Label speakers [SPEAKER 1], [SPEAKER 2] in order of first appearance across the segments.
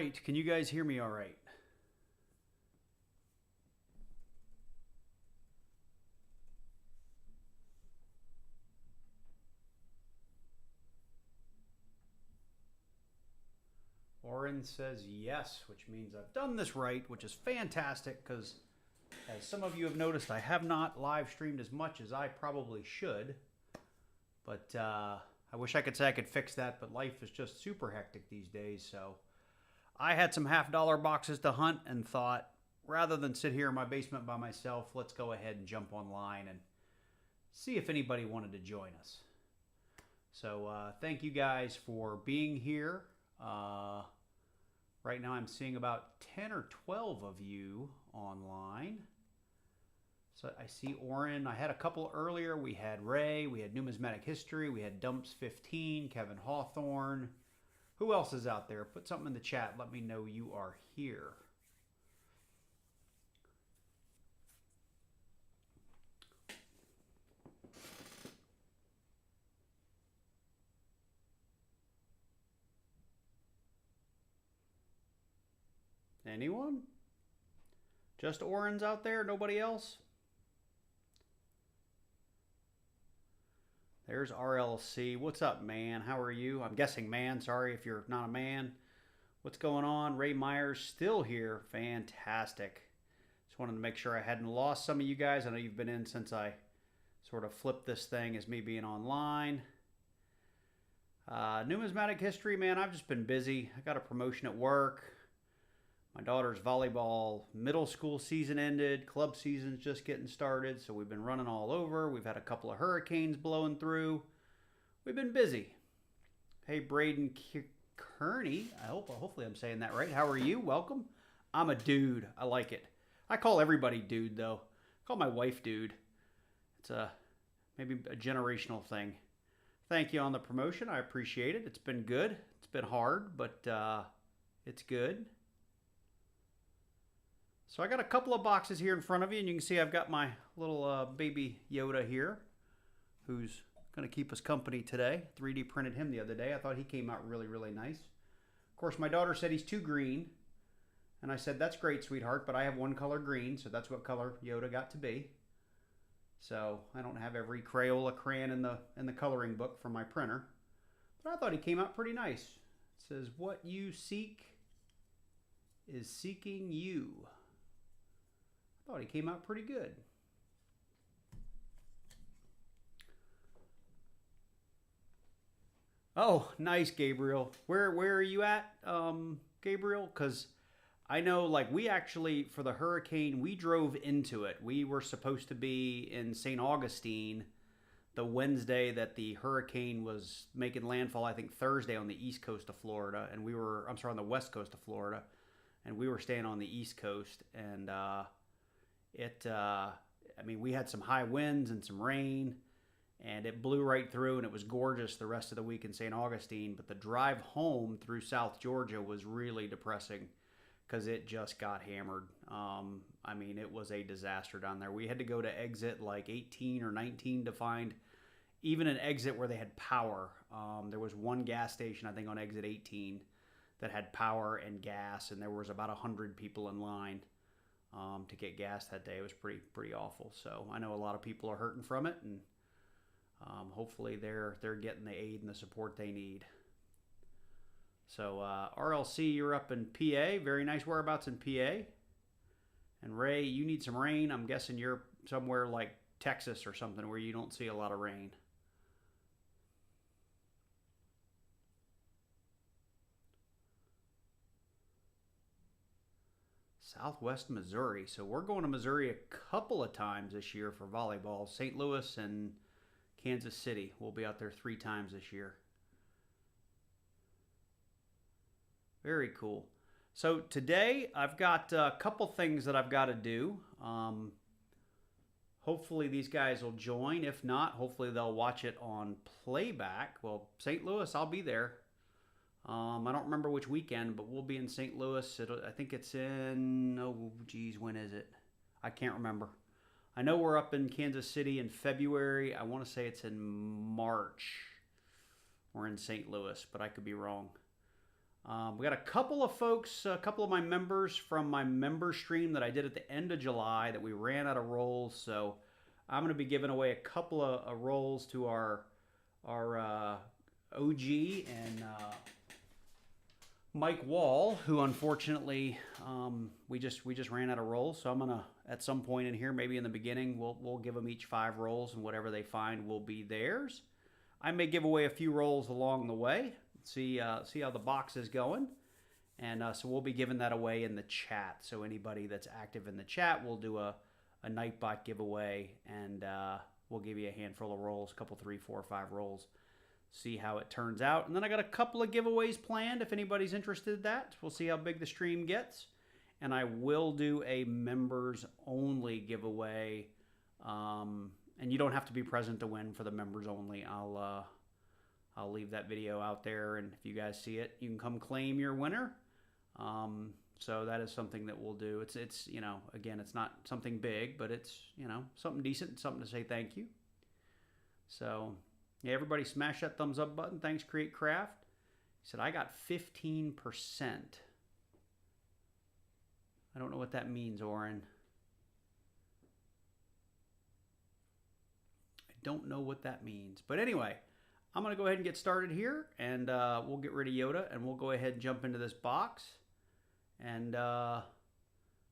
[SPEAKER 1] right. Can you guys hear me all right? Oren says yes, which means I've done this right, which is fantastic because, as some of you have noticed, I have not live streamed as much as I probably should. But I wish I could say I could fix that, but life is just super hectic these days. So I had some $50 boxes to hunt and thought, rather than sit here in my basement by myself, let's go ahead and jump online and see if anybody wanted to join us. So thank you guys for being here. Right now I'm seeing about 10 or 12 of you online. So I see Oren. I had a couple earlier. We had Ray. We had Numismatic History. We had Dumps 15, Kevin Hawthorne. Who else is out there? Put something in the chat. Let me know you are here. Anyone? Just Oren's out there? Nobody else? There's RLC. What's up, man? How are you? I'm guessing man. Sorry if you're not a man. What's going on? Ray Myers still here. Fantastic. Just wanted to make sure I hadn't lost some of you guys. I know you've been in since I sort of flipped this thing as me being online. Numismatic History, man, I've just been busy. I got a promotion at work. My daughter's volleyball middle school season ended. Club season's just getting started, so we've been running all over. We've had a couple of hurricanes blowing through. We've been busy. Hey, Braden Kearney. Hopefully I'm saying that right. How are you? Welcome. I'm a dude. I like it. I call everybody dude, though. I call my wife dude. It's maybe a generational thing. Thank you on the promotion. I appreciate it. It's been good. It's been hard, but it's good. So I got a couple of boxes here in front of you, and you can see I've got my little baby Yoda here, who's going to keep us company today. 3D printed him the other day. I thought he came out really, really nice. Of course, my daughter said he's too green, and I said, that's great, sweetheart, but I have one color green, so that's what color Yoda got to be. So I don't have every Crayola crayon in the coloring book from my printer, but I thought he came out pretty nice. It says, what you seek is seeking you. I thought he came out pretty good. Oh, nice, Gabriel. Where are you at, Gabriel? Because I know, like, we actually, for the hurricane, we drove into it. We were supposed to be in St. Augustine the Wednesday that the hurricane was making landfall, I think Thursday on the east coast of Florida. And we were, I'm sorry, on the west coast of Florida. And we were staying on the east coast. And I mean, we had some high winds and some rain, and it blew right through, and it was gorgeous the rest of the week in St. Augustine. But the drive home through South Georgia was really depressing because it just got hammered. I mean, it was a disaster down there. We had to go to exit like 18 or 19 to find even an exit where they had power. There was one gas station, I think, on exit 18 that had power and gas, and there was about 100 people in line to get gas that day. It was pretty awful. So I know a lot of people are hurting from it, and hopefully they're getting the aid and the support they need. So RLC, you're up in PA. Very nice whereabouts in PA. And Ray, you need some rain. I'm guessing you're somewhere like Texas or something where you don't see a lot of rain. Southwest Missouri. So we're going to Missouri a couple of times this year for volleyball. St. Louis and Kansas City. We'll be out there 3 times this year. Very cool. So today I've got a couple things that I've got to do. Hopefully these guys will join. If not, hopefully they'll watch it on playback. Well, St. Louis, I'll be there. I don't remember which weekend, but we'll be in St. Louis. I think it's in, oh geez, when is it? I can't remember. I know we're up in Kansas City in February. I want to say it's in March. We're in St. Louis, but I could be wrong. We got a couple of folks, a couple of my members from my member stream that I did at the end of July that we ran out of rolls. So I'm going to be giving away a couple of rolls to our OG and Mike Wall, who unfortunately we just ran out of rolls. So I'm gonna at some point in here, maybe in the beginning, we'll give them each 5 rolls, and whatever they find will be theirs. I may give away a few rolls along the way. See how the box is going, and so we'll be giving that away in the chat. So anybody that's active in the chat, we'll do a Nightbot giveaway, and we'll give you a handful of rolls, a couple, 3, 4, 5 rolls. See how it turns out. And then I got a couple of giveaways planned if anybody's interested in that. We'll see how big the stream gets. And I will do a members only giveaway. And you don't have to be present to win for the members only. I'll leave that video out there, and if you guys see it, you can come claim your winner. So that is something that we'll do. It's you know, again, it's not something big, but it's, you know, something decent, something to say thank you. So yeah, everybody smash that thumbs up button. Thanks, Create Craft. He said, I got 15%. I don't know what that means, Oren. I don't know what that means. But anyway, I'm going to go ahead and get started here, and we'll get rid of Yoda, and we'll go ahead and jump into this box. And, you know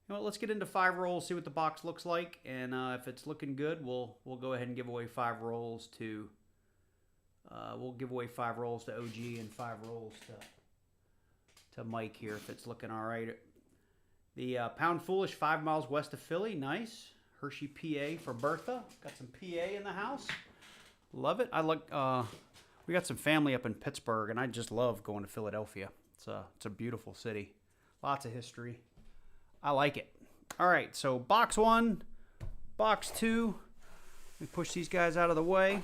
[SPEAKER 1] what, let's get into 5 rolls, see what the box looks like. And if it's looking good, we'll go ahead and give away 5 rolls to... we'll give away 5 rolls to OG and 5 rolls to Mike here if it's looking all right. The Pound Foolish, 5 miles west of Philly. Nice. Hershey, PA for Bertha. Got some PA in the house. Love it. I like. We got some family up in Pittsburgh, and I just love going to Philadelphia. It's a beautiful city. Lots of history. I like it. All right, so box 1, box 2. Let me push these guys out of the way.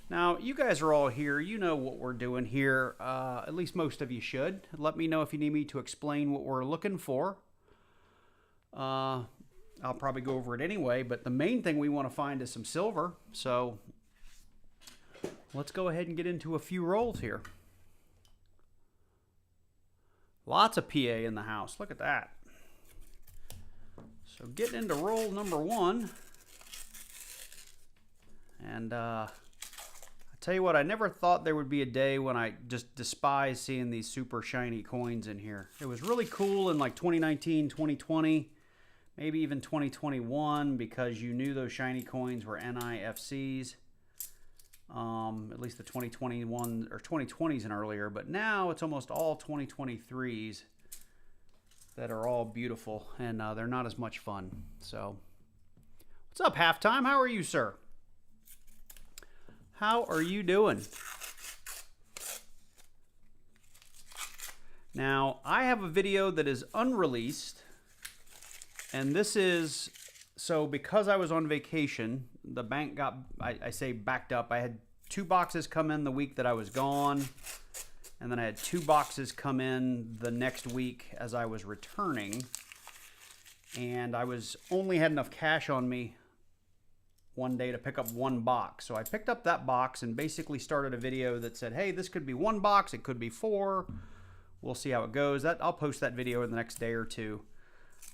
[SPEAKER 1] Now, you guys are all here. You know what we're doing here. At least most of you should. Let me know if you need me to explain what we're looking for. I'll probably go over it anyway, but the main thing we want to find is some silver. So let's go ahead and get into a few rolls here. Lots of PA in the house. Look at that. So getting into roll number 1. And I tell you what, I never thought there would be a day when I just despise seeing these super shiny coins in here. It was really cool in like 2019, 2020, maybe even 2021, because you knew those shiny coins were NIFCs. At least the 2021 or 2020s and earlier, but now it's almost all 2023s that are all beautiful, and they're not as much fun. So, what's up, Halftime? How are you, sir? How are you doing? Now, I have a video that is unreleased, and this is, so because I was on vacation, the bank got, I say backed up. I had 2 boxes come in the week that I was gone, and then I had 2 boxes come in the next week as I was returning, and I only had enough cash on me one day to pick up 1 box. So I picked up that box and basically started a video that said, hey, this could be 1 box, it could be 4. We'll see how it goes. I'll post that video in the next day or 2.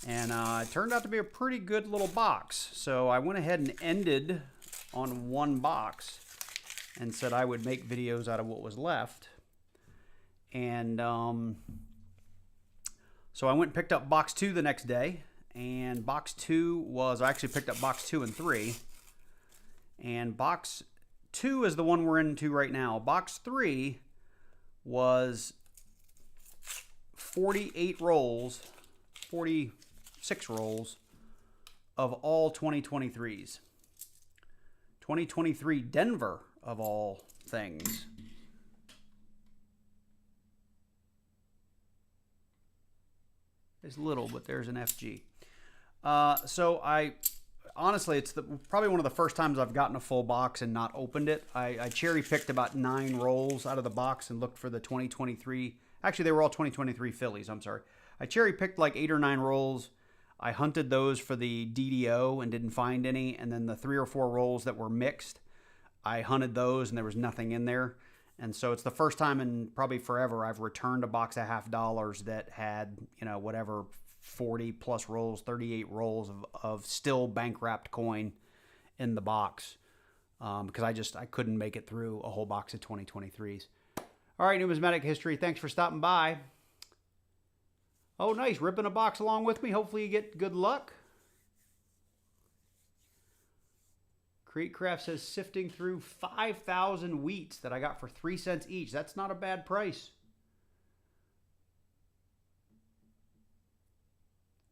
[SPEAKER 1] And it turned out to be a pretty good little box. So I went ahead and ended on 1 box and said I would make videos out of what was left. And so I went and picked up box 2 the next day. And box 2 was, I actually picked up box 2 and 3. And box 2 is the one we're into right now. Box 3 was 48 rolls, 46 rolls of all 2023s. 2023 Denver, of all things. It's little, but there's an FG. So honestly, it's probably one of the first times I've gotten a full box and not opened it. I cherry-picked about 9 rolls out of the box and looked for the 2023. Actually, they were all 2023 Phillies, I'm sorry. I cherry-picked like 8 or 9 rolls. I hunted those for the DDO and didn't find any. And then the 3 or 4 rolls that were mixed, I hunted those and there was nothing in there. And so it's the first time in probably forever I've returned a box of $half that had, you know, whatever, 40 plus rolls, 38 rolls of still bank wrapped coin in the box, because I couldn't make it through a whole box of 2023s. All right, numismatic history. Thanks for stopping by. Oh, nice. Ripping a box along with me. Hopefully you get good luck. Createcraft says sifting through 5,000 wheats that I got for 3 cents each. That's not a bad price.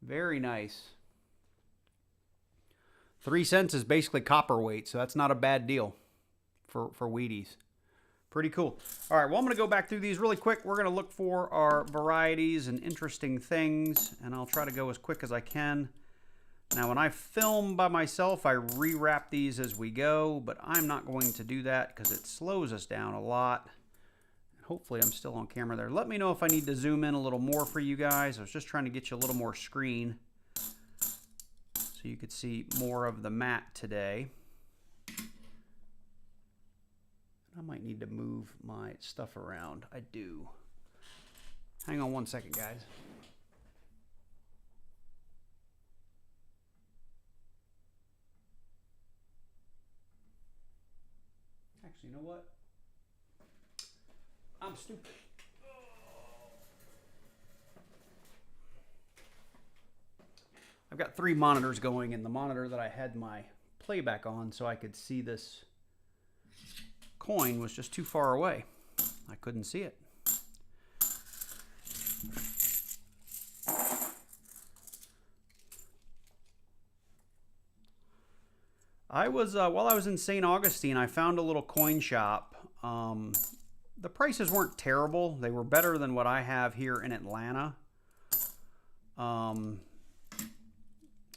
[SPEAKER 1] Very nice. 3 cents is basically copper weight, so that's not a bad deal for Wheaties. Pretty cool. All right, well, I'm going to go back through these really quick. We're going to look for our varieties and interesting things, and I'll try to go as quick as I can. Now, when I film by myself, I rewrap these as we go, but I'm not going to do that because it slows us down a lot. Hopefully, I'm still on camera there. Let me know if I need to zoom in a little more for you guys. I was just trying to get you a little more screen so you could see more of the mat today. I might need to move my stuff around. I do. Hang on one second, guys. Actually, you know what? I'm stupid. I've got 3 monitors going, and the monitor that I had my playback on so I could see this coin was just too far away. I couldn't see it. While I was in St. Augustine, I found a little coin shop. The prices weren't terrible. They were better than what I have here in Atlanta. I'm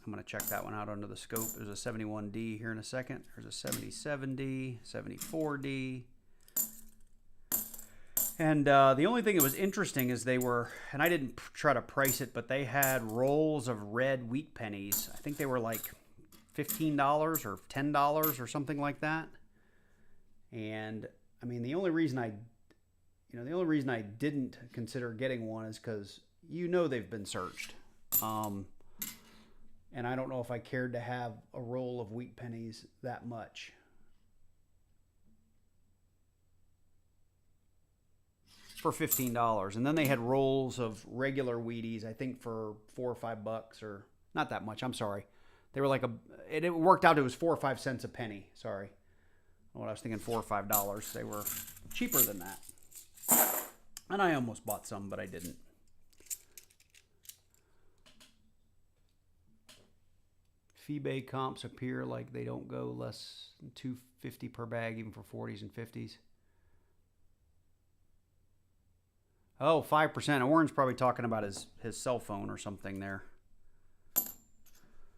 [SPEAKER 1] going to check that one out under the scope. There's a 71D here in a second. There's a 77D, 74D. And the only thing that was interesting is they were, and I didn't try to price it, but they had rolls of red wheat pennies. I think they were like $15 or $10 or something like that. And I mean, the only reason I didn't consider getting one is because they've been searched. And I don't know if I cared to have a roll of wheat pennies that much. For $15. And then they had rolls of regular Wheaties, I think for $4 or $5, or not that much. I'm sorry. They were like it worked out. It was 4 or 5 cents a penny. Sorry. What I was thinking, $4 or $5. They were cheaper than that. And I almost bought some, but I didn't. eBay comps appear like they don't go less than $2.50 per bag, even for 40s and 50s. Oh, 5%. Orange probably talking about his cell phone or something there.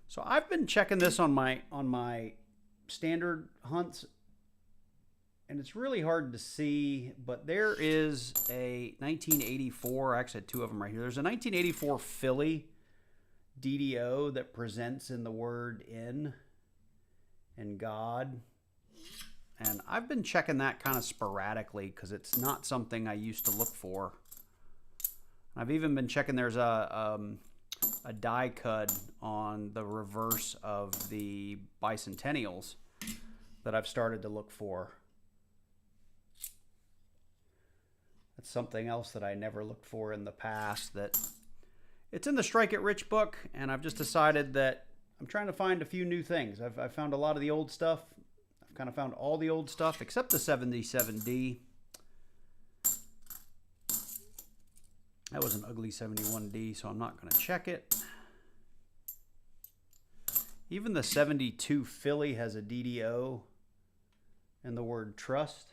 [SPEAKER 1] So I've been checking this on my standard hunts, and it's really hard to see, but there is a 1984, I actually had 2 of them right here. There's a 1984 Philly DDO that presents in the word in and God. And I've been checking that kind of sporadically because it's not something I used to look for. I've even been checking, there's a die cud on the reverse of the bicentennials that I've started to look for. That's something else that I never looked for in the past. That it's in the Strike It Rich book, and I've just decided that I'm trying to find a few new things. I've found a lot of the old stuff. I've kind of found all the old stuff except the 77D. That was an ugly 71D, so I'm not going to check it. Even the 72 Philly has a DDO and the word trust.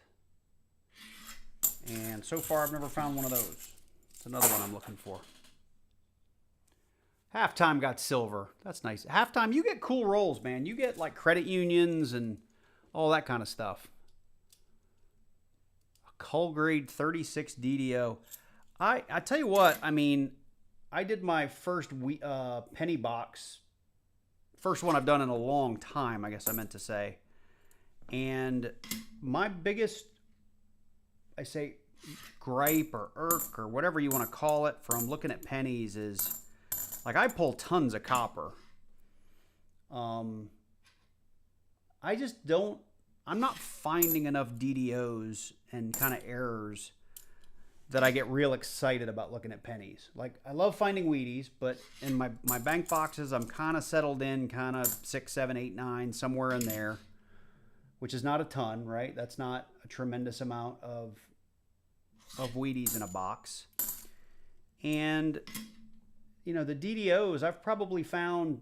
[SPEAKER 1] And so far, I've never found one of those. It's another one I'm looking for. Halftime got silver. That's nice. Halftime, you get cool rolls, man. You get like credit unions and all that kind of stuff. A Cull grade 36 DDO. I tell you what, I mean, I did my first penny box. First one I've done in a long time, I guess I meant to say. And my biggest I say gripe or irk or whatever you want to call it from looking at pennies is, like, I pull tons of copper. I just don't, I'm not finding enough DDOs and kind of errors that I get real excited about looking at pennies. Like, I love finding Wheaties, but in my bank boxes, I'm kind of settled in, kind of 6, 7, 8, 9, somewhere in there, which is not a ton, right? That's not a tremendous amount of Wheaties in a box. And, you know, the DDOs, I've probably found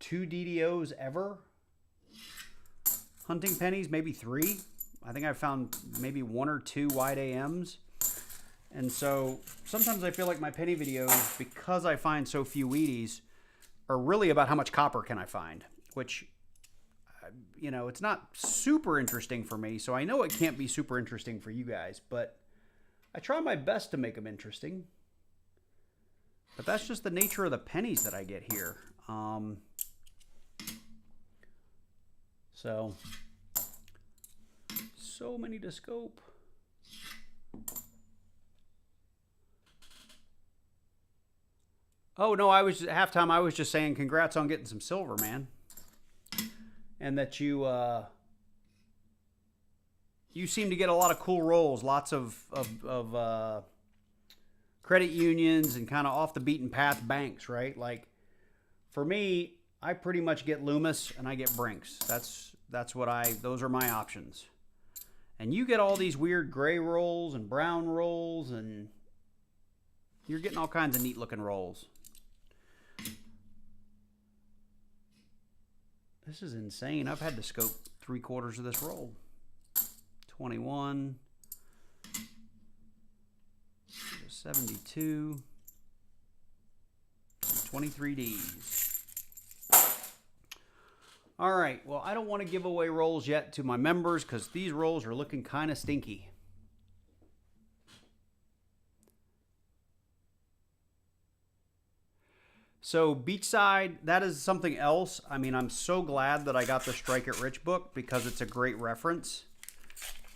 [SPEAKER 1] 2 DDOs ever. Hunting pennies, maybe 3. I think I've found maybe 1 or 2 wide AMs. And so sometimes I feel like my penny videos, because I find so few Wheaties, are really about how much copper can I find, which, you know, it's not super interesting for me. So I know it can't be super interesting for you guys, but I try my best to make them interesting. But that's just the nature of the pennies that I get here. So many to scope. Oh, no, I was at halftime. I was just saying congrats on getting some silver, man. And that you seem to get a lot of cool rolls, lots of credit unions and kind of off the beaten path banks, right? Like, for me, I pretty much get Loomis and I get Brinks. Those are my options. And you get all these weird gray rolls and brown rolls, and you're getting all kinds of neat looking rolls. This is insane. I've had to scope 3/4 of this roll. 21. 72. 23 Ds. All right, well, I don't want to give away rolls yet to my members because these rolls are looking kind of stinky. So Beachside, that is something else. I mean, I'm so glad that I got the Strike It Rich book because it's a great reference.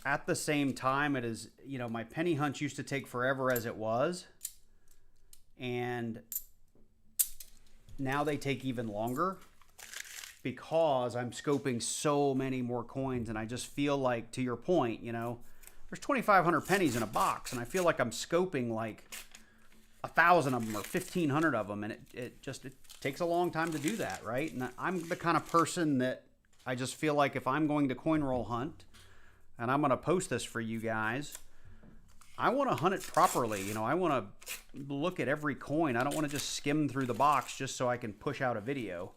[SPEAKER 1] At the same time, it is, you know, my penny hunts used to take forever as it was. And now they take even longer, because I'm scoping so many more coins, and I just feel like, to your point, you know, there's 2,500 pennies in a box, and I feel like I'm scoping like 1,000 of them or 1,500 of them, and it takes a long time to do that, right? And I'm the kind of person that I just feel like if I'm going to coin roll hunt, and I'm going to post this for you guys, I want to hunt it properly. You know, I want to look at every coin. I don't want to just skim through the box just so I can push out a video.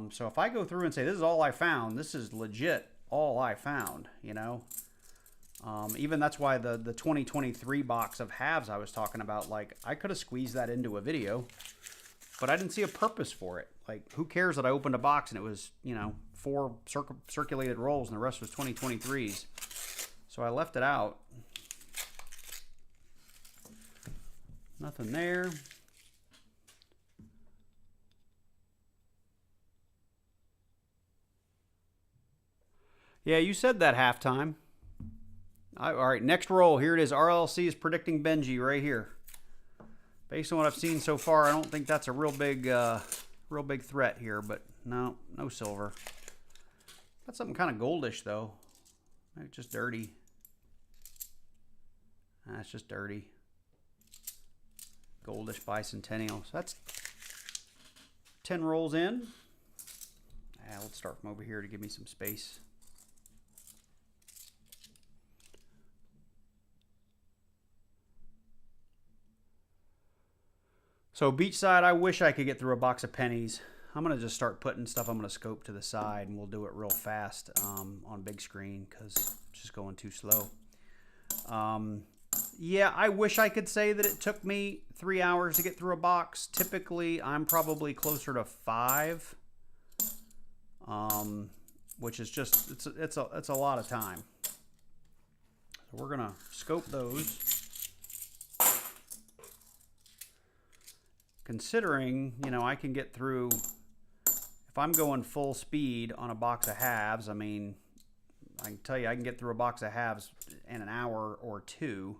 [SPEAKER 1] So if I go through and say, this is all I found, this is legit all I found, you know. Even that's why the 2023 box of halves I was talking about, like, I could have squeezed that into a video, but I didn't see a purpose for it. Like, who cares that I opened a box and it was, you know, 4 circulated rolls and the rest was 2023s. So I left it out. Nothing there. Yeah, you said that halftime. All right, next roll. Here it is. RLC is predicting Benji right here. Based on what I've seen so far, I don't think that's a real big threat here. But no silver. Got something kind of goldish though. Maybe just dirty. That's just dirty. Goldish bicentennial. So that's 10 rolls in. Let's start from over here to give me some space. So Beachside, I wish I could get through a box of pennies. I'm going to just start putting stuff I'm going to scope to the side, and we'll do it real fast on big screen because it's just going too slow. Yeah, I wish I could say that it took me 3 hours to get through a box. Typically, I'm probably closer to 5, which is just, it's a lot of time. So we're going to scope those. Considering, you know, I can get through, if I'm going full speed on a box of halves, I mean, I can tell you I can get through a box of halves in an hour or two.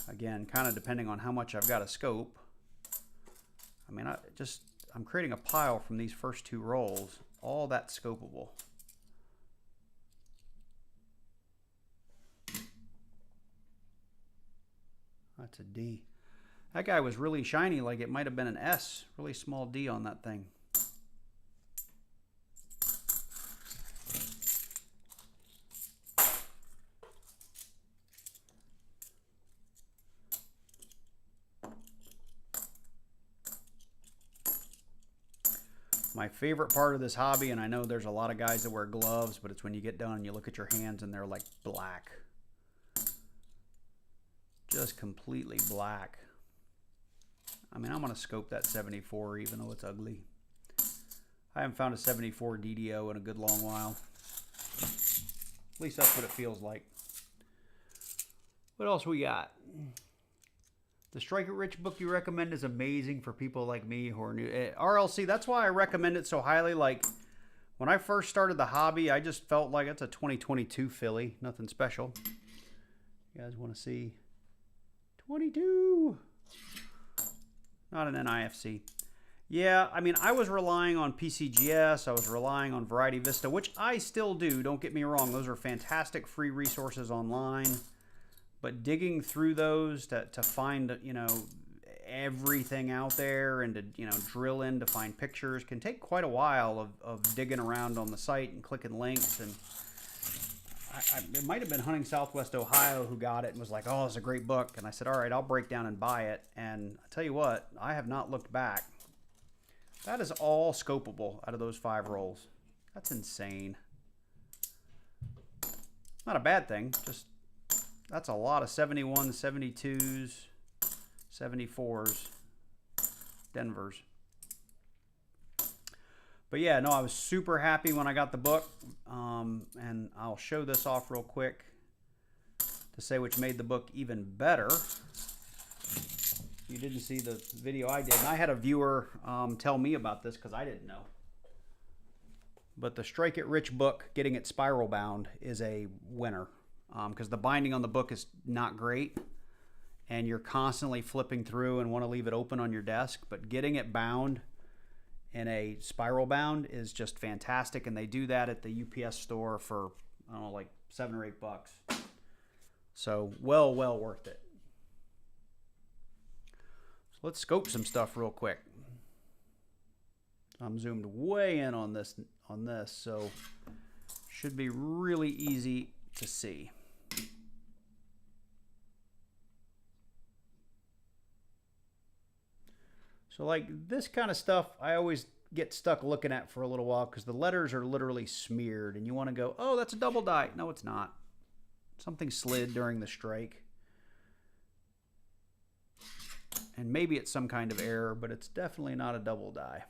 [SPEAKER 1] Again, kind of depending on how much I've got a scope. I mean, I'm creating a pile from these first two rolls. All that's scopable. That's a D. That guy was really shiny, like it might have been an S. Really small D on that thing. My favorite part of this hobby, and I know there's a lot of guys that wear gloves, but it's when you get done and you look at your hands and they're like black. Just completely black. I mean, I'm going to scope that 74 even though it's ugly. I haven't found a 74 DDO in a good long while. At least that's what it feels like. What else we got? The Strike It Rich book you recommend is amazing for people like me who are new. RLC, that's why I recommend it so highly. Like, when I first started the hobby, I just felt like it's a 2022 filly. Nothing special. You guys want to see? 22! Not an NIFC. Yeah, I mean, I was relying on PCGS. I was relying on Variety Vista, which I still do. Don't get me wrong. Those are fantastic free resources online. But digging through those to find, you know, everything out there and to, you know, drill in to find pictures can take quite a while of digging around on the site and clicking links. And it might have been Hunting Southwest Ohio who got it and was like, oh, it's a great book. And I said, all right, I'll break down and buy it. And I tell you what, I have not looked back. That is all scopable out of those 5 rolls. That's insane. Not a bad thing, just... That's a lot of 71s, 72s, 74s, Denvers. But yeah, no, I was super happy when I got the book. And I'll show this off real quick to say which made the book even better. You didn't see the video I did. And I had a viewer tell me about this because I didn't know. But the Strike It Rich book, getting it spiral bound, is a winner. Because the binding on the book is not great and you're constantly flipping through and want to leave it open on your desk, but getting it bound in a spiral bound is just fantastic, and they do that at the UPS store for, I don't know, like $7 or $8. So well worth it. So let's scope some stuff real quick. I'm zoomed way in on this, so should be really easy to see. So like this kind of stuff, I always get stuck looking at for a little while because the letters are literally smeared and you want to go, oh, that's a double die. No, it's not. Something slid during the strike. And maybe it's some kind of error, but it's definitely not a double die.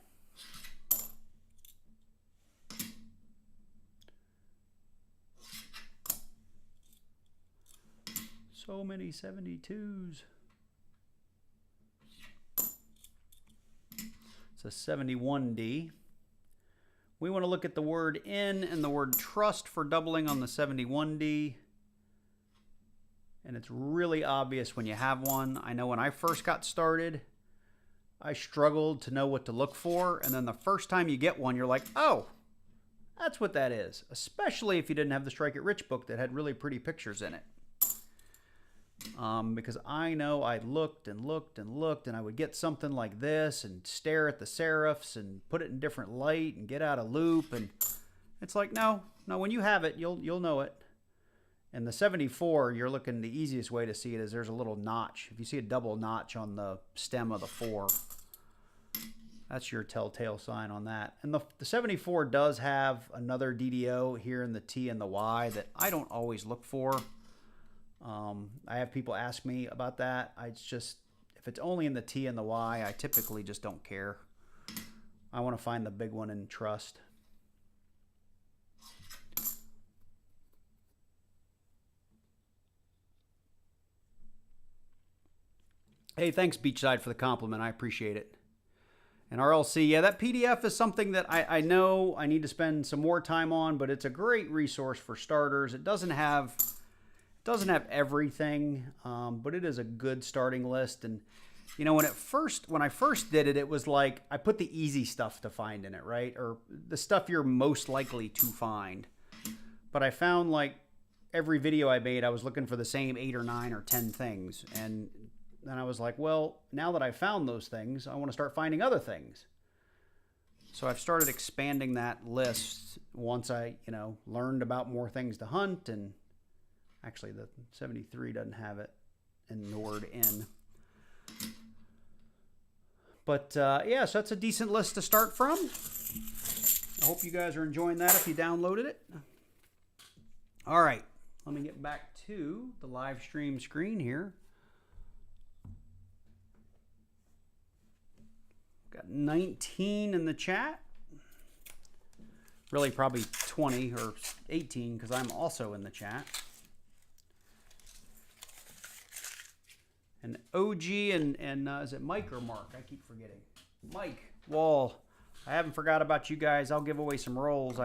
[SPEAKER 1] So many 72s. It's a 71D. We want to look at the word in and the word trust for doubling on the 71D. And it's really obvious when you have one. I know when I first got started, I struggled to know what to look for. And then the first time you get one, you're like, oh, that's what that is. Especially if you didn't have the Strike It Rich book that had really pretty pictures in it. Because I know I looked and looked and looked, and I would get something like this and stare at the serifs and put it in different light and get out of loop, and it's like, no, when you have it, you'll know it. And the 74, you're looking, the easiest way to see it is there's a little notch. If you see a double notch on the stem of the 4, that's your telltale sign on that. And the 74 does have another DDO here in the T and the Y that I don't always look for. I have people ask me about that. If it's only in the T and the Y, I typically just don't care. I want to find the big one and trust. Hey, thanks Beachside for the compliment. I appreciate it. And RLC, yeah, that PDF is something that I know I need to spend some more time on, but it's a great resource for starters. It doesn't have everything, but it is a good starting list. And you know, when I first did it, it was like I put the easy stuff to find in it, right? Or the stuff you're most likely to find. But I found like every video I made, I was looking for the same 8 or 9 or 10 things. And then I was like, well, now that I found those things, I want to start finding other things. So I've started expanding that list once I, you know, learned about more things to hunt. And actually the 73 doesn't have it in Nord in. But yeah, so that's a decent list to start from. I hope you guys are enjoying that if you downloaded it. All right, let me get back to the live stream screen here. Got 19 in the chat. Really probably 20 or 18 because I'm also in the chat. And OG and is it Mike or Mark? I keep forgetting. Mike Wall. I haven't forgot about you guys. I'll give away some rolls.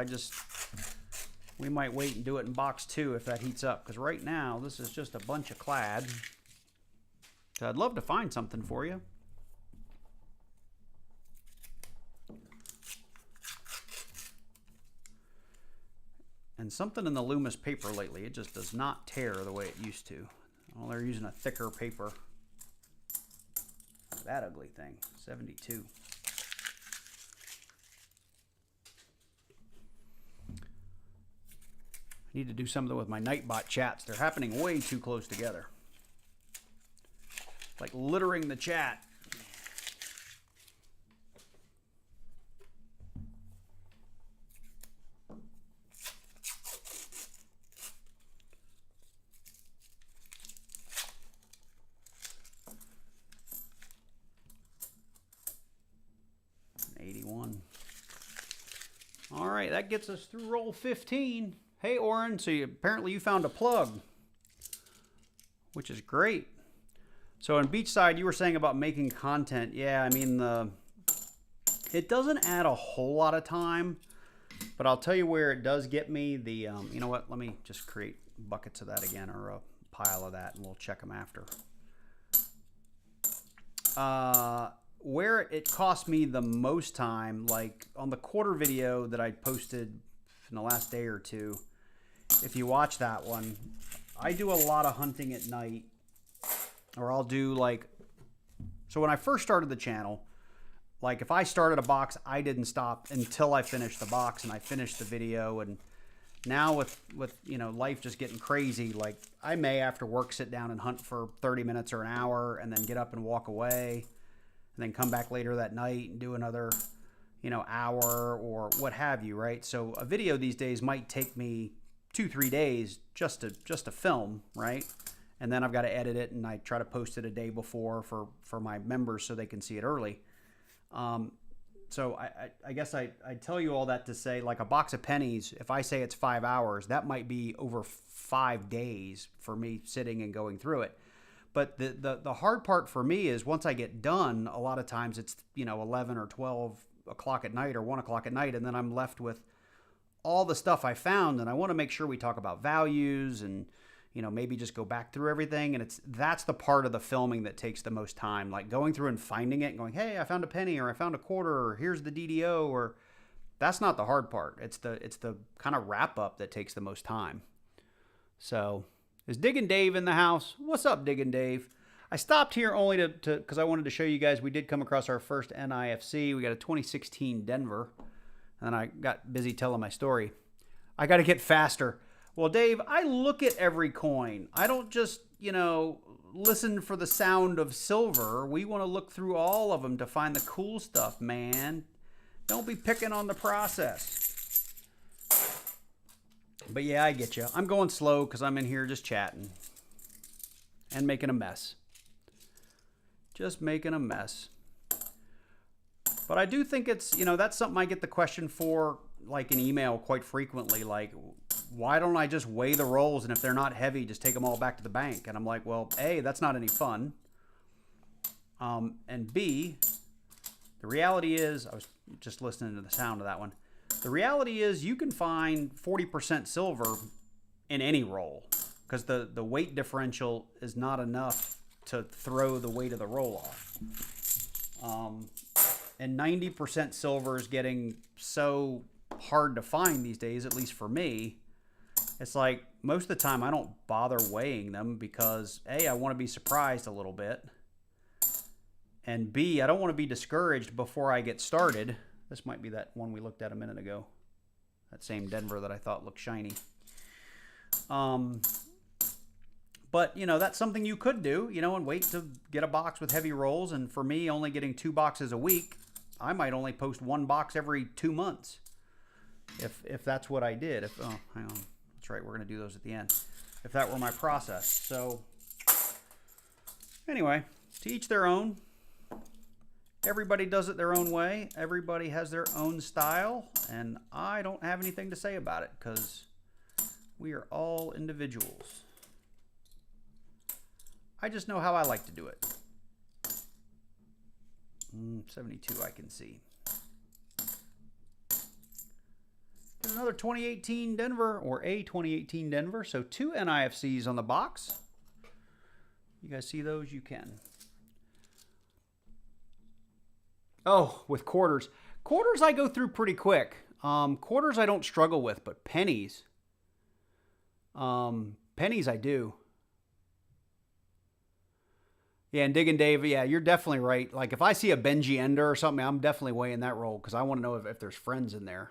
[SPEAKER 1] We might wait and do it in box 2 if that heats up. Because right now, this is just a bunch of clad. So I'd love to find something for you. And something in the Loomis paper lately, it just does not tear the way it used to. Well, they're using a thicker paper. That ugly thing, 72. I need to do something with my Nightbot chats. They're happening way too close together. Like littering the chat. All right, that gets us through roll 15. Hey, Oren, so apparently you found a plug, which is great. So in Beachside, you were saying about making content. Yeah, I mean, it doesn't add a whole lot of time, but I'll tell you where it does get me. You know what? Let me just create buckets of that again, or a pile of that, and we'll check them after. Where it cost me the most time, like on the quarter video that I posted in the last day or two, if you watch that one, I do a lot of hunting at night, or I'll do like, so when I first started the channel, like if I started a box, I didn't stop until I finished the box and I finished the video. And now with you know, life just getting crazy, like I may after work sit down and hunt for 30 minutes or an hour and then get up and walk away. And then come back later that night and do another, you know, hour or what have you, right? So a video these days might take me 2-3 days just to film, right? And then I've got to edit it, and I try to post it a day before for my members so they can see it early. So I guess I tell you all that to say, like a box of pennies, if I say it's 5 hours, that might be over 5 days for me sitting and going through it. But the hard part for me is once I get done, a lot of times it's, you know, 11 or 12 o'clock at night or 1 o'clock at night, and then I'm left with all the stuff I found, and I want to make sure we talk about values and, you know, maybe just go back through everything. And that's the part of the filming that takes the most time, like going through and finding it and going, hey, I found a penny, or I found a quarter, or here's the DDO, or that's not the hard part. It's the kind of wrap up that takes the most time. So is Diggin' Dave in the house? What's up, Diggin' Dave? I stopped here only to because I wanted to show you guys we did come across our first NIFC. We got a 2016 Denver, and then I got busy telling my story. I got to get faster. Well, Dave, I look at every coin. I don't just, you know, listen for the sound of silver. We want to look through all of them to find the cool stuff, man. Don't be picking on the process. But yeah, I get you. I'm going slow because I'm in here just chatting and making a mess. Just making a mess. But I do think it's, you know, that's something I get the question for, like, in email quite frequently. Like, why don't I just weigh the rolls, and if they're not heavy, just take them all back to the bank? And I'm like, well, A, that's not any fun. And B, The reality is, I was just listening to the sound of that one. The reality is you can find 40% silver in any roll because the weight differential is not enough to throw the weight of the roll off. And 90% silver is getting so hard to find these days, at least for me. It's like most of the time I don't bother weighing them because A, I want to be surprised a little bit. And B, I don't want to be discouraged before I get started. This might be that one we looked at a minute ago. That same Denver that I thought looked shiny. But, you know, that's something you could do, you know, and wait to get a box with heavy rolls. And for me, only getting 2 boxes a week, I might only post 1 box every 2 months. If that's what I did. Oh, hang on. That's right. We're going to do those at the end. If that were my process. So, anyway, to each their own. Everybody does it their own way. Everybody has their own style. And I don't have anything to say about it because we are all individuals. I just know how I like to do it. 72 I can see. There's another 2018 Denver, or a 2018 Denver. So 2 NIFCs on the box. You guys see those? You can. Oh, with quarters. Quarters I go through pretty quick. Quarters I don't struggle with, but pennies. Pennies I do. Yeah, and Diggin' Dave, yeah, you're definitely right. Like if I see a Benji Ender or something, I'm definitely weighing that roll because I want to know if there's friends in there.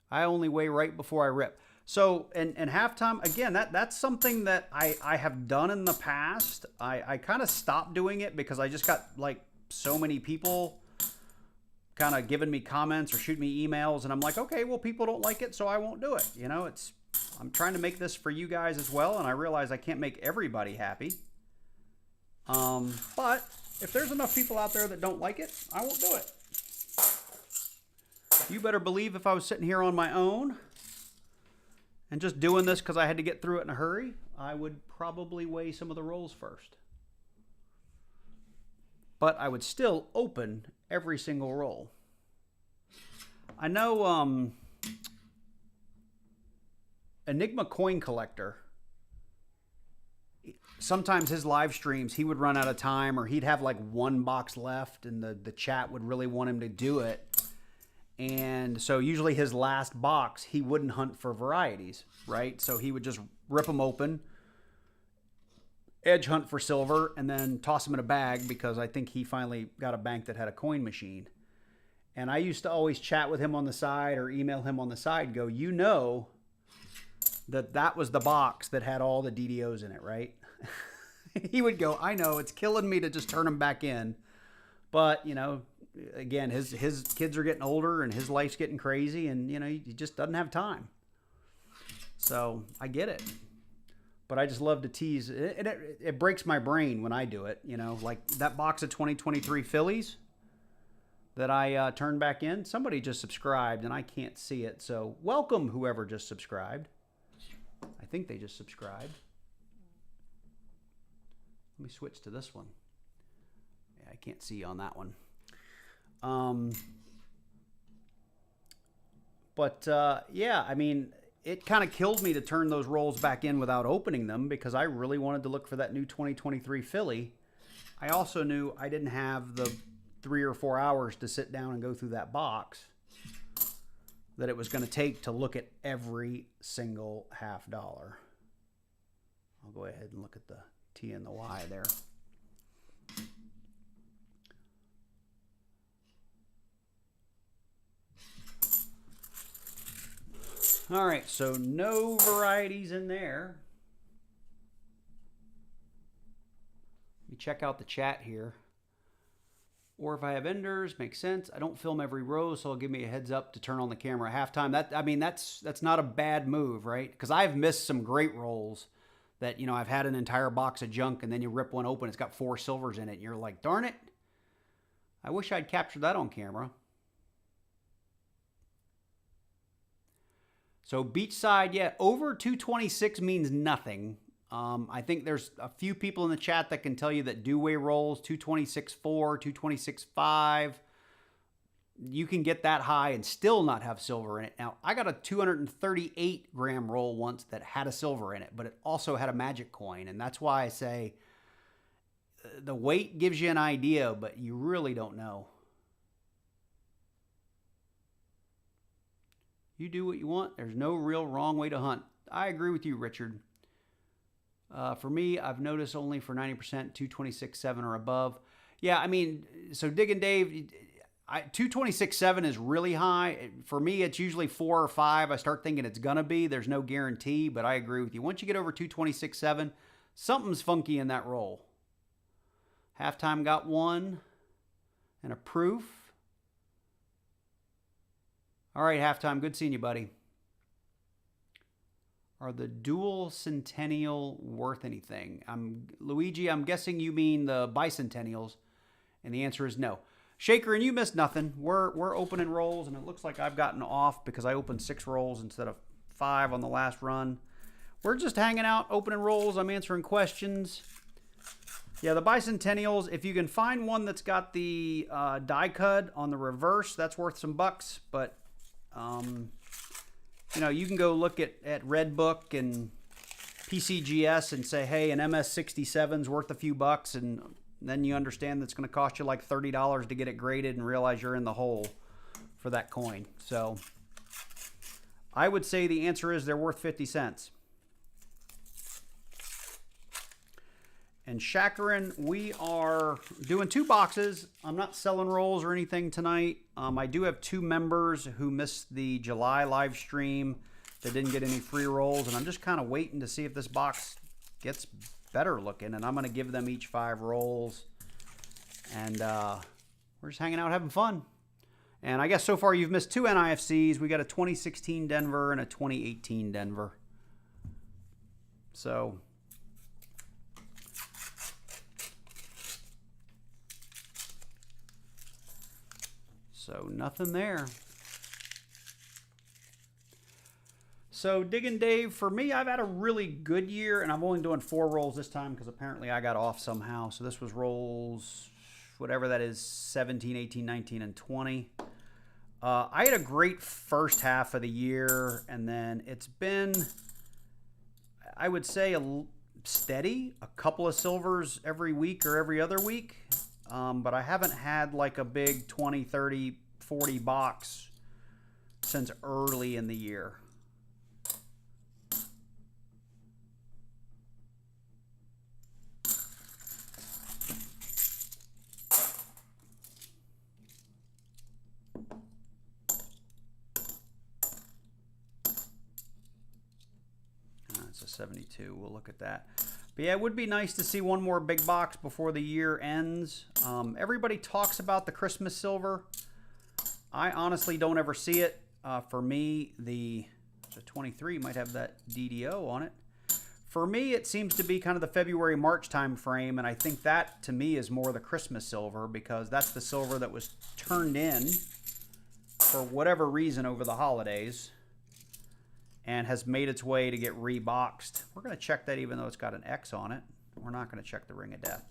[SPEAKER 1] I only weigh right before I rip. So, and halftime, again, that's something that I have done in the past. I kind of stopped doing it because I just got like so many people kind of giving me comments or shooting me emails. And I'm like, okay, well, people don't like it, so I won't do it. You know, I'm trying to make this for you guys as well. And I realize I can't make everybody happy. But if there's enough people out there that don't like it, I won't do it. You better believe if I was sitting here on my own and just doing this because I had to get through it in a hurry, I would probably weigh some of the rolls first. But I would still open every single roll. I know Enigma Coin Collector, sometimes his live streams, he would run out of time or he'd have like 1 box left and the chat would really want him to do it. And so usually his last box, he wouldn't hunt for varieties, right? So he would just rip them open, edge hunt for silver, and then toss them in a bag because I think he finally got a bank that had a coin machine. And I used to always chat with him on the side or email him on the side, go, you know that was the box that had all the DDOs in it, right? He would go, I know, it's killing me to just turn them back in. But, you know, again, his kids are getting older and his life's getting crazy and, you know, he just doesn't have time. So I get it. But I just love to tease. It breaks my brain when I do it, you know, like that box of 2023 Phillies that I turned back in. Somebody just subscribed and I can't see it. So welcome whoever just subscribed. I think they just subscribed. Let me switch to this one. Yeah, I can't see on that one. Yeah, I mean, it kind of killed me to turn those rolls back in without opening them because I really wanted to look for that new 2023 Philly. I also knew I didn't have the 3 or 4 hours to sit down and go through that box that it was going to take to look at every single $50. I'll go ahead and look at the T and the Y there. All right, so no varieties in there. Let me check out the chat here. Or if I have enders, makes sense. I don't film every row, so it'll give me a heads up to turn on the camera at halftime. That's not a bad move, right? Because I've missed some great rolls that, you know, I've had an entire box of junk and then you rip one open, it's got 4 silvers in it. And you're like, darn it. I wish I'd captured that on camera. So beachside, yeah, over 226 means nothing. I think there's a few people in the chat that can tell you that do-way rolls, 226.4, 226.5. You can get that high and still not have silver in it. Now, I got a 238 gram roll once that had a silver in it, but it also had a magic coin. And that's why I say the weight gives you an idea, but you really don't know. You do what you want. There's no real wrong way to hunt. I agree with you, Richard. For me, I've noticed only for 90%, 226.7 or above. Yeah, I mean, so Diggin' Dave, 226.7 is really high. For me, it's usually 4 or 5. I start thinking it's going to be. There's no guarantee, but I agree with you. Once you get over 226.7, something's funky in that roll. Halftime got one and a proof. All right, Halftime, good seeing you, buddy. Are the dual centennial worth anything? Luigi, I'm guessing you mean the bicentennials, and the answer is no. Shaker, and you missed nothing. We're opening rolls, and it looks like I've gotten off because I opened 6 rolls instead of 5 on the last run. We're just hanging out, opening rolls. I'm answering questions. Yeah, the bicentennials, if you can find one that's got the die cut on the reverse, that's worth some bucks, but you know, you can go look at Redbook and PCGS and say, hey, an MS67 is worth a few bucks, and then you understand that's going to cost you like $30 to get it graded and realize you're in the hole for that coin. So I would say the answer is they're worth 50 cents. And Shakarin, we are doing 2 boxes. I'm not selling rolls or anything tonight. I do have 2 members who missed the July live stream that didn't get any free rolls, and I'm just kind of waiting to see if this box gets better looking, and I'm going to give them each 5 rolls, and we're just hanging out having fun. And I guess so far you've missed 2 NIFCs. We got a 2016 Denver and a 2018 Denver. So nothing there. So Diggin' Dave, for me, I've had a really good year, and I'm only doing 4 rolls this time because apparently I got off somehow. So this was rolls, whatever that is, 17, 18, 19, and 20. I had a great first half of the year, and then it's been, I would say, steady, a couple of silvers every week or every other week. But I haven't had like a big 20, 30, 40 box since early in the year. That's a 72. We'll look at that. But yeah, it would be nice to see one more big box before the year ends. Everybody talks about the Christmas silver. I honestly don't ever see it. For me, the 23 might have that DDO on it. For me, it seems to be kind of the February-March time frame, and I think that, to me, is more the Christmas silver because that's the silver that was turned in for whatever reason over the holidays and has made its way to get reboxed. We're going to check that even though it's got an X on it. We're not going to check the Ring of Death.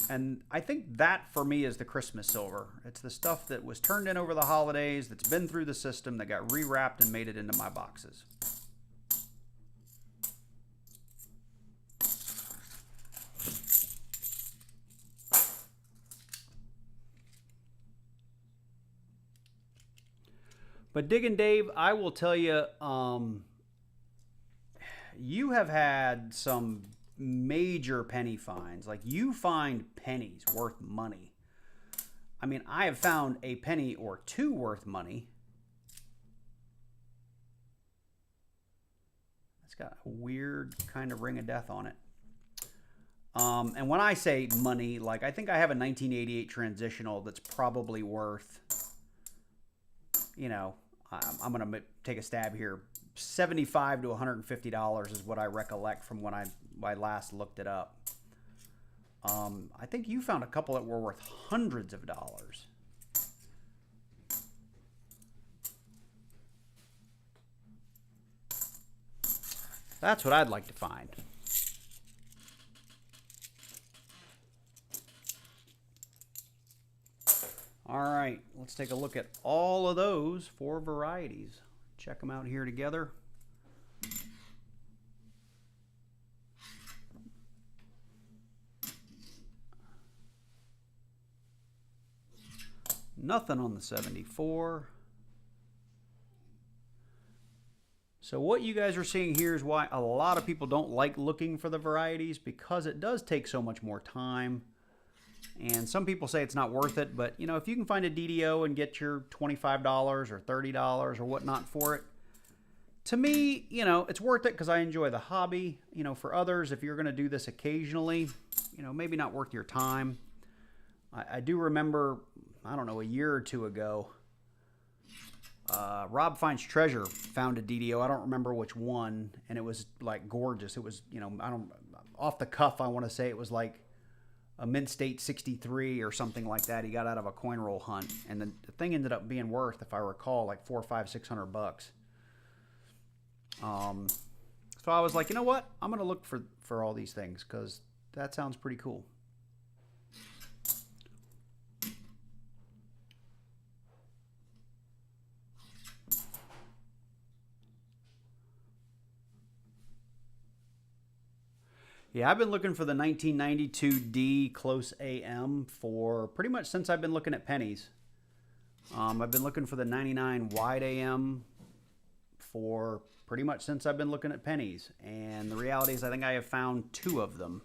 [SPEAKER 1] And I think that, for me, is the Christmas silver. It's the stuff that was turned in over the holidays, that's been through the system, that got rewrapped and made it into my boxes. But Diggin' Dave, I will tell you, you have had some major penny finds. Like, you find pennies worth money. I mean, I have found a penny or 2 worth money. It's got a weird kind of Ring of Death on it. And when I say money, like, I think I have a 1988 transitional that's probably worth, you know, I'm going to take a stab here. $75 to $150 is what I recollect from when I last looked it up. I think you found a couple that were worth hundreds of dollars. That's what I'd like to find. All right, let's take a look at all of those 4 varieties. Check them out here together. Nothing on the 74. So what you guys are seeing here is why a lot of people don't like looking for the varieties, because it does take so much more time. And some people say it's not worth it, but you know, if you can find a DDO and get your $25 or $30 or whatnot for it, to me, you know, it's worth it because I enjoy the hobby. You know, for others, if you're going to do this occasionally, you know, maybe not worth your time. I do remember, I don't know, a year or two ago, Rob Finds Treasure found a DDO. I don't remember which one, and it was like gorgeous. It was, you know, off the cuff, I want to say it was like a Mint State 63 or something like that. He got out of a coin roll hunt, and the thing ended up being worth, if I recall, like $400, $500, $600. So I was like, you know what? I'm gonna look for all these things because that sounds pretty cool. Yeah, I've been looking for the 1992D Close AM for pretty much since I've been looking at pennies. I've been looking for the 99 Wide AM for pretty much since I've been looking at pennies. And the reality is I think I have found 2 of them.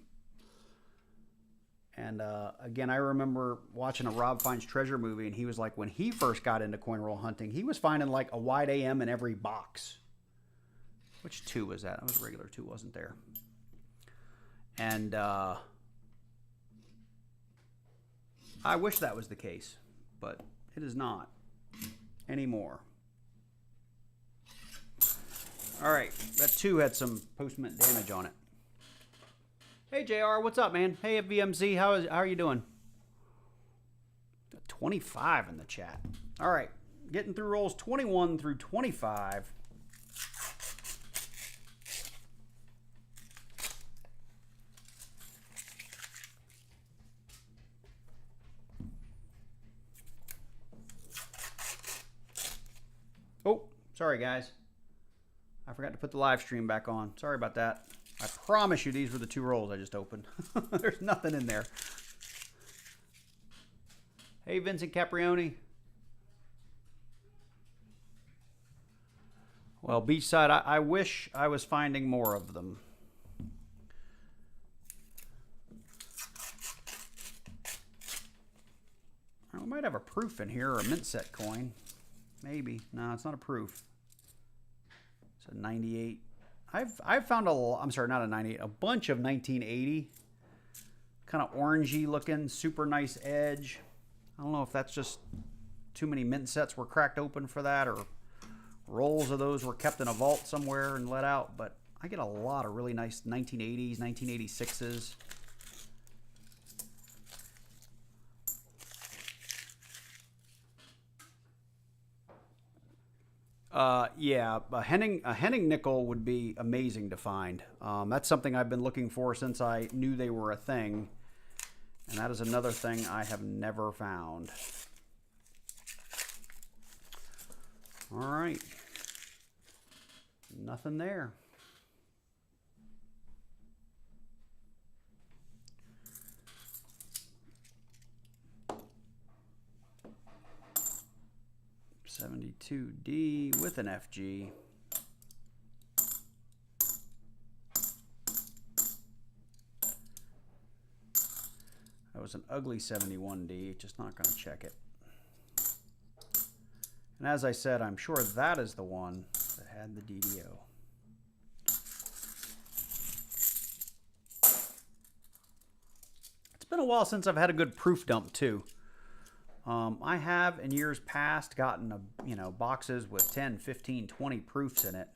[SPEAKER 1] And again, I remember watching a Rob Finds Treasure movie, and he was like, when he first got into coin roll hunting, he was finding like a Wide AM in every box. Which 2 was that? That was a regular 2, wasn't there? And I wish that was the case, but it is not anymore. All right, that 2 had some post-mint damage on it. Hey, JR, what's up, man? Hey, VMC, how are you doing? Got 25 in the chat. All right, getting through rolls 21 through 25. Oh, sorry, guys. I forgot to put the live stream back on. Sorry about that. I promise you these were the 2 rolls I just opened. There's nothing in there. Hey, Vincent Caprioni. Well, Beachside, I wish I was finding more of them. We might have a proof in here or a mint set coin. Maybe. No, it's not a proof. It's a 98. I've found I'm sorry, not a 98, a bunch of 1980. Kind of orangey looking, super nice edge. I don't know if that's just too many mint sets were cracked open for that, or rolls of those were kept in a vault somewhere and let out, but I get a lot of really nice 1980s, 1986s. Yeah, a Henning nickel would be amazing to find. That's something I've been looking for since I knew they were a thing. And that is another thing I have never found. All right. Nothing there. $72D with an FG. That was an ugly 71D, just not going to check it. And as I said, I'm sure that is the one that had the DDO. It's been a while since I've had a good proof dump too. I have in years past gotten boxes with 10, 15, 20 proofs in it.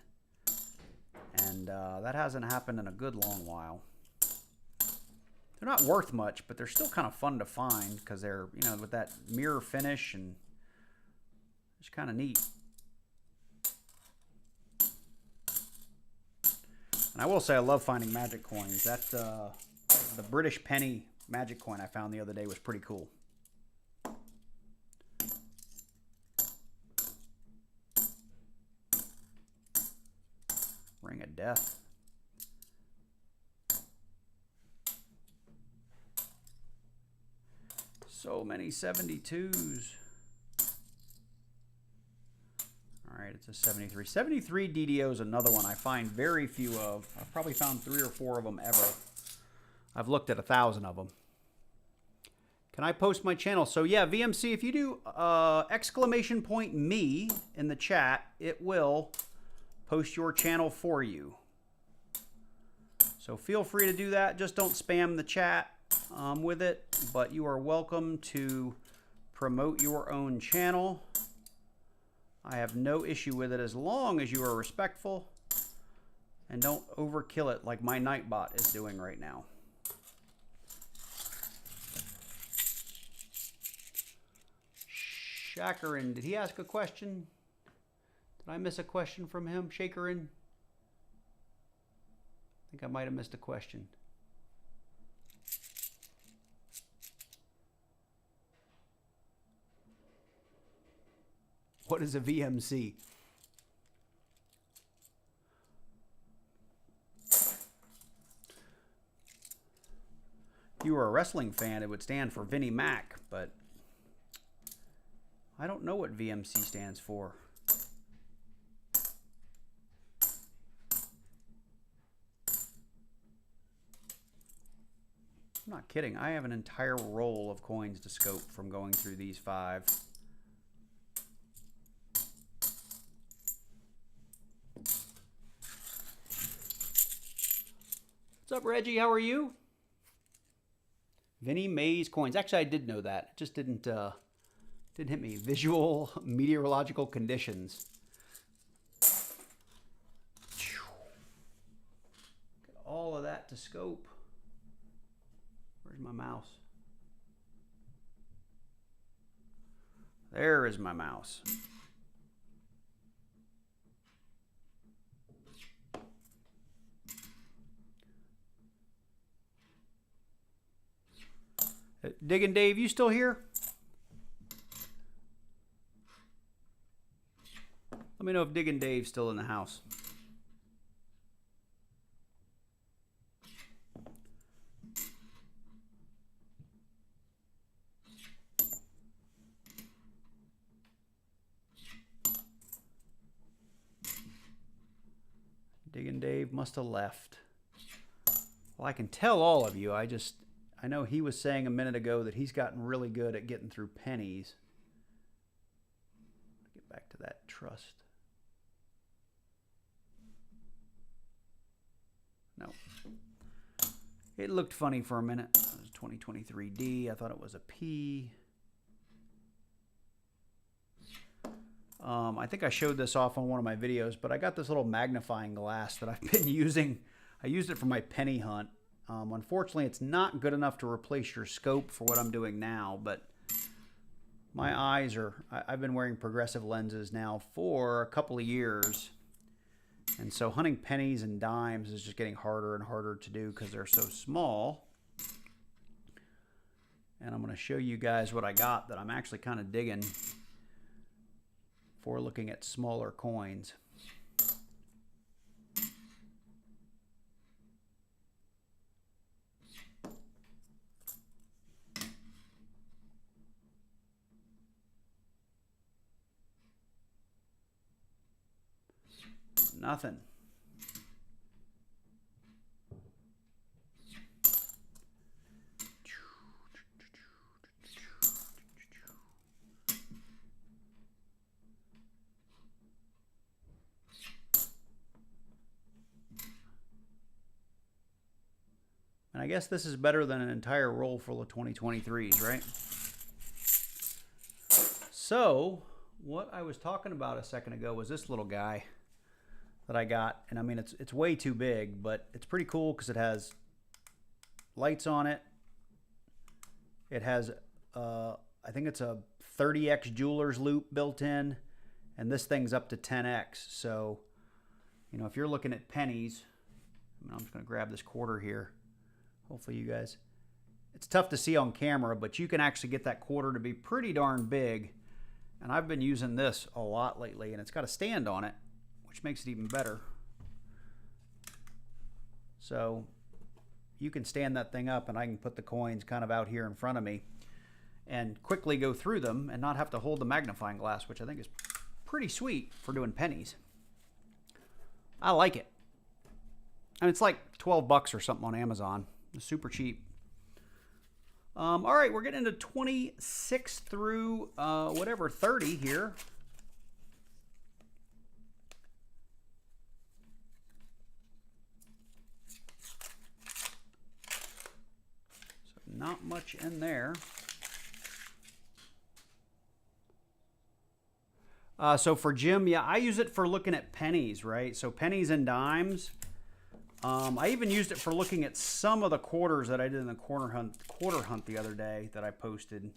[SPEAKER 1] And that hasn't happened in a good long while. They're not worth much, but they're still kind of fun to find because they're, with that mirror finish, and it's kind of neat. And I will say I love finding magic coins. That the British penny magic coin I found the other day was pretty cool. Ring of Death. So many 72s. All right, it's a 73. 73 DDO is another one I find very few of. I've probably found 3 or 4 of them ever. I've looked at 1,000 of them. Can I post my channel? So yeah, VMC, if you do exclamation point me in the chat, it will post your channel for you. So feel free to do that. Just don't spam the chat with it, but you are welcome to promote your own channel. I have no issue with it as long as you are respectful and don't overkill it like my Nightbot is doing right now. Shakarin, did he ask a question? Did I miss a question from him? Shakarin? I think I might have missed a question. What is a VMC? If you were a wrestling fan, it would stand for Vinnie Mac, but I don't know what VMC stands for. I'm not kidding. I have an entire roll of coins to scope from going through these 5. What's up, Reggie? How are you? Vinnie Mays coins. Actually, I did know that. It just didn't hit me. Visual meteorological conditions. Get all of that to scope. Where's my mouse? There is my mouse. Diggin' Dave, you still here? Let me know if Diggin' Dave's still in the house. Diggin' Dave must have left. Well, I can tell all of you. I know he was saying a minute ago that he's gotten really good at getting through pennies. Get back to that trust. No. It looked funny for a minute. It was 2023D. I thought it was a P. I think I showed this off on one of my videos, but I got this little magnifying glass that I've been using. I used it for my penny hunt. Unfortunately, it's not good enough to replace your scope for what I'm doing now, but my eyes are... I've been wearing progressive lenses now for a couple of years, and so hunting pennies and dimes is just getting harder and harder to do because they're so small. And I'm going to show you guys what I got that I'm actually kind of digging for looking at smaller coins. Nothing. And I guess this is better than an entire roll full of 2023s, right? So, what I was talking about a second ago was this little guy that I got. And I mean, it's way too big, but it's pretty cool because it has lights on it. It has, I think it's a 30x jeweler's loop built in. And this thing's up to 10x. So, you know, if you're looking at pennies, I'm just going to grab this quarter here. Hopefully you guys, it's tough to see on camera, but you can actually get that quarter to be pretty darn big. And I've been using this a lot lately, and it's got a stand on it, which makes it even better. So you can stand that thing up, and I can put the coins kind of out here in front of me and quickly go through them and not have to hold the magnifying glass, which I think is pretty sweet for doing pennies. I like it. And it's like 12 bucks or something on Amazon. It's super cheap. All right, we're getting into 26 through whatever, 30 here. So not much in there. So for Jim, yeah, I use it for looking at pennies, right? So pennies and dimes. I even used it for looking at some of the quarters that I did in the quarter hunt the other day that I posted.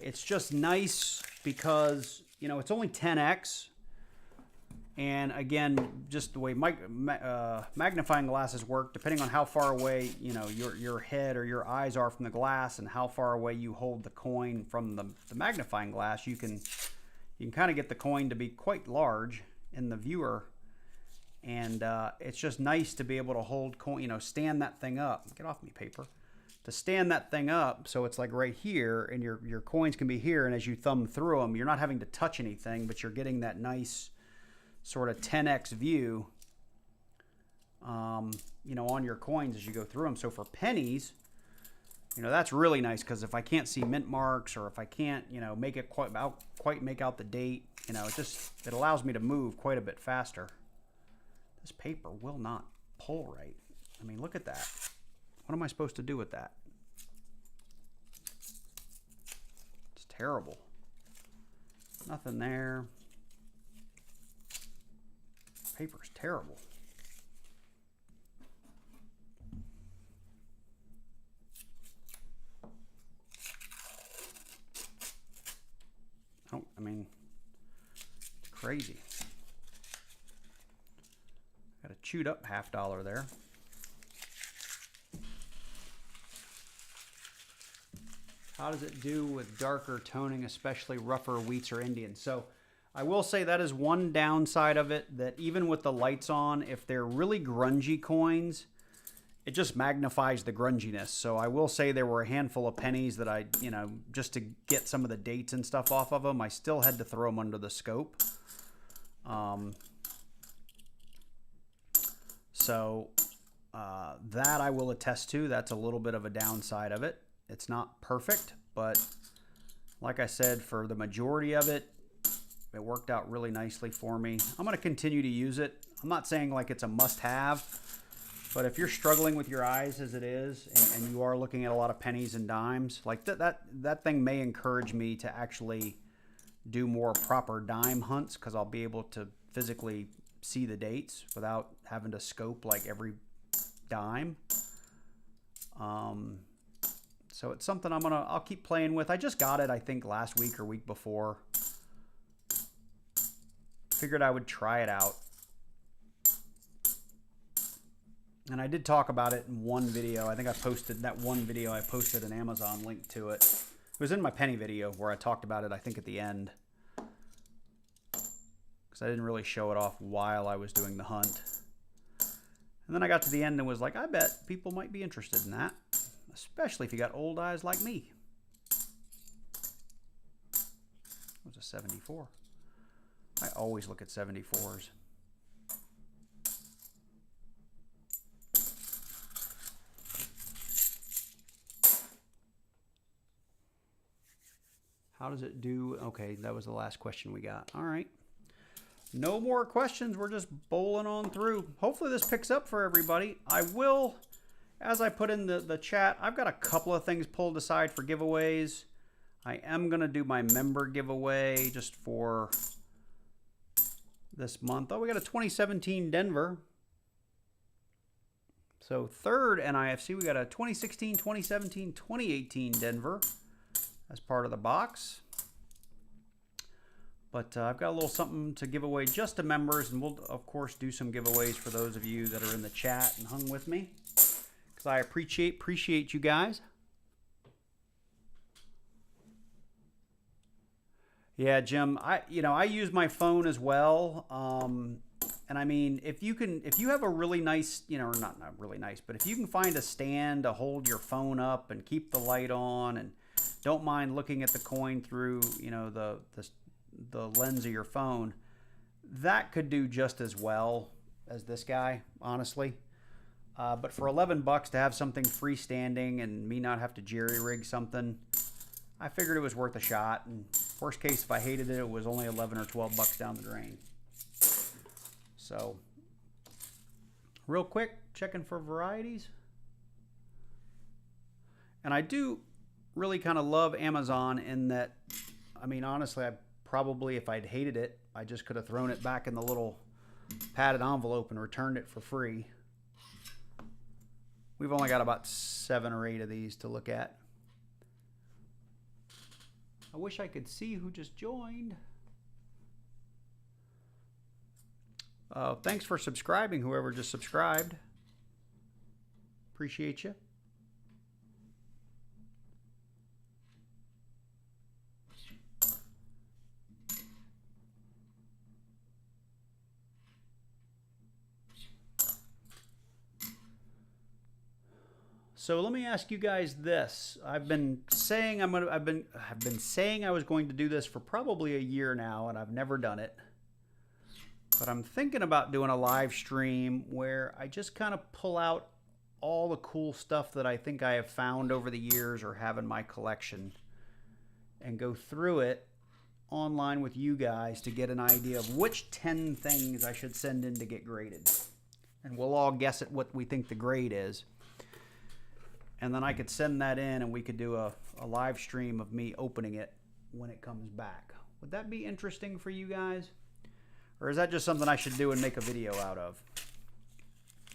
[SPEAKER 1] It's just nice because, you know, it's only 10x. And again, just the way magnifying glasses work, depending on how far away, you know, your head or your eyes are from the glass and how far away you hold the coin from the magnifying glass, you can kind of get the coin to be quite large in the viewer. And it's just nice to be able to hold coin, you know, stand that thing up. Get off me, paper. To stand that thing up so it's like right here, and your coins can be here, and as you thumb through them, you're not having to touch anything, but you're getting that nice sort of 10x view, you know, on your coins as you go through them. So for pennies, you know, that's really nice, because if I can't see mint marks, or if I can't, you know, make it quite make out the date, you know, it allows me to move quite a bit faster. This paper will not pull right. I mean, look at that. What am I supposed to do with that? It's terrible. Nothing there. Paper's terrible. I mean, it's crazy. Got a chewed up $50 there. How does it do with darker toning, especially rougher wheats or Indians? So I will say that is one downside of it, that even with the lights on, if they're really grungy coins, it just magnifies the grunginess. So I will say there were a handful of pennies that I, you know, just to get some of the dates and stuff off of them, I still had to throw them under the scope. So that I will attest to. That's a little bit of a downside of it. It's not perfect, but like I said, for the majority of it, it worked out really nicely for me. I'm going to continue to use it. I'm not saying like it's a must-have, but if you're struggling with your eyes as it is, and you are looking at a lot of pennies and dimes, like that thing may encourage me to actually do more proper dime hunts, because I'll be able to physically see the dates without having to scope like every dime. So it's something I'll keep playing with. I just got it, I think, last week or week before. Figured I would try it out. And I did talk about it in one video. I think I posted that one video. I posted an Amazon link to it. It was in my penny video where I talked about it, I think, at the end, because I didn't really show it off while I was doing the hunt. And then I got to the end and was like, I bet people might be interested in that, especially if you got old eyes like me. It was a 74. I always look at 74s. How does it do? Okay, that was the last question we got. All right. No more questions. We're just bowling on through. Hopefully this picks up for everybody. I will, as I put in the chat, I've got a couple of things pulled aside for giveaways. I am going to do my member giveaway just for this month. Oh, we got a 2017 Denver. So third NIFC, we got a 2016, 2017, 2018 Denver as part of the box. But I've got a little something to give away just to members, and we'll, of course, do some giveaways for those of you that are in the chat and hung with me, because I appreciate you guys. Yeah, Jim, I use my phone as well. And I mean, if you have a really nice, or not really nice, but if you can find a stand to hold your phone up and keep the light on, and don't mind looking at the coin through, the lens of your phone, that could do just as well as this guy, honestly. But for $11 to have something freestanding and me not have to jerry rig something, I figured it was worth a shot. And worst case, if I hated it, it was only 11 or 12 bucks down the drain. So, real quick, checking for varieties. And I do really kind of love Amazon in that, I mean, honestly, probably, if I'd hated it, I just could have thrown it back in the little padded envelope and returned it for free. We've only got about 7 or 8 of these to look at. I wish I could see who just joined. Thanks for subscribing, whoever just subscribed. Appreciate you. So let me ask you guys this. I've been saying I was going to do this for probably a year now, and I've never done it. But I'm thinking about doing a live stream where I just kind of pull out all the cool stuff that I think I have found over the years or have in my collection and go through it online with you guys to get an idea of which 10 things I should send in to get graded. And we'll all guess at what we think the grade is. And then I could send that in and we could do a live stream of me opening it when it comes back. Would that be interesting for you guys? Or is that just something I should do and make a video out of?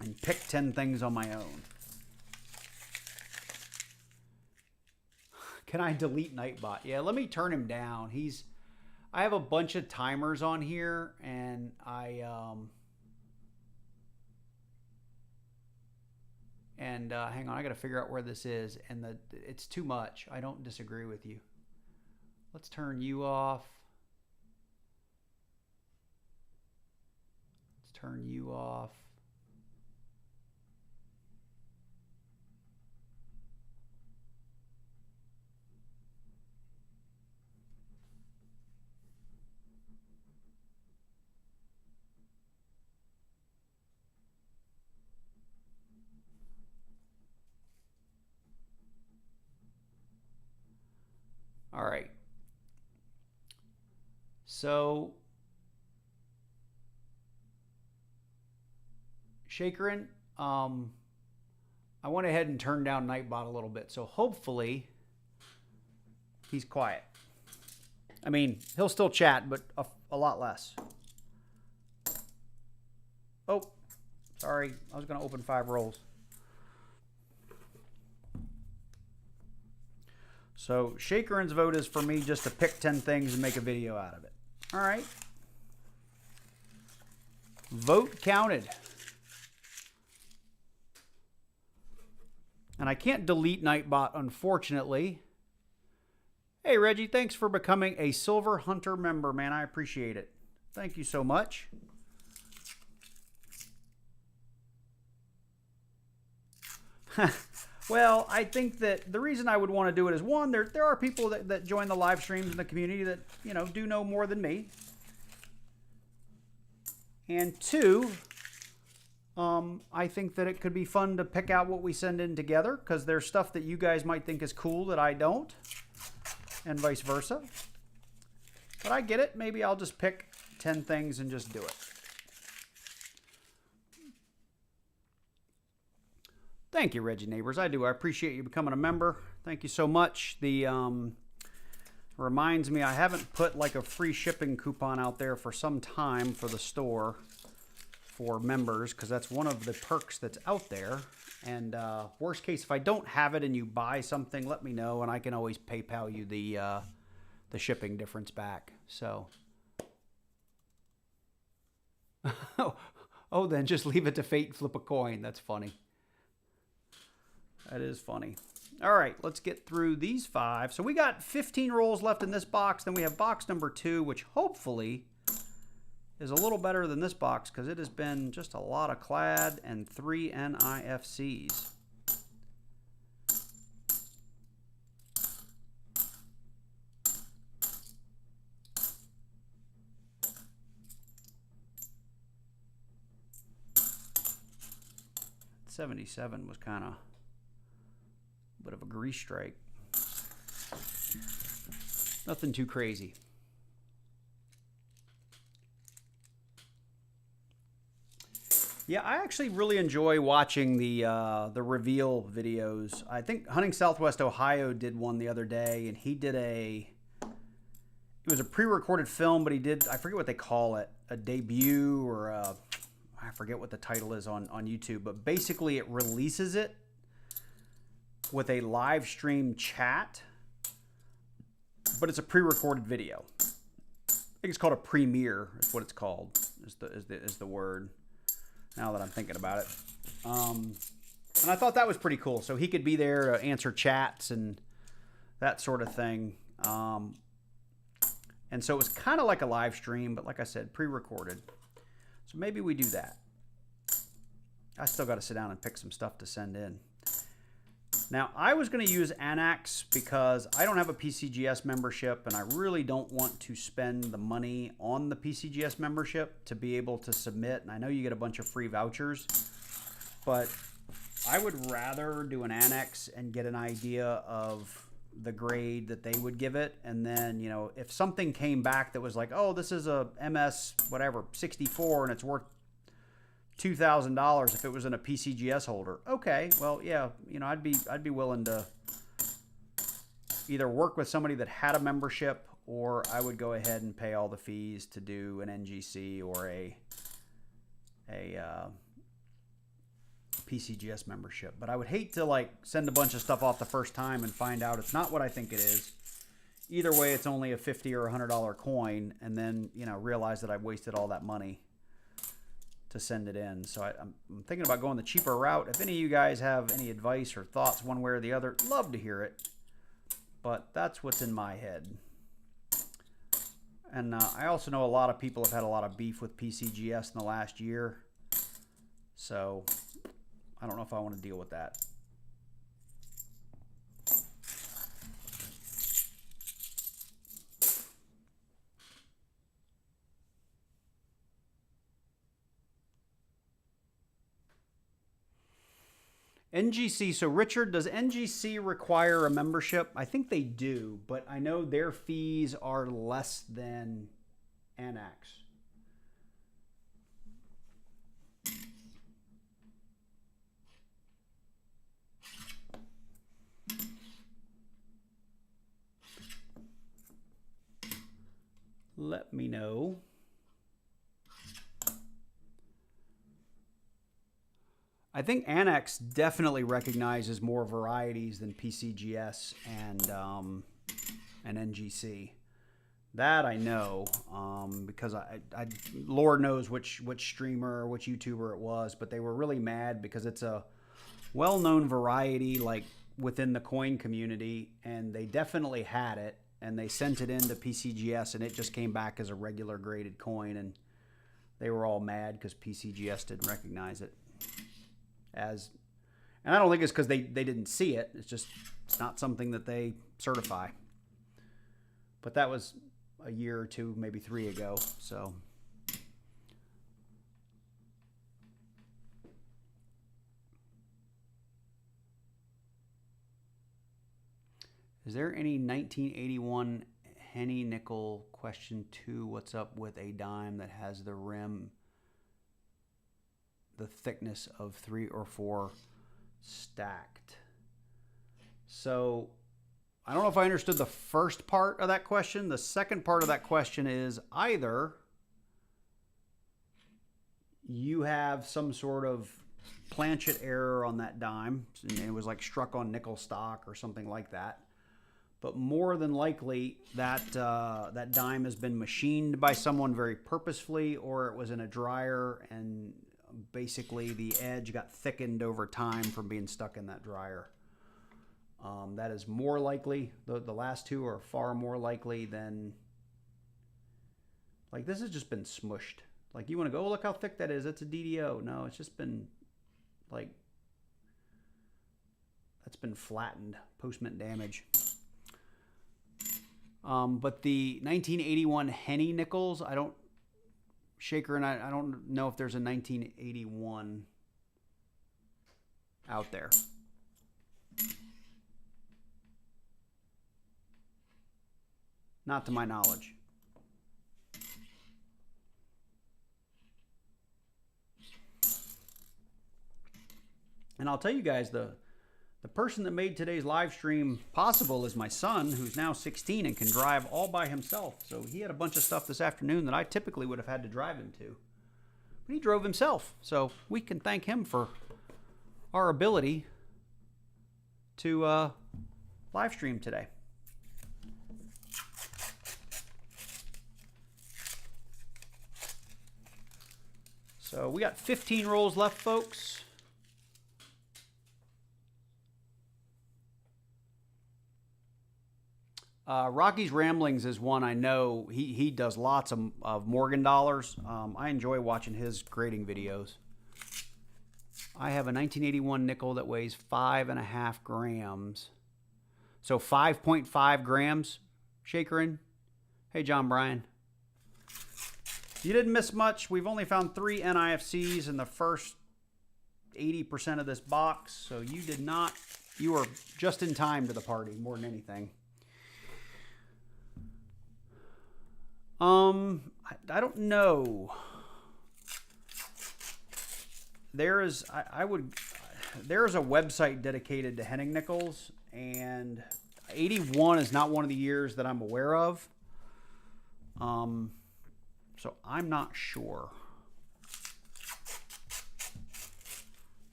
[SPEAKER 1] And pick 10 things on my own. Can I delete Nightbot? Yeah, let me turn him down. I have a bunch of timers on here, and hang on, I got to figure out where this is, and it's too much. I don't disagree with you. Let's turn you off. Let's turn you off. All right. So, Shakerin, I went ahead and turned down Nightbot a little bit. So hopefully he's quiet. I mean, he'll still chat, but a lot less. Oh, sorry. I was going to open 5 rolls. So Shakerin's vote is for me just to pick 10 things and make a video out of it. All right. Vote counted. And I can't delete Nightbot, unfortunately. Hey, Reggie, thanks for becoming a Silver Hunter member, man. I appreciate it. Thank you so much. Well, I think that the reason I would want to do it is, one, there are people that join the live streams in the community that, do know more than me. And 2, I think that it could be fun to pick out what we send in together, because there's stuff that you guys might think is cool that I don't, and vice versa. But I get it. Maybe I'll just pick 10 things and just do it. Thank you, Reggie Neighbors. I do. I appreciate you becoming a member. Thank you so much. The reminds me, I haven't put like a free shipping coupon out there for some time for the store for members, because that's one of the perks that's out there. And worst case, if I don't have it and you buy something, let me know, and I can always PayPal you the shipping difference back. So Oh, then just leave it to fate and flip a coin. That's funny. That is funny. All right, let's get through these 5. So we got 15 rolls left in this box. Then we have box number 2, which hopefully is a little better than this box because it has been just a lot of clad and 3 NIFCs. '77 was kind of a bit of a grease strike. Nothing too crazy. Yeah, I actually really enjoy watching the reveal videos. I think Hunting Southwest Ohio did one the other day, and he did it was a pre-recorded film, but he did, I forget what they call it, a debut or I forget what the title is on YouTube, but basically it releases it with a live stream chat, but it's a pre-recorded video. I think it's called a premiere, is what it's called, is the word, now that I'm thinking about it. And I thought that was pretty cool. So he could be there to answer chats and that sort of thing. And so it was kind of like a live stream, but like I said, pre-recorded. So maybe we do that. I still got to sit down and pick some stuff to send in. Now, I was going to use APMEX because I don't have a PCGS membership, and I really don't want to spend the money on the PCGS membership to be able to submit. And I know you get a bunch of free vouchers, but I would rather do an APMEX and get an idea of the grade that they would give it. And then, you know, if something came back that was like, oh, this is a MS whatever 64 and it's worth $2,000 if it was in a PCGS holder. Okay, well, yeah, you know, I'd be willing to either work with somebody that had a membership, or I would go ahead and pay all the fees to do an NGC or a PCGS membership. But I would hate to like send a bunch of stuff off the first time and find out it's not what I think it is. Either way, it's only a $50 or $100 coin, and then, you know, realize that I've wasted all that money to send it in. So I'm thinking about going the cheaper route. If any of you guys have any advice or thoughts one way or the other, love to hear it. But that's what's in my head. And I also know a lot of people have had a lot of beef with PCGS in the last year. So I don't know if I want to deal with that. NGC, so Richard, does NGC require a membership? I think they do, but I know their fees are less than APMEX. Let me know. I think APMEX definitely recognizes more varieties than PCGS and NGC. That I know, because I Lord knows which streamer or which YouTuber it was, but they were really mad because it's a well-known variety like within the coin community, and they definitely had it, and they sent it into PCGS, and it just came back as a regular graded coin, and they were all mad because PCGS didn't recognize it. And I don't think it's because they didn't see it. It's not something that they certify. But that was a year or two, maybe 3 ago. So is there any 1981 Henny nickel question 2? What's up with a dime that has the rim the thickness of 3 or 4 stacked? So I don't know if I understood the first part of that question. The second part of that question is either you have some sort of planchet error on that dime and it was like struck on nickel stock or something like that, but more than likely that that dime has been machined by someone very purposefully, or it was in a dryer and basically the edge got thickened over time from being stuck in that dryer. That is more likely. The last two are far more likely than, like, this has just been smushed. Like, you want to go, oh, look how thick that is. That's a DDO. No, it's just been, like, that's been flattened. Post-mint damage. But the 1981 Henny nickels, I don't, Shaker and I don't know if there's a 1981 out there. Not to my knowledge. And I'll tell you guys, the person that made today's live stream possible is my son, who's now 16 and can drive all by himself. So he had a bunch of stuff this afternoon that I typically would have had to drive him to. But he drove himself. So we can thank him for our ability to live stream today. So we got 15 rolls left, folks. Rocky's Ramblings is one I know. He does lots of Morgan dollars. I enjoy watching his grading videos. I have a 1981 nickel that weighs 5.5 grams. So 5.5 grams, Shakerin. Hey, John Bryan. You didn't miss much. We've only found 3 NIFCs in the first 80% of this box. So you did not, you were just in time to the party more than anything. I don't know. There's a website dedicated to Henning nickels, and 81 is not one of the years that I'm aware of. So I'm not sure.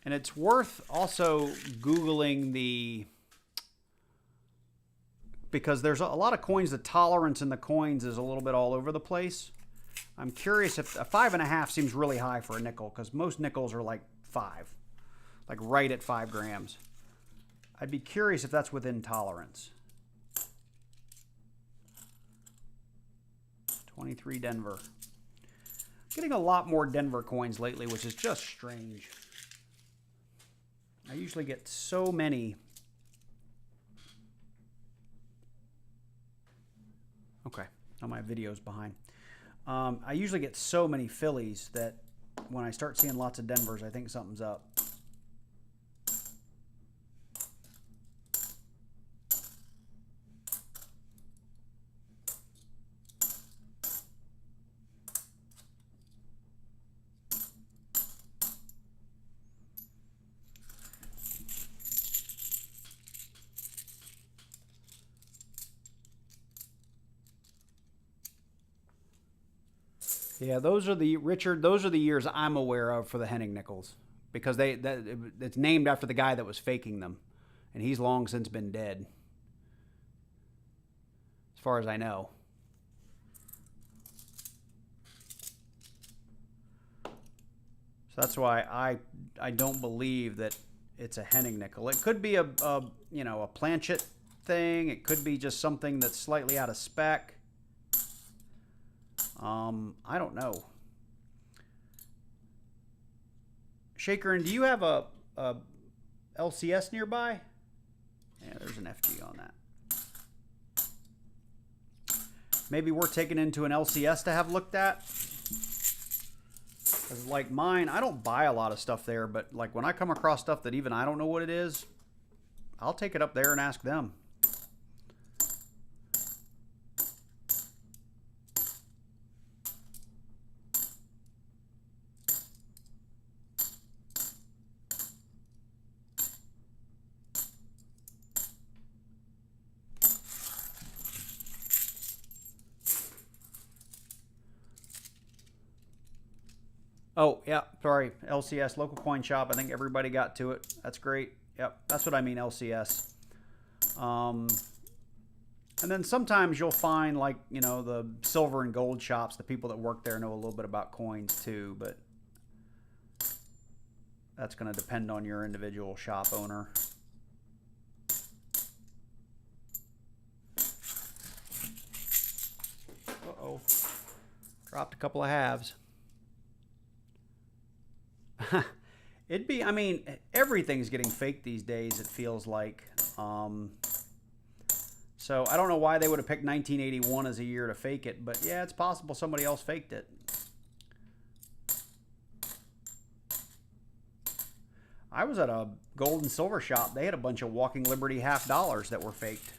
[SPEAKER 1] And it's worth also Googling because there's a lot of coins, the tolerance in the coins is a little bit all over the place. I'm curious if a 5.5 seems really high for a nickel, because most nickels are like 5, like right at 5 grams. I'd be curious if that's within tolerance. 23 Denver. Getting a lot more Denver coins lately, which is just strange. I usually get so many. Okay, now my video's behind. I usually get so many Phillies that when I start seeing lots of Denvers, I think something's up. Yeah, those are the years I'm aware of for the Henning nickels, because it's named after the guy that was faking them, and he's long since been dead, as far as I know. So that's why I don't believe that it's a Henning nickel. It could be a planchet thing. It could be just something that's slightly out of spec. I don't know. Shaker, and do you have a LCS nearby? Yeah, there's an FG on that. Maybe we're taking into an LCS to have looked at. Because like mine, I don't buy a lot of stuff there, but like when I come across stuff that even I don't know what it is, I'll take it up there and ask them. Oh, yeah, sorry. LCS, local coin shop. I think everybody got to it. That's great. Yep, that's what I mean, LCS. And then sometimes you'll find, like, you know, the silver and gold shops, the people that work there know a little bit about coins too, but that's going to depend on your individual shop owner. Uh-oh. Dropped a couple of halves. It'd be, I mean, everything's getting faked these days, it feels like. So I don't know why they would have picked 1981 as a year to fake it, but yeah, it's possible somebody else faked it. I was at a gold and silver shop. They had a bunch of Walking Liberty $half that were faked.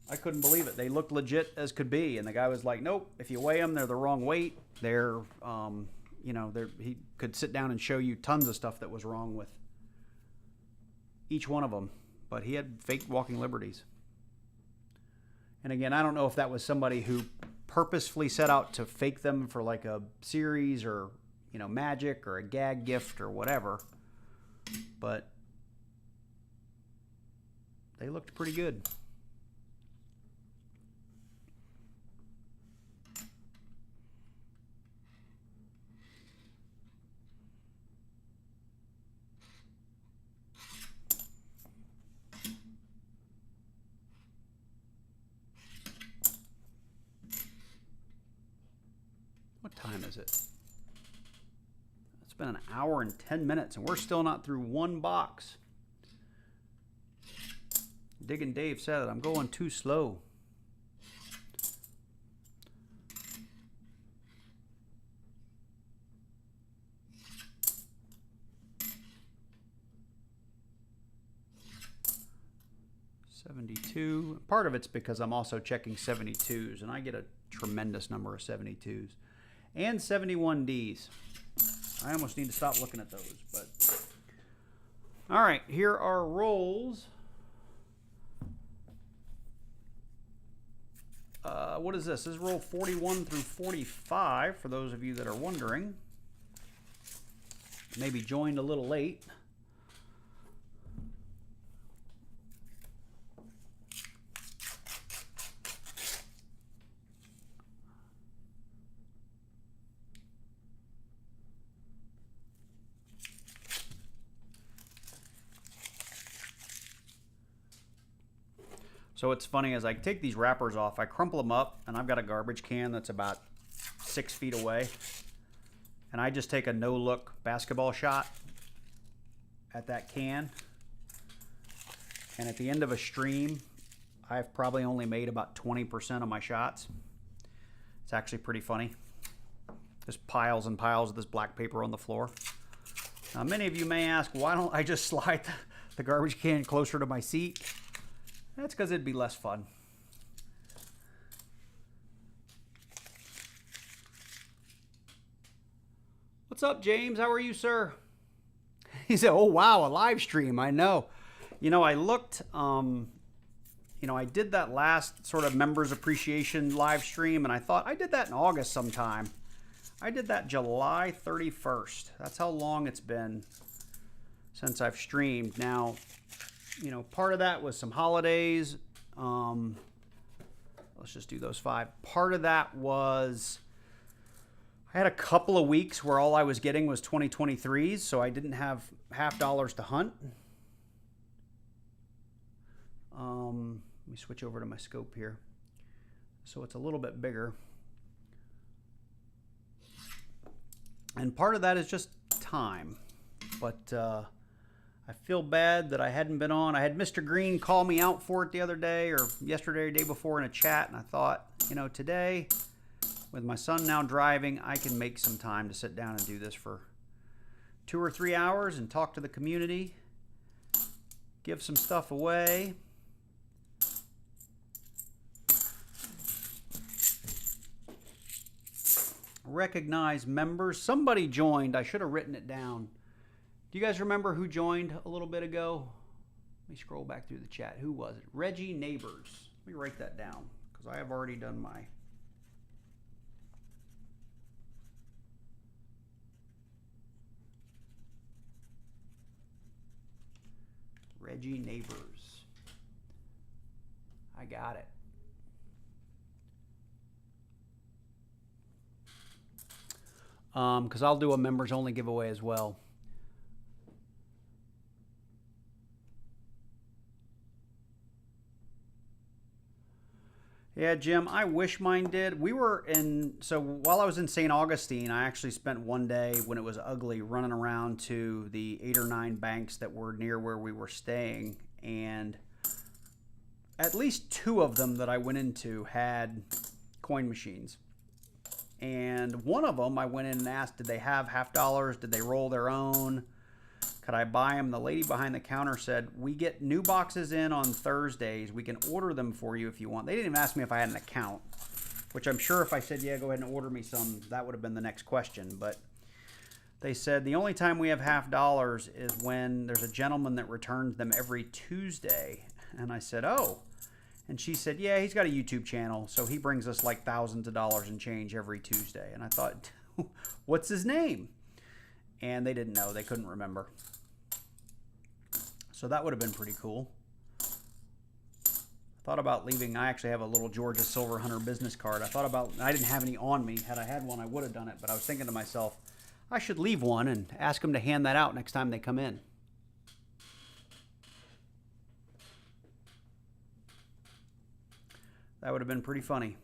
[SPEAKER 1] I couldn't believe it. They looked legit as could be, and the guy was like, nope, if you weigh them, they're the wrong weight. They're, you know, he could sit down and show you tons of stuff that was wrong with each one of them. But he had fake Walking Liberties. And again, I don't know if that was somebody who purposefully set out to fake them for like a series or, you know, magic or a gag gift or whatever. But they looked pretty good. What time is it? It's been an hour and 10 minutes and we're still not through one box. Diggin' Dave said that I'm going too slow. $72. Part of it's because I'm also checking 72s, and I get a tremendous number of 72s. And 71Ds. I almost need to stop looking at those, but... All right, here are rolls. What is this? This is roll 41 through 45, for those of you that are wondering. Maybe joined a little late. So it's funny, as I take these wrappers off, I crumple them up, and I've got a garbage can that's about 6 feet away. And I just take a no-look basketball shot at that can. And at the end of a stream, I've probably only made about 20% of my shots. It's actually pretty funny. Just piles and piles of this black paper on the floor. Now, many of you may ask, why don't I just slide the garbage can closer to my seat? That's because it'd be less fun. What's up, James? How are you, sir? He said, oh, wow, a live stream. I know. You know, I looked, you know, I did that last sort of members appreciation live stream, and I thought I did that in August sometime. I did that July 31st. That's how long it's been since I've streamed. Now, you know, part of that was some holidays. Let's just do those 5. Part of that was I had a couple of weeks where all I was getting was 2023s, so I didn't have $half to hunt. Let me switch over to my scope here. So it's a little bit bigger. And part of that is just time. But I feel bad that I hadn't been on. I had Mr. Green call me out for it the other day, or yesterday or day before in a chat, and I thought, you know, today, with my son now driving, I can make some time to sit down and do this for 2 or 3 hours and talk to the community, give some stuff away. Recognize members. Somebody joined. I should have written it down. Do you guys remember who joined a little bit ago? Let me scroll back through the chat. Who was it? Reggie Neighbors. Let me write that down because I have already done my... Reggie Neighbors. I got it. Because I'll do a members only giveaway as well. Yeah, Jim, I wish mine did. We were so while I was in St. Augustine, I actually spent one day when it was ugly running around to the 8 or 9 banks that were near where we were staying. And at least 2 of them that I went into had coin machines. And one of them, I went in and asked, did they have half dollars? Did they roll their own? Could I buy them? The lady behind the counter said, we get new boxes in on Thursdays. We can order them for you if you want. They didn't even ask me if I had an account, which I'm sure if I said, yeah, go ahead and order me some, that would have been the next question. But they said the only time we have half dollars is when there's a gentleman that returns them every Tuesday. And I said, oh. And she said, yeah, he's got a YouTube channel, so he brings us like thousands of dollars in change every Tuesday. And I thought, what's his name? And they didn't know. They couldn't remember. So that would have been pretty cool. Thought about leaving. I actually have a little Georgia Silver Hunter business card. I didn't have any on me. Had I had one, I would have done it. But I was thinking to myself, I should leave one and ask them to hand that out next time they come in. That would have been pretty funny.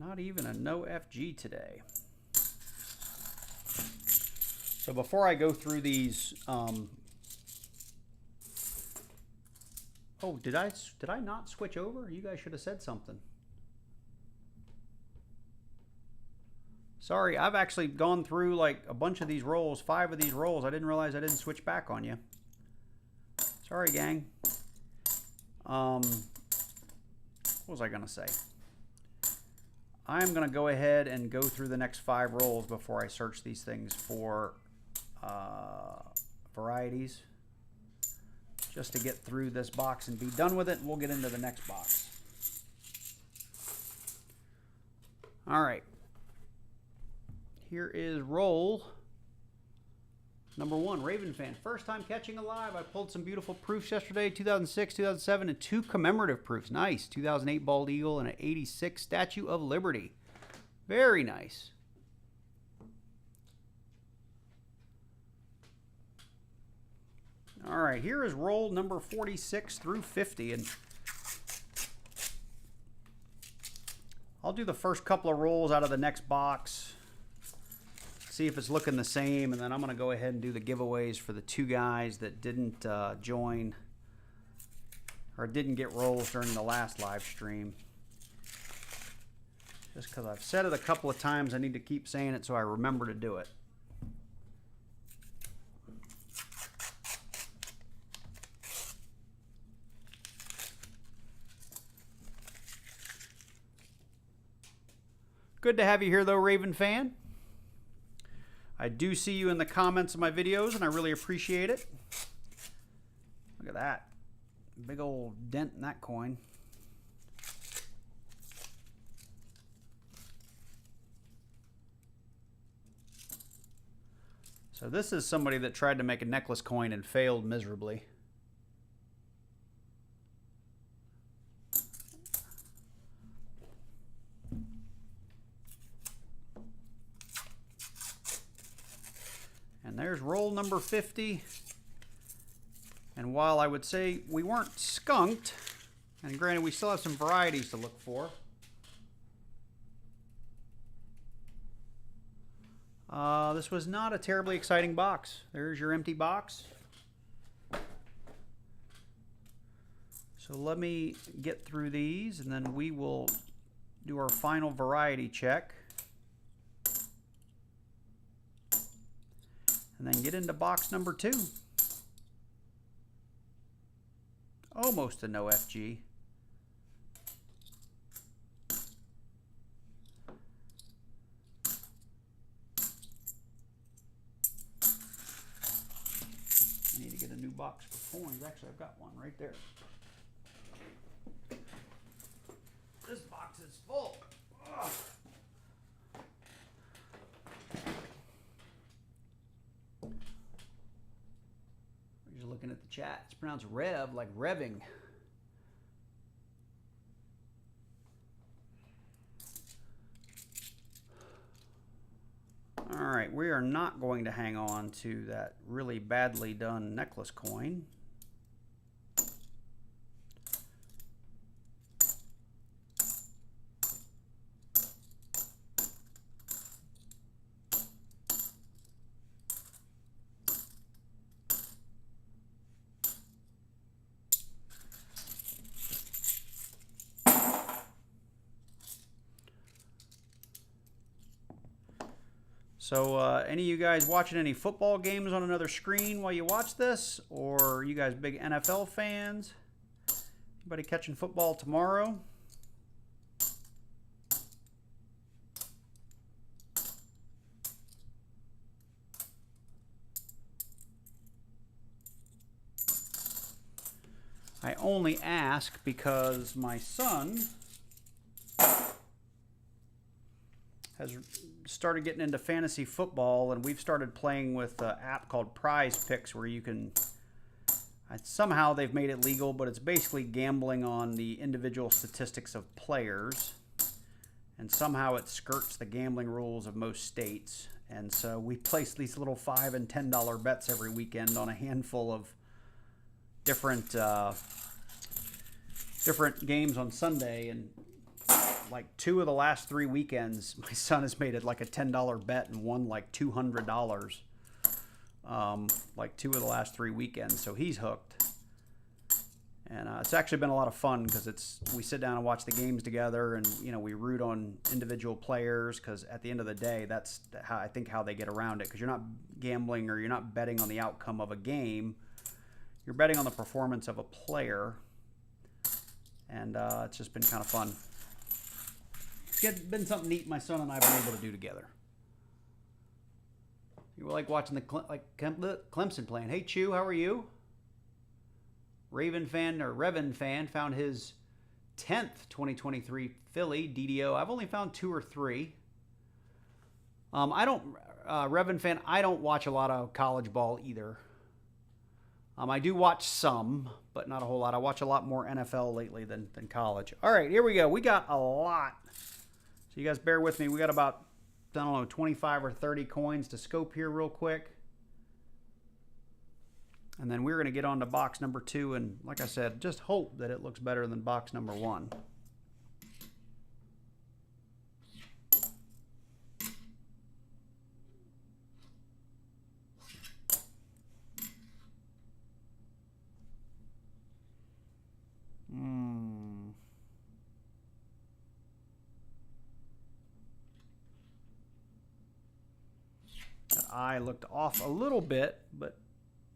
[SPEAKER 1] Not even a no FG today. So before I go through these, oh, did I not switch over? You guys should have said something. Sorry, I've actually gone through like a bunch of these rolls, 5 of these rolls. I didn't realize I didn't switch back on you. Sorry, gang. What was I gonna say? I'm going to go ahead and go through the next 5 rolls before I search these things for varieties, just to get through this box and be done with it, and we'll get into the next box. All right. Here is roll number 1, Raven fan. First time catching a live. I pulled some beautiful proofs yesterday, 2006, 2007, and 2 commemorative proofs. Nice. 2008 Bald Eagle and an 86 Statue of Liberty. Very nice. All right, here is roll number 46 through 50. And I'll do the first couple of rolls out of the next box. See if it's looking the same, and then I'm going to go ahead and do the giveaways for the 2 guys that didn't join or didn't get rolls during the last live stream. Just because I've said it a couple of times, I need to keep saying it so I remember to do it. Good to have you here, though, Raven fan. I do see you in the comments of my videos, and I really appreciate it. Look at that. Big old dent in that coin. So this is somebody that tried to make a necklace coin and failed miserably. And there's roll number 50. And while I would say we weren't skunked, and granted we still have some varieties to look for, this was not a terribly exciting box. There's your empty box. So let me get through these, and then we will do our final variety check. And then get into box number 2. Almost a no FG. coins. Actually, I've got one right there. This box is full. Ugh. You're just looking at the chat. It's pronounced rev, like revving. All right, we are not going to hang on to that really badly done necklace coin. So any of you guys watching any football games on another screen while you watch this? Or are you guys big NFL fans? Anybody catching football tomorrow? I only ask because my son has started getting into fantasy football, and we've started playing with an app called Prize Picks, where you can, somehow they've made it legal, but it's basically gambling on the individual statistics of players, and somehow it skirts the gambling rules of most states. And so we place these little $5 and $10 bets every weekend on a handful of different games on Sunday, and like 2 of the last 3 weekends, my son has made it like a $10 bet and won like $200. Like 2 of the last 3 weekends, so he's hooked. And it's actually been a lot of fun because we sit down and watch the games together, and we root on individual players, because at the end of the day, that's how they get around it. Because you're not gambling, or you're not betting on the outcome of a game, you're betting on the performance of a player, and it's just been kind of fun. It's been something neat my son and I have been able to do together. You were like watching the Clemson playing. Hey, Chew, how are you? Reven fan found his 10th 2023 Philly DDO. I've only found 2 or 3. Reven fan, I don't watch a lot of college ball either. I do watch some, but not a whole lot. I watch a lot more NFL lately than college. All right, here we go. We got a lot. So you guys bear with me. We got about, 25 or 30 coins to scope here real quick. And then we're going to get on to box number 2. And like I said, just hope that it looks better than box number 1. That eye looked off a little bit, but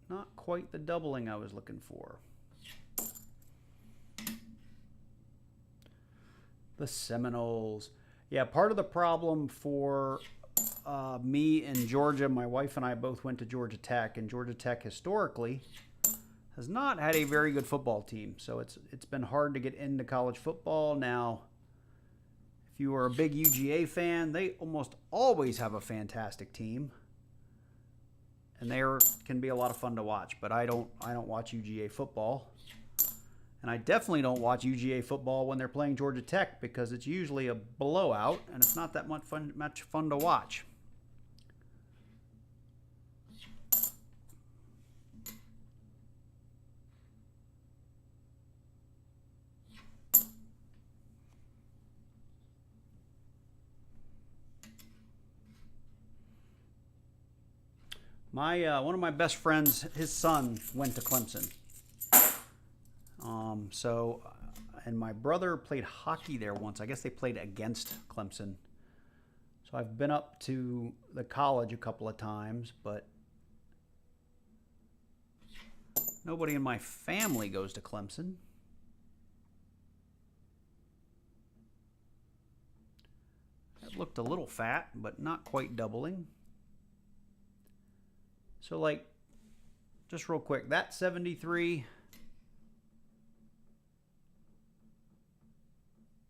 [SPEAKER 1] not quite the doubling I was looking for. The Seminoles. Yeah, part of the problem for me in Georgia, my wife and I both went to Georgia Tech, and Georgia Tech historically has not had a very good football team. So it's been hard to get into college football. Now, if you are a big UGA fan, they almost always have a fantastic team. And they can be a lot of fun to watch, but I don't watch UGA football. And I definitely don't watch UGA football when they're playing Georgia Tech, because it's usually a blowout and it's not that much fun to watch. One of my best friends, his son went to Clemson. And my brother played hockey there once. I guess they played against Clemson. So I've been up to the college a couple of times, but nobody in my family goes to Clemson. That looked a little fat, but not quite doubling. So like just real quick, that 73,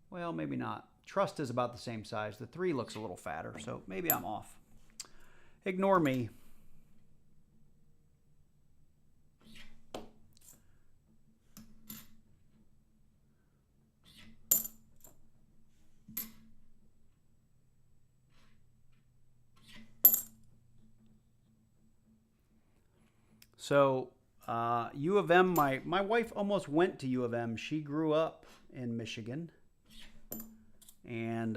[SPEAKER 1] well, maybe not. Trust is about the same size. The 3 looks a little fatter, so maybe I'm off. Ignore me. So U of M, my wife almost went to U of M. She grew up in Michigan and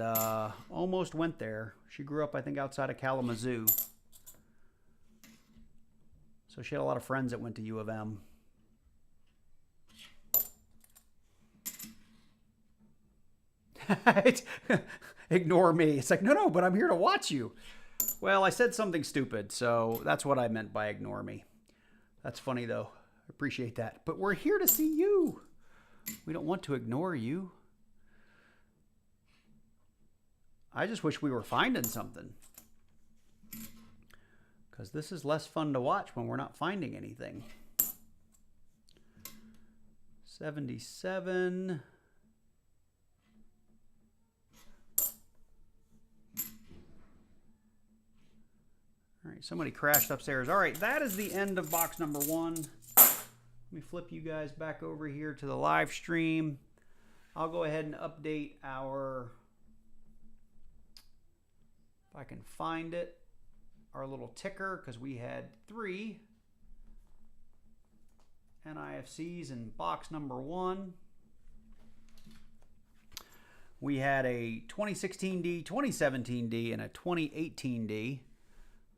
[SPEAKER 1] almost went there. She grew up, I think, outside of Kalamazoo. So she had a lot of friends that went to U of M. Ignore me. It's like, no, but I'm here to watch you. Well, I said something stupid, so that's what I meant by ignore me. That's funny, though. I appreciate that. But we're here to see you. We don't want to ignore you. I just wish we were finding something. Because this is less fun to watch when we're not finding anything. 77. All right, somebody crashed upstairs. All right, that is the end of box number 1. Let me flip you guys back over here to the live stream. I'll go ahead and update our, if I can find it, our little ticker, because we had 3 NIFCs in box number 1. We had a 2016D, 2017D, and a 2018D.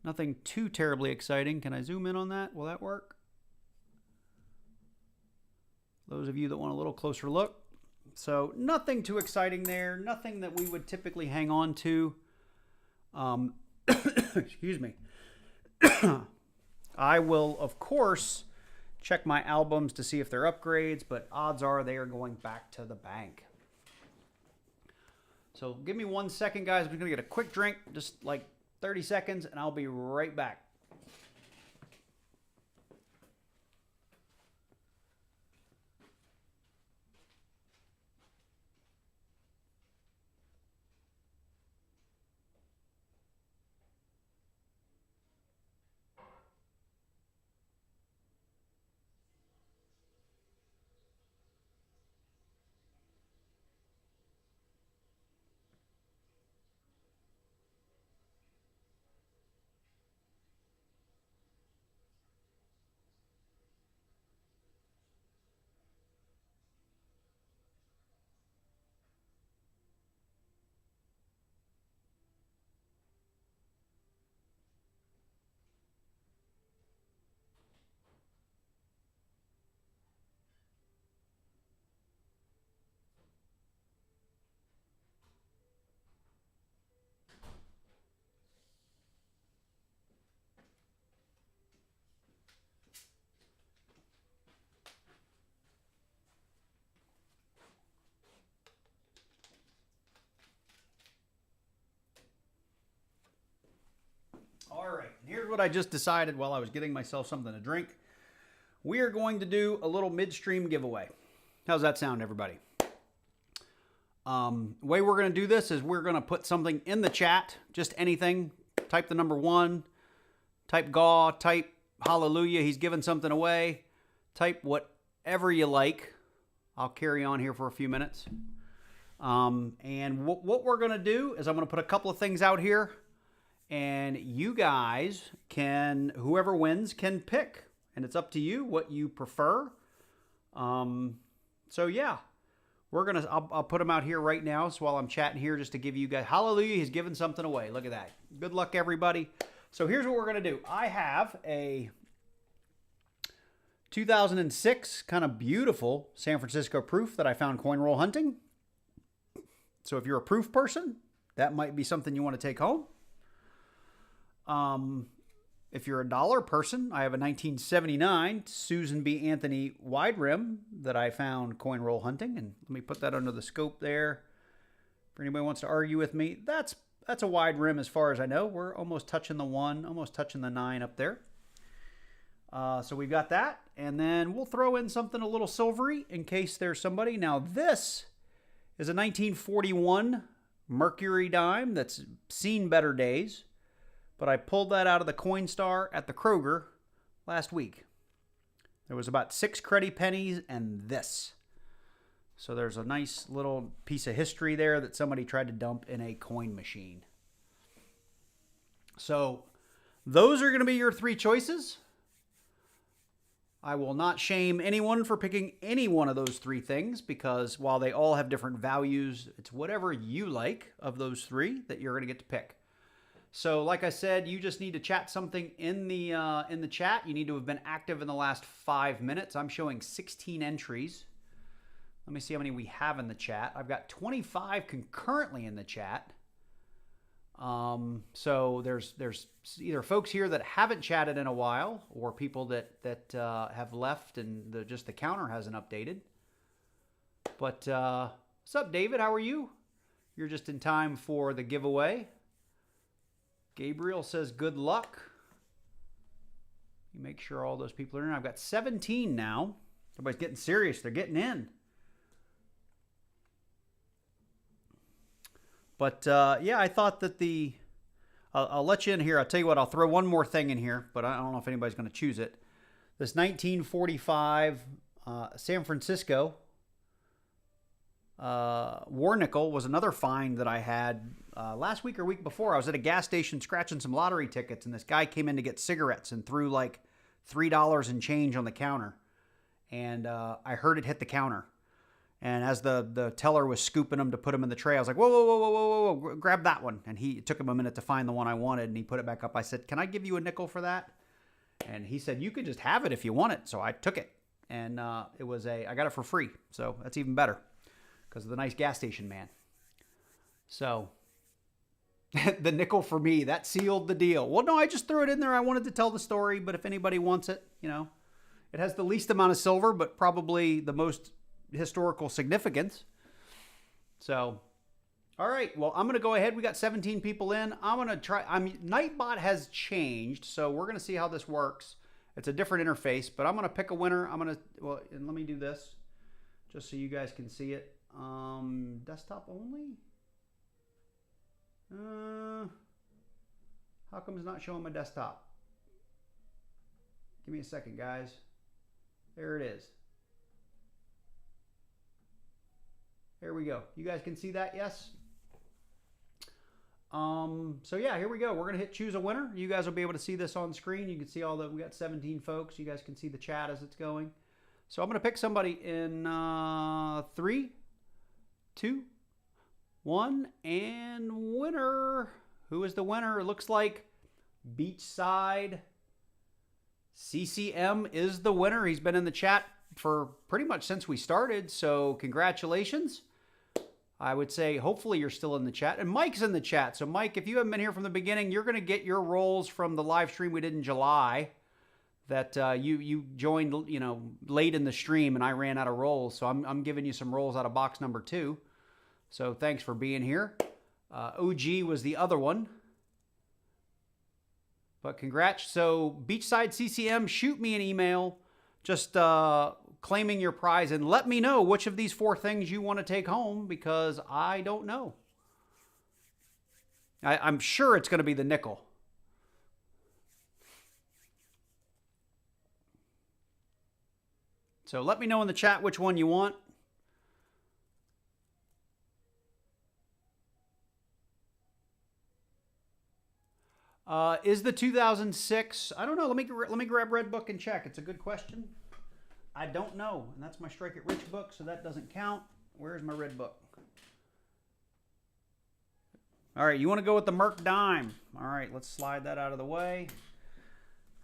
[SPEAKER 1] Nothing too terribly exciting. Can I zoom in on that? Will that work? Those of you that want a little closer look. So nothing too exciting there. Nothing that we would typically hang on to. Excuse me. I will, of course, check my albums to see if they're upgrades, but odds are they are going back to the bank. So give me 1 second, guys. I'm going to get a quick drink, just like 30 seconds, and I'll be right back. All right, here's what I just decided while I was getting myself something to drink. We are going to do a little midstream giveaway. How's that sound, everybody? The way we're going to do this is we're going to put something in the chat, just anything. Type the number 1, type GAW, type hallelujah, he's giving something away. Type whatever you like. I'll carry on here for a few minutes. And what we're going to do is I'm going to put a couple of things out here. And you guys can, whoever wins can pick. And it's up to you what you prefer. So yeah, I'll put them out here right now. So while I'm chatting here, just to give you guys, hallelujah, he's giving something away. Look at that. Good luck, everybody. So here's what we're going to do. I have a 2006 kind of beautiful San Francisco proof that I found coin roll hunting. So if you're a proof person, that might be something you want to take home. If you're a dollar person, I have a 1979 Susan B. Anthony wide rim that I found coin roll hunting. And let me put that under the scope there. For anybody who wants to argue with me, that's a wide rim as far as I know. We're almost touching the 1, almost touching the 9 up there. So we've got that, and then we'll throw in something a little silvery in case there's somebody. Now this is a 1941 Mercury dime that's seen better days, but I pulled that out of the Coinstar at the Kroger last week. There was about 6 credit pennies and this. So there's a nice little piece of history there that somebody tried to dump in a coin machine. So those are going to be your 3 choices. I will not shame anyone for picking any one of those 3 things because while they all have different values, it's whatever you like of those 3 that you're going to get to pick. So like I said, you just need to chat something in the chat. You need to have been active in the last 5 minutes. I'm showing 16 entries. Let me see how many we have in the chat. I've got 25 concurrently in the chat. So there's either folks here that haven't chatted in a while or people that have left and just the counter hasn't updated. But what's up, David? How are you? You're just in time for the giveaway. Gabriel says good luck. You make sure all those people are in. I've got 17 now. Everybody's getting serious. They're getting in. But, yeah, I thought that I'll let you in here. I'll tell you what, I'll throw one more thing in here, but I don't know if anybody's going to choose it. This 1945 San Francisco war nickel was another find that I had last week or week before. I was at a gas station scratching some lottery tickets, and this guy came in to get cigarettes and threw like $3 and change on the counter. And I heard it hit the counter. And as the teller was scooping them to put them in the tray, I was like, whoa, whoa, whoa, whoa, whoa, whoa, grab that one. And it took him a minute to find the one I wanted, and he put it back up. I said, can I give you a nickel for that? And he said, you could just have it if you want it. So I took it, and I got it for free. So that's even better because of the nice gas station man. So the nickel for me, that sealed the deal. Well, no, I just threw it in there. I wanted to tell the story, but if anybody wants it, it has the least amount of silver, but probably the most historical significance. So, all right. Well, I'm going to go ahead. We got 17 people in. I'm going to try. Nightbot has changed, so we're going to see how this works. It's a different interface, but I'm going to pick a winner. And let me do this just so you guys can see it. Desktop only? How come it's not showing my desktop? Give me a second, guys. There it is. There we go. You guys can see that, yes? So yeah, here we go. We're going to hit choose a winner. You guys will be able to see this on screen. You can see we got 17 folks. You guys can see the chat as it's going. So I'm going to pick somebody in 3, 2, 1, and winner. Who is the winner? It looks like Beachside CCM is the winner. He's been in the chat for pretty much since we started, so congratulations. I would say hopefully you're still in the chat. And Mike's in the chat. So Mike, if you haven't been here from the beginning, you're going to get your rolls from the live stream we did in July that you joined late in the stream, and I ran out of rolls. So I'm giving you some rolls out of box number 2. So thanks for being here. OG was the other one. But congrats. So Beachside CCM, shoot me an email. Just claiming your prize and let me know which of these 4 things you want to take home because I don't know. I'm sure it's going to be the nickel. So let me know in the chat which one you want. Is the 2006? I don't know. Let me grab Red Book and check. It's a good question. I don't know, and that's my Strike It Rich book, so that doesn't count. Where's my Red Book? All right, you want to go with the Merc Dime. All right, let's slide that out of the way.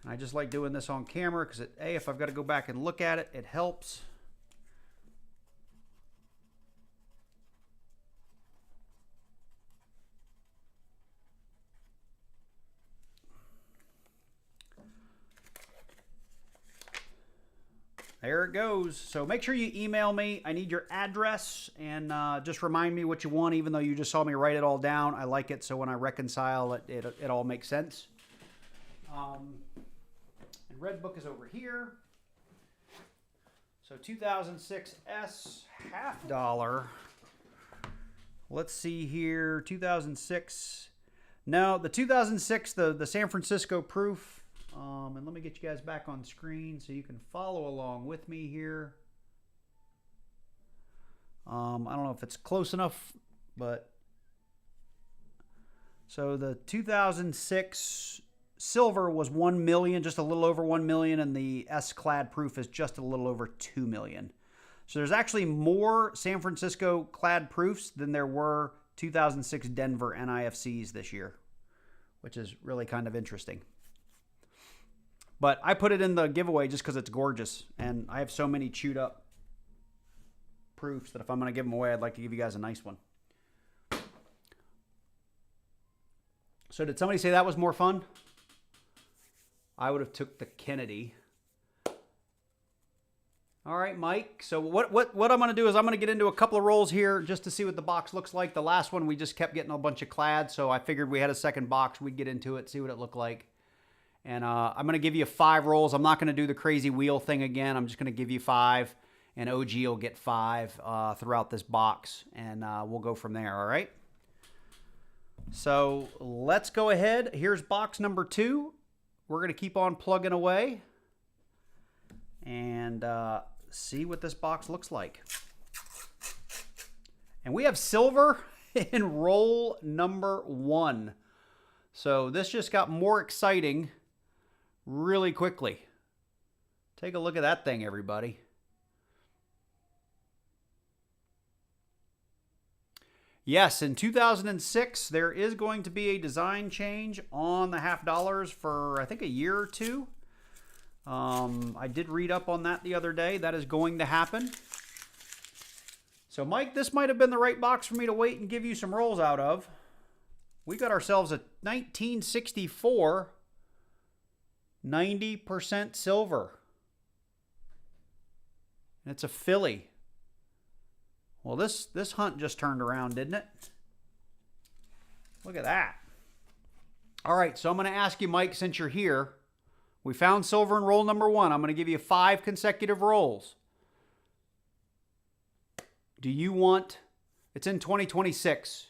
[SPEAKER 1] I just like doing this on camera because, if I've got to go back and look at it, it helps. There it goes. So make sure you email me. I need your address and just remind me what you want, even though you just saw me write it all down. I like it, so when I reconcile it all makes sense. And red book is over here. So 2006 S $half. Let's see here. 2006. No, the 2006, the San Francisco proof. And let me get you guys back on screen so you can follow along with me here. I don't know if it's close enough, but so the 2006 silver was 1 million, just a little over 1 million, and the S-clad proof is just a little over 2 million. So there's actually more San Francisco clad proofs than there were 2006 Denver NIFCs this year, which is really kind of interesting. But I put it in the giveaway just because it's gorgeous, and I have so many chewed up proofs that if I'm going to give them away, I'd like to give you guys a nice one. So did somebody say that was more fun? I would have took the Kennedy. All right, Mike. So what I'm going to do is I'm going to get into a couple of rolls here just to see what the box looks like. The last one, we just kept getting a bunch of clad, so I figured we had a second box. We'd get into it, see what it looked like. And I'm going to give you 5 rolls. I'm not going to do the crazy wheel thing again. I'm just going to give you 5, and OG will get 5 throughout this box, and we'll go from there, all right? So let's go ahead. Here's box number 2. We're going to keep on plugging away and see what this box looks like. And we have silver in roll number 1. So this just got more exciting really quickly. Take a look at that thing, everybody. Yes, in 2006, there is going to be a design change on the $half for, I think, a year or 2. I did read up on that the other day. That is going to happen. So, Mike, this might have been the right box for me to wait and give you some rolls out of. We got ourselves a 1964 90% silver. And it's a Philly. Well, this hunt just turned around, didn't it? Look at that. All right, so I'm going to ask you, Mike, since you're here, we found silver in roll number 1. I'm going to give you 5 consecutive rolls. Do you want, it's in 2026.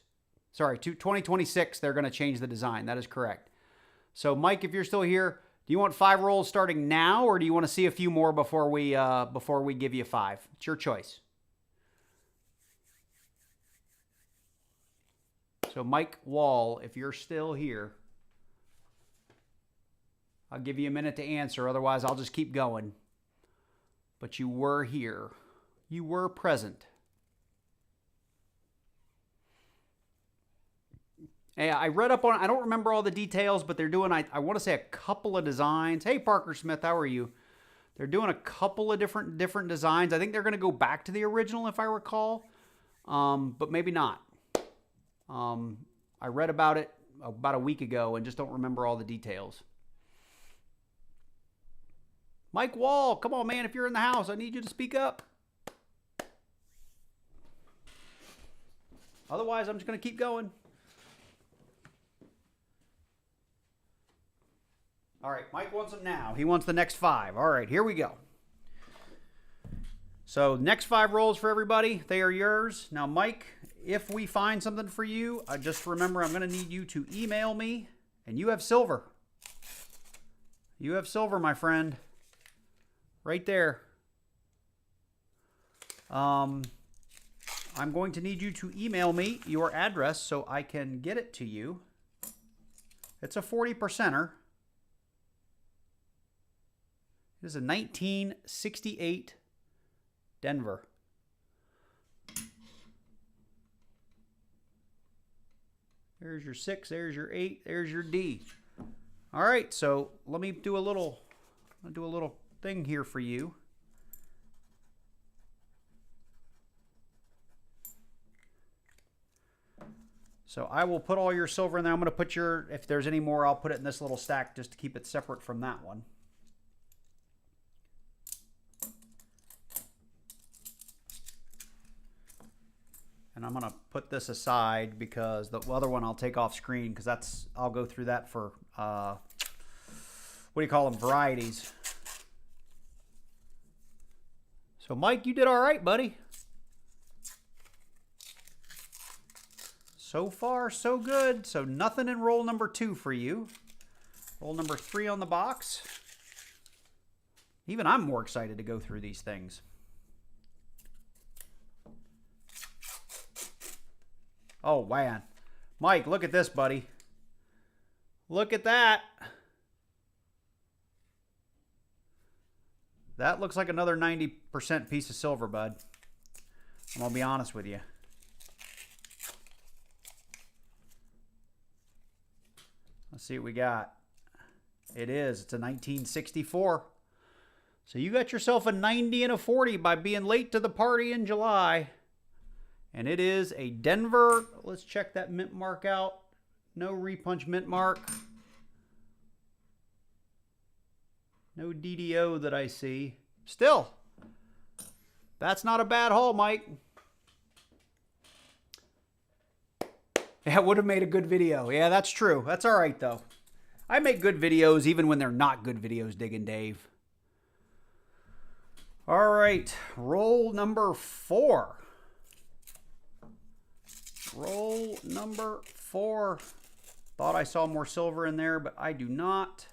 [SPEAKER 1] Sorry, 2026, they're going to change the design. That is correct. So, Mike, if you're still here, do you want 5 rolls starting now, or do you want to see a few more before we give you 5? It's your choice. So Mike Wall, if you're still here, I'll give you a minute to answer. Otherwise, I'll just keep going. But you were here. You were present. Hey, I read up on it. I don't remember all the details, but they're doing, I want to say, a couple of designs. Hey, Parker Smith, how are you? They're doing a couple of different designs. I think they're going to go back to the original, if I recall, but maybe not. I read about it about a week ago and just don't remember all the details. Mike Wall, come on, man. If you're in the house, I need you to speak up. Otherwise, I'm just going to keep going. All right, Mike wants them now. He wants the next 5. All right, here we go. So next 5 rolls for everybody. They are yours. Now, Mike, if we find something for you, just remember I'm going to need you to email me. And you have silver. You have silver, my friend. Right there. I'm going to need you to email me your address so I can get it to you. It's a 40%er. This is a 1968 Denver. There's your 6, there's your 8, there's your D. All right, so let me do a little thing here for you. So I will put all your silver in there. I'm going to put your, if there's any more, I'll put it in this little stack just to keep it separate from that one. And I'm going to put this aside because the other one I'll take off screen because I'll go through that for, what do you call them, varieties. So, Mike, you did all right, buddy. So far, so good. So, nothing in roll number 2 for you. Roll number 3 on the box. Even I'm more excited to go through these things. Oh, man. Mike, look at this, buddy. Look at that. That looks like another 90% piece of silver, bud. I'm going to be honest with you. Let's see what we got. It is. It's a 1964. So you got yourself a 90 and a 40 by being late to the party in July. And it is a Denver. Let's check that mint mark out. No repunch mint mark. No DDO that I see. Still, that's not a bad haul, Mike. That would have made a good video. Yeah, that's true. That's all right, though. I make good videos even when they're not good videos, Diggin' Dave. All right, roll number 4. Roll number 4. Thought I saw more silver in there, but I do not.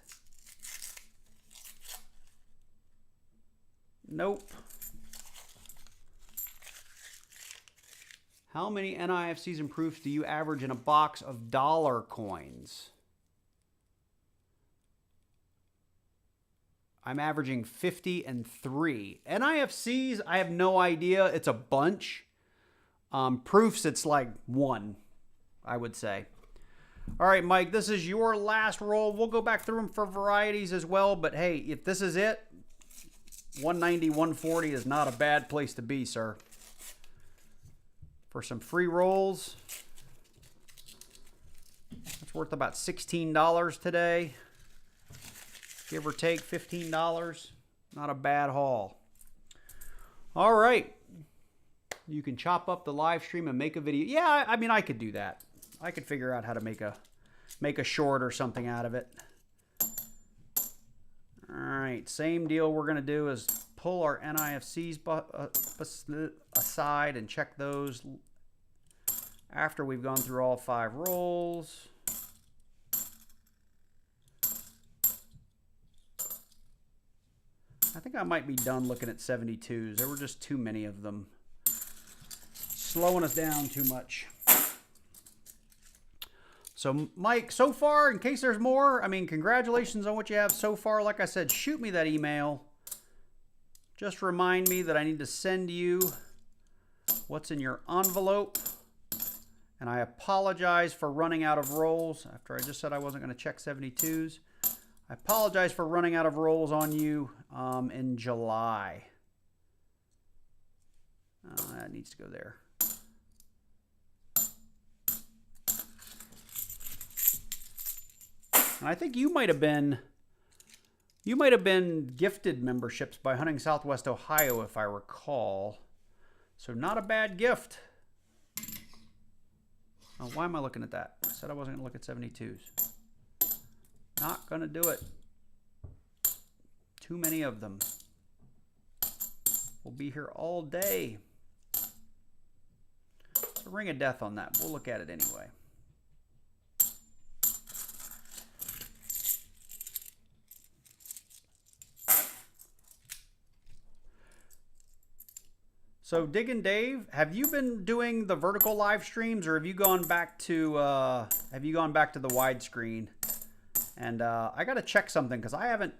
[SPEAKER 1] Nope. How many NIFCs and proofs do you average in a box of dollar coins? I'm averaging 50 and 3. NIFCs, I have no idea. It's a bunch. Proofs, it's like 1, I would say. All right, Mike, this is your last roll. We'll go back through them for varieties as well. But, hey, if this is it, 190, 140 is not a bad place to be, sir. For some free rolls, it's worth about $16 today. Give or take $15. Not a bad haul. All right. You can chop up the live stream and make a video. Yeah, I mean, I could do that. I could figure out how to make a short or something out of it. All right, same deal we're going to do is pull our NIFCs aside and check those after we've gone through all 5 rolls. I think I might be done looking at 72s. There were just too many of them. Slowing us down too much. So, Mike, so far, in case there's more, I mean, congratulations on what you have so far. Like I said, shoot me that email. Just remind me that I need to send you what's in your envelope. And I apologize for running out of rolls after I just said I wasn't going to check 72s. I apologize for running out of rolls on you in July. That needs to go there. And I think you might have been gifted memberships by Hunting Southwest Ohio, if I recall. So not a bad gift. Oh, why am I looking at that? I said I wasn't going to look at 72s. Not going to do it. Too many of them. We'll be here all day. It's a ring of death on that. We'll look at it anyway. So, Diggin' Dave, have you been doing the vertical live streams, or have you gone back to the widescreen? And I got to check something because I haven't.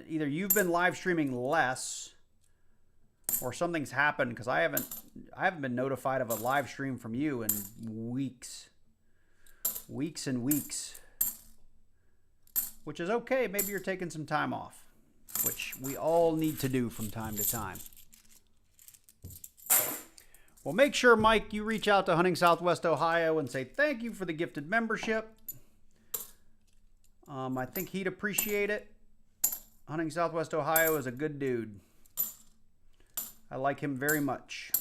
[SPEAKER 1] Either you've been live streaming less, or something's happened because I haven't been notified of a live stream from you in weeks and weeks. Which is okay. Maybe you're taking some time off, which we all need to do from time to time. Well, make sure, Mike, you reach out to Hunting Southwest Ohio and say thank you for the gifted membership. I think he'd appreciate it. Hunting Southwest Ohio is a good dude. I like him very much.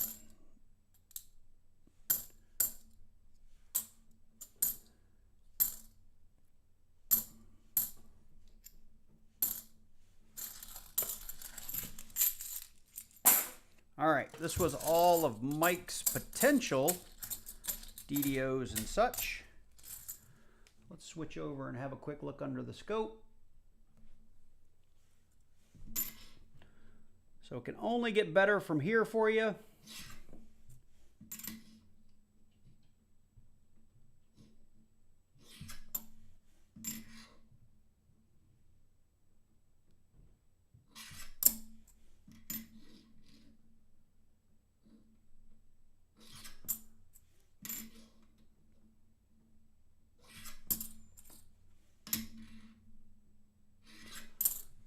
[SPEAKER 1] this was all of Mike's potential DDOs and such. Let's switch over and have a quick look under the scope. So it can only get better from here for you.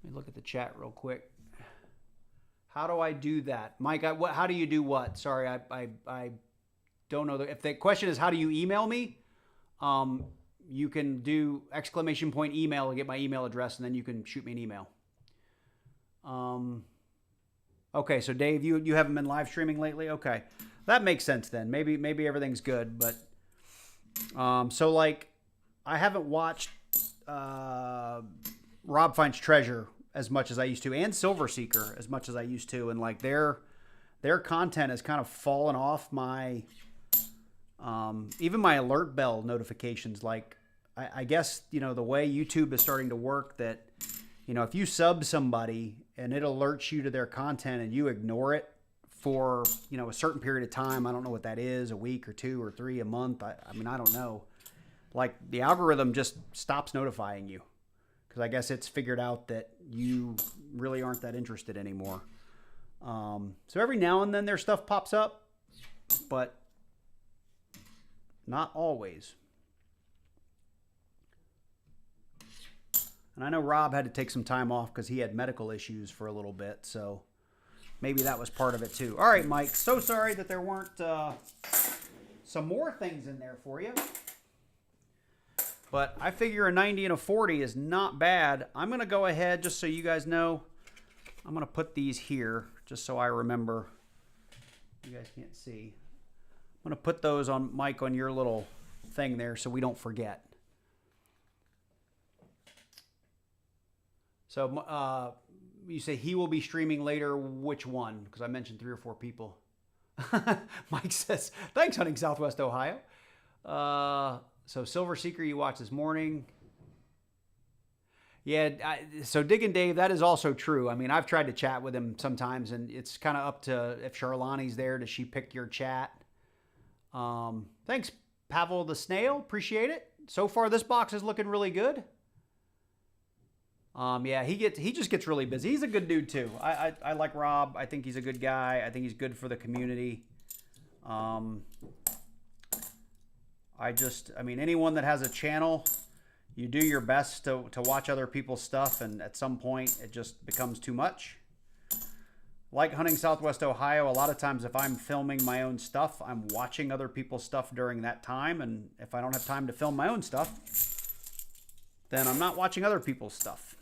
[SPEAKER 1] Let me look at the chat real quick. How do I do that? Mike, how do you do what? Sorry, I don't know. If the question is how do you email me, you can do ! email to get my email address, and then you can shoot me an email. Okay, so Dave, you haven't been live streaming lately? Okay, that makes sense then. Maybe everything's good, but so like I haven't watched Rob Finds Treasure as much as I used to, and Silver Seeker as much as I used to, and like their content has kind of fallen off my even my alert bell notifications. Like I guess, you know, the way YouTube is starting to work, that, you know, if you sub somebody and it alerts you to their content and you ignore it for, you know, a certain period of time, I don't know what that is, a week or 2 or 3, a month, I mean, I don't know, like the algorithm just stops notifying you, because I guess it's figured out that you really aren't that interested anymore. So every now and then their stuff pops up, but not always. And I know Rob had to take some time off because he had medical issues for a little bit, so maybe that was part of it too. All right, Mike, so sorry that there weren't some more things in there for you. But I figure a 90 and a 40 is not bad. I'm going to go ahead, just so you guys know, I'm going to put these here just so I remember. You guys can't see. I'm going to put those on, Mike, on your little thing there so we don't forget. So you say he will be streaming later. Which one? Because I mentioned 3 or 4 people. Mike says, thanks, Hunting Southwest Ohio. So Silver Seeker you watched this morning. Yeah, so Diggin' Dave, that is also true. I mean, I've tried to chat with him sometimes, and it's kind of up to if Charlani's there, does she pick your chat? Thanks, Pavel the Snail. Appreciate it. So far, this box is looking really good. Yeah, he just gets really busy. He's a good dude too. I like Rob. I think he's a good guy. I think he's good for the community. I mean, anyone that has a channel, you do your best to watch other people's stuff, and at some point it just becomes too much. Like Hunting Southwest Ohio, a lot of times if I'm filming my own stuff, I'm watching other people's stuff during that time, and if I don't have time to film my own stuff, then I'm not watching other people's stuff.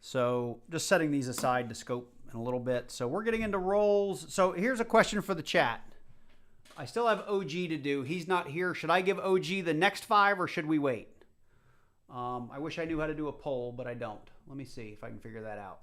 [SPEAKER 1] So just setting these aside to scope in a little bit. So we're getting into rolls. So here's a question for the chat. I still have OG to do. He's not here. Should I give OG the next 5 or should we wait? I wish I knew how to do a poll, but I don't. Let me see if I can figure that out.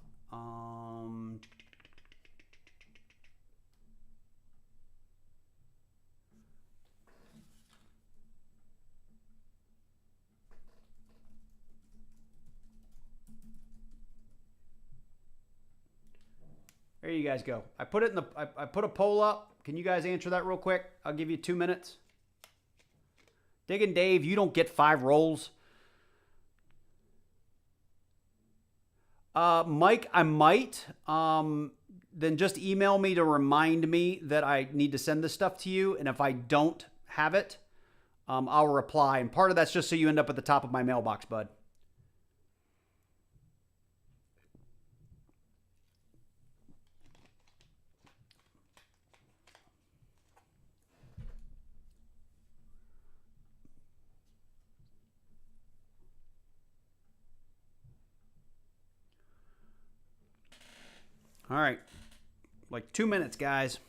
[SPEAKER 1] There you guys go. I put it in the. I put a poll up. Can you guys answer that real quick? I'll give you 2 minutes. Diggin' Dave, you don't get 5 rolls. Mike, I might. Then just email me to remind me that I need to send this stuff to you. And if I don't have it, I'll reply. And part of that's just so you end up at the top of my mailbox, bud. All right, like 2 minutes, guys.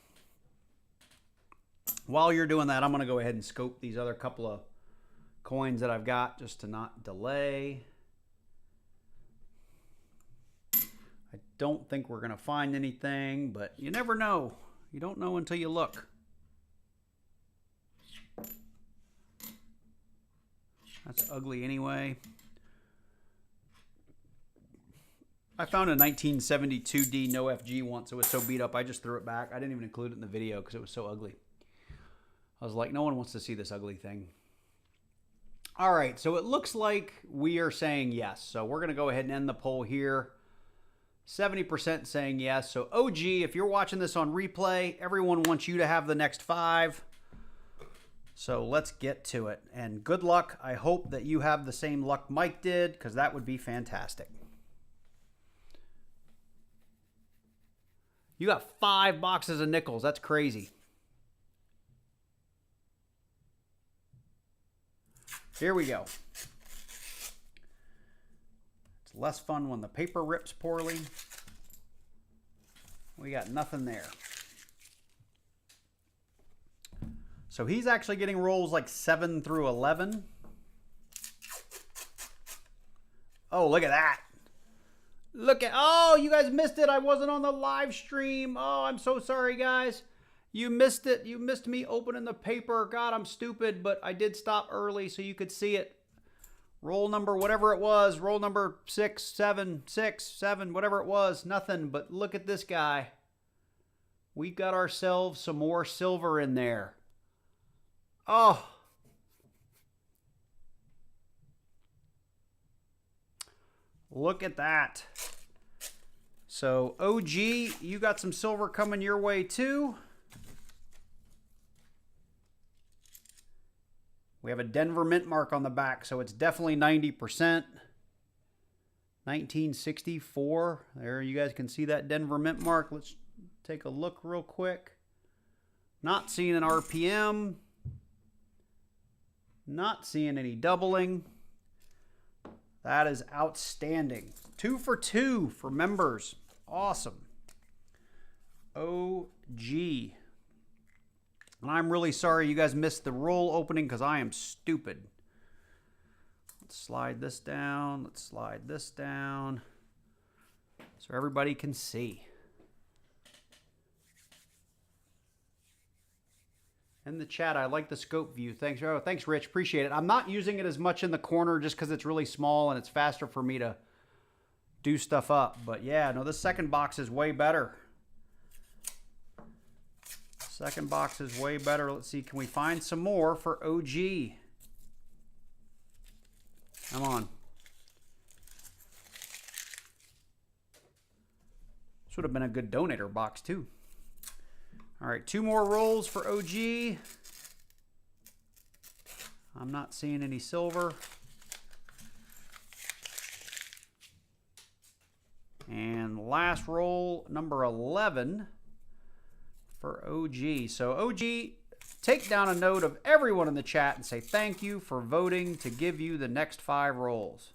[SPEAKER 1] While you're doing that, I'm going to go ahead and scope these other couple of coins that I've got just to not delay. I don't think we're going to find anything, but you never know. You don't know until you look. That's ugly anyway. I found a 1972D no FG once. It was so beat up, I just threw it back. I didn't even include it in the video because it was so ugly. I was like, no one wants to see this ugly thing. All right, so it looks like we are saying yes. So we're going to go ahead and end the poll here. 70% saying yes. So OG, if you're watching this on replay, everyone wants you to have the next 5. So let's get to it. And good luck. I hope that you have the same luck Mike did, because that would be fantastic. You got 5 boxes of nickels. That's crazy. Here we go. It's less fun when the paper rips poorly. We got nothing there. So he's actually getting rolls like 7 through 11. Oh, look at that. Look at, oh, you guys missed it. I wasn't on the live stream. Oh, I'm so sorry, guys. You missed it. You missed me opening the paper. God, I'm stupid, but I did stop early so you could see it. Roll number, whatever it was. Roll number 6, 7, 6, 7, whatever it was. Nothing, but look at this guy. We got ourselves some more silver in there. Oh. Look at that. So, OG, you got some silver coming your way too. We have a Denver mint mark on the back, so it's definitely 90%. 1964. There, you guys can see that Denver mint mark. Let's take a look real quick. Not seeing an RPM. Not seeing any doubling. That is outstanding. 2 for 2 for members. Awesome. OG. And I'm really sorry you guys missed the roll opening because I am stupid. Let's slide this down. Let's slide this down so everybody can see. In the chat, I like the scope view. Thanks, oh, thanks, Rich. Appreciate it. I'm not using it as much in the corner just because it's really small and it's faster for me to do stuff up. But yeah, no, this second box is way better. Second box is way better. Let's see, can we find some more for OG? Come on. This would have been a good donator box too. All right, 2 more rolls for OG. I'm not seeing any silver. And last roll, number 11 for OG. So OG, take down a note of everyone in the chat and say thank you for voting to give you the next 5 rolls.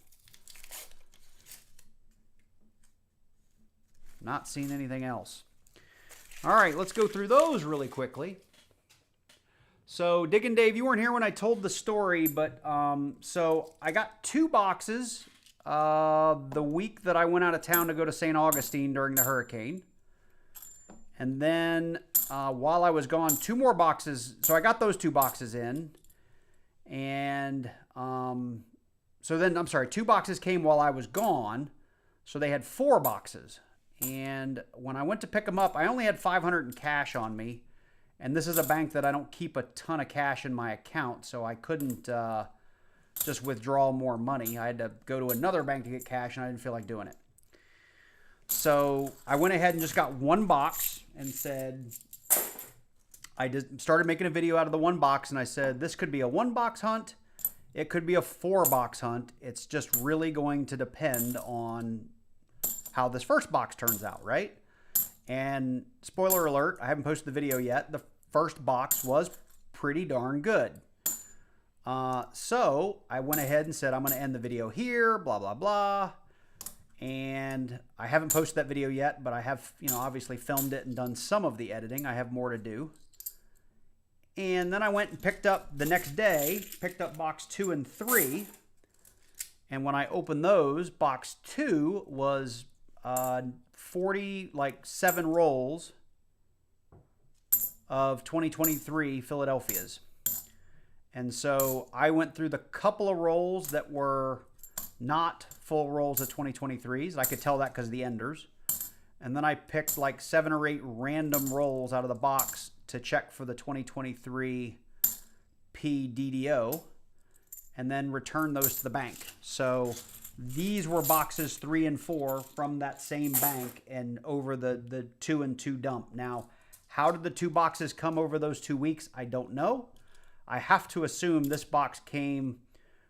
[SPEAKER 1] Not seeing anything else. All right, let's go through those really quickly. So, Dick and Dave, you weren't here when I told the story, but so I got 2 boxes the week that I went out of town to go to St. Augustine during the hurricane. And then while I was gone, 2 more boxes. So I got those 2 boxes in. And so then, I'm sorry, 2 boxes came while I was gone. So they had 4 boxes. And when I went to pick them up, I only had $500 in cash on me. And this is a bank that I don't keep a ton of cash in my account, so I couldn't just withdraw more money. I had to go to another bank to get cash, and I didn't feel like doing it. So I went ahead and just got 1 box and said, I just started making a video out of the 1 box, and I said, this could be a 1-box hunt. It could be a 4-box hunt. It's just really going to depend on how this first box turns out, right? And spoiler alert, I haven't posted the video yet. The first box was pretty darn good. So I went ahead and said, I'm going to end the video here, blah, blah, blah. And I haven't posted that video yet, but I have, you know, obviously filmed it and done some of the editing. I have more to do. And then I went and picked up the next day, picked up box 2 and 3. And when I opened those, box 2 was like 7 rolls of 2023 Philadelphias. And so I went through the couple of rolls that were not full rolls of 2023s. I could tell that because of the enders. And then I picked like 7 or 8 random rolls out of the box to check for the 2023 PDDO, and then return those to the bank. So these were boxes 3 and 4 from that same bank and over the 2 and 2 dump. Now, how did the 2 boxes come over those 2 weeks? I don't know. I have to assume this box came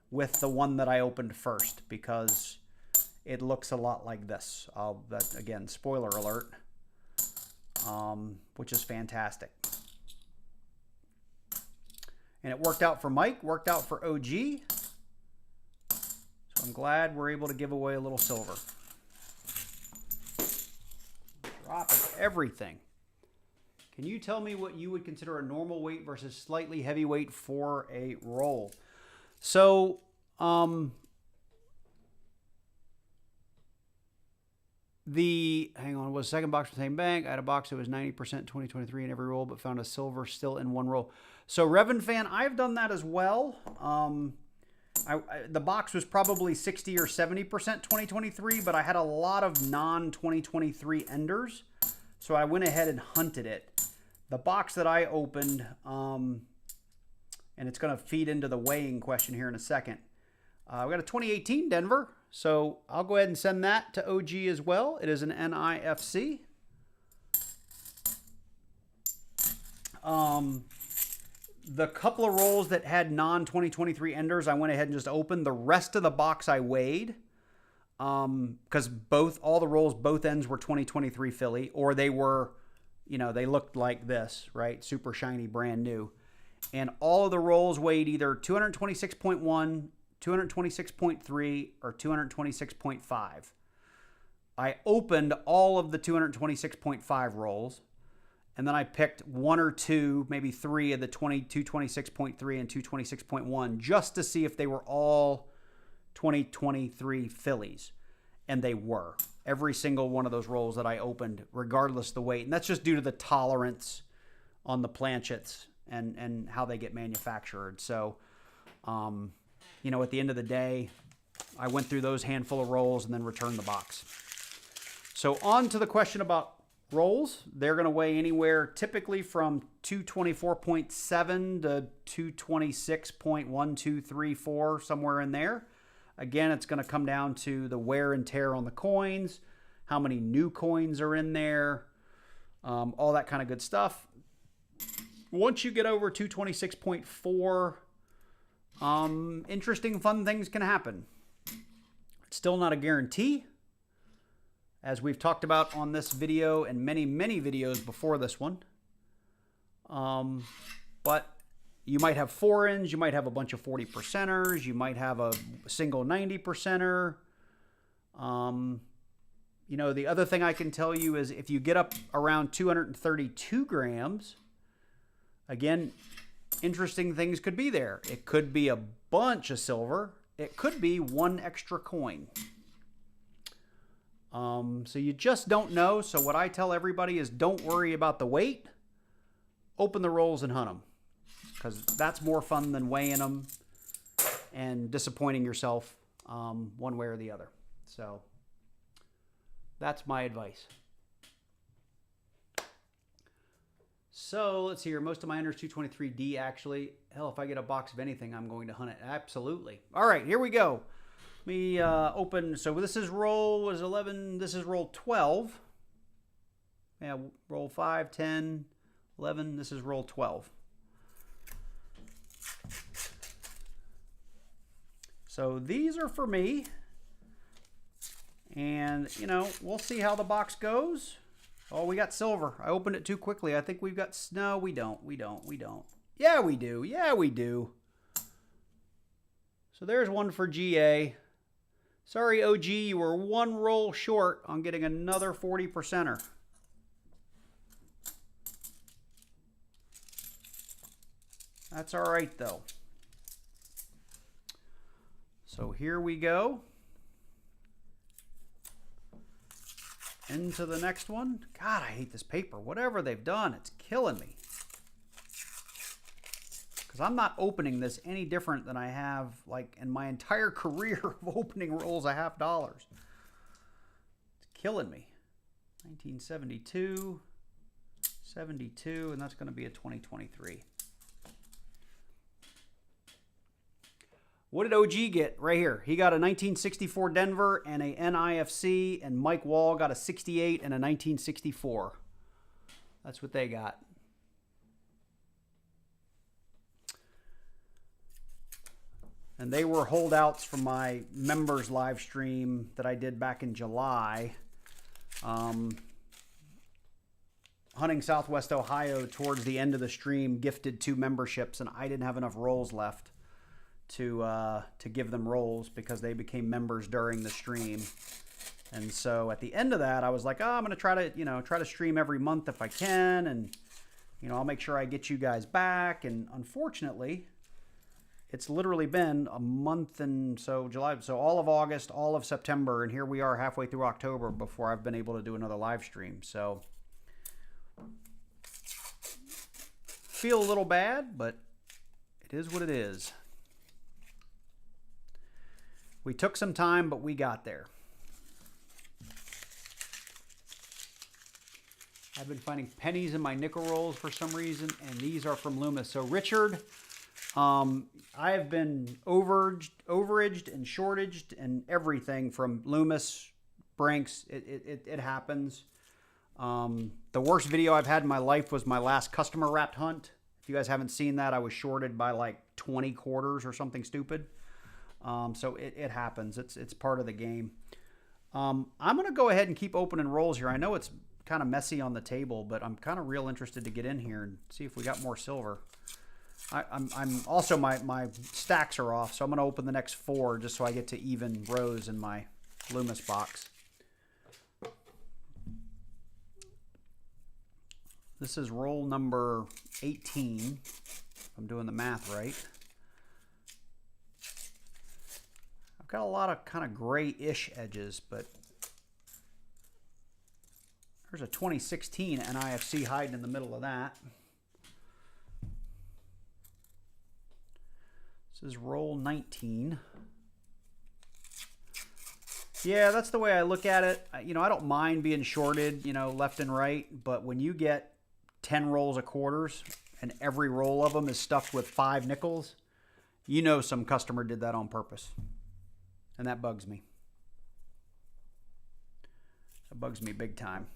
[SPEAKER 1] with the one that I opened first because it looks a lot like this. That, again, spoiler alert, which is fantastic. And it worked out for Mike, worked out for OG. So I'm glad we're able to give away a little silver. Dropping everything. Can you tell me what you would consider a normal weight versus slightly heavy weight for a roll? So, hang on, was the second box from the same bank? I had a box that was 90% 2023 in every roll, but found a silver still in one roll. So, Revan fan, I've done that as well. The box was probably 60 or 70% 2023, but I had a lot of non-2023 enders. So I went ahead and hunted it. The box that I opened, and it's going to feed into the weighing question here in a second. We got a 2018 Denver, so I'll go ahead and send that to OG as well. It is an NIFC. The couple of rolls that had non-2023 enders, I went ahead and just opened. The rest of the box I weighed, because all the rolls, both ends were 2023 Philly, or they were, you know, they looked like this, right? Super shiny, brand new. And all of the rolls weighed either 226.1, 226.3, or 226.5. I opened all of the 226.5 rolls, and then I picked 1 or 2, maybe 3 of the 226.3 and 226.1 just to see if they were all 2023 Phillies. And they were. Every single one of those rolls that I opened, regardless of the weight. And that's just due to the tolerance on the planchets and how they get manufactured. So, you know, at the end of the day, I went through those handful of rolls and then returned the box. So on to the question about rolls. They're going to weigh anywhere typically from 224.7 to 226.1234, somewhere in there. Again, it's going to come down to the wear and tear on the coins, how many new coins are in there, all that kind of good stuff. Once you get over 226.4, interesting, fun things can happen. It's still not a guarantee, as we've talked about on this video and many, many videos before this one. But you might have 4-ins, you might have a bunch of 40%ers, you might have a single 90%er. You know, the other thing I can tell you is if you get up around 232 grams, again, interesting things could be there. It could be a bunch of silver. It could be 1 extra coin. So you just don't know. So what I tell everybody is don't worry about the weight. Open the rolls and hunt them, because that's more fun than weighing them and disappointing yourself one way or the other. So that's my advice. So let's see here. Most of my enders 223D actually. Hell, if I get a box of anything, I'm going to hunt it. Absolutely. All right, here we go. Let me open. So this is roll 11. This is roll 12. Yeah, roll 5, 10, 11. This is roll 12. So these are for me. And, you know, we'll see how the box goes. Oh, we got silver. I opened it too quickly. I think we've got... No, we don't. We don't. Yeah, we do. Yeah, we do. So there's one for GA. Sorry, OG, you were 1 roll short on getting another 40%er. That's all right, though. So here we go. into the next one. God, I hate this paper. Whatever they've done, it's killing me. Because I'm not opening this any different than I have like in my entire career of opening rolls of $50. It's killing me. 1972, 72, and that's going to be a 2023. What did OG get right here? He got a 1964 Denver and a NIFC, and Mike Wall got a 68 and a 1964. That's what they got. And they were holdouts from my members live stream that I did back in July. Hunting Southwest Ohio towards the end of the stream gifted 2 memberships, and I didn't have enough rolls left to give them rolls because they became members during the stream. And so at the end of that, I was like, oh, I'm going to try to stream every month if I can, and I'll make sure I get you guys back. And unfortunately, it's literally been a month, and so July, so all of August, all of September, and here we are halfway through October before I've been able to do another live stream. So feel a little bad, but it is what it is. We took some time, but we got there. I've been finding pennies in my nickel rolls for some reason, and these are from Loomis. So Richard, I have been overaged and shortaged and everything from Loomis, Brinks. It happens. The worst video I've had in my life was my last customer wrapped hunt. If you guys haven't seen that, I was shorted by like 20 quarters or something stupid. So it happens. It's part of the game. I'm going to go ahead and keep opening rolls here. I know it's kind of messy on the table, but I'm kind of real interested to get in here and see if we got more silver. I'm also, my stacks are off, so I'm going to open the next 4 just so I get to even rows in my Loomis box. This is roll number 18, if I'm doing the math right. I've got a lot of kind of gray-ish edges, but there's a 2016 NIFC hiding in the middle of that. This is roll 19. Yeah, that's the way I look at it. I don't mind being shorted, left and right, but when you get 10 rolls of quarters and every roll of them is stuffed with 5 nickels, some customer did that on purpose. And that bugs me. That bugs me big time.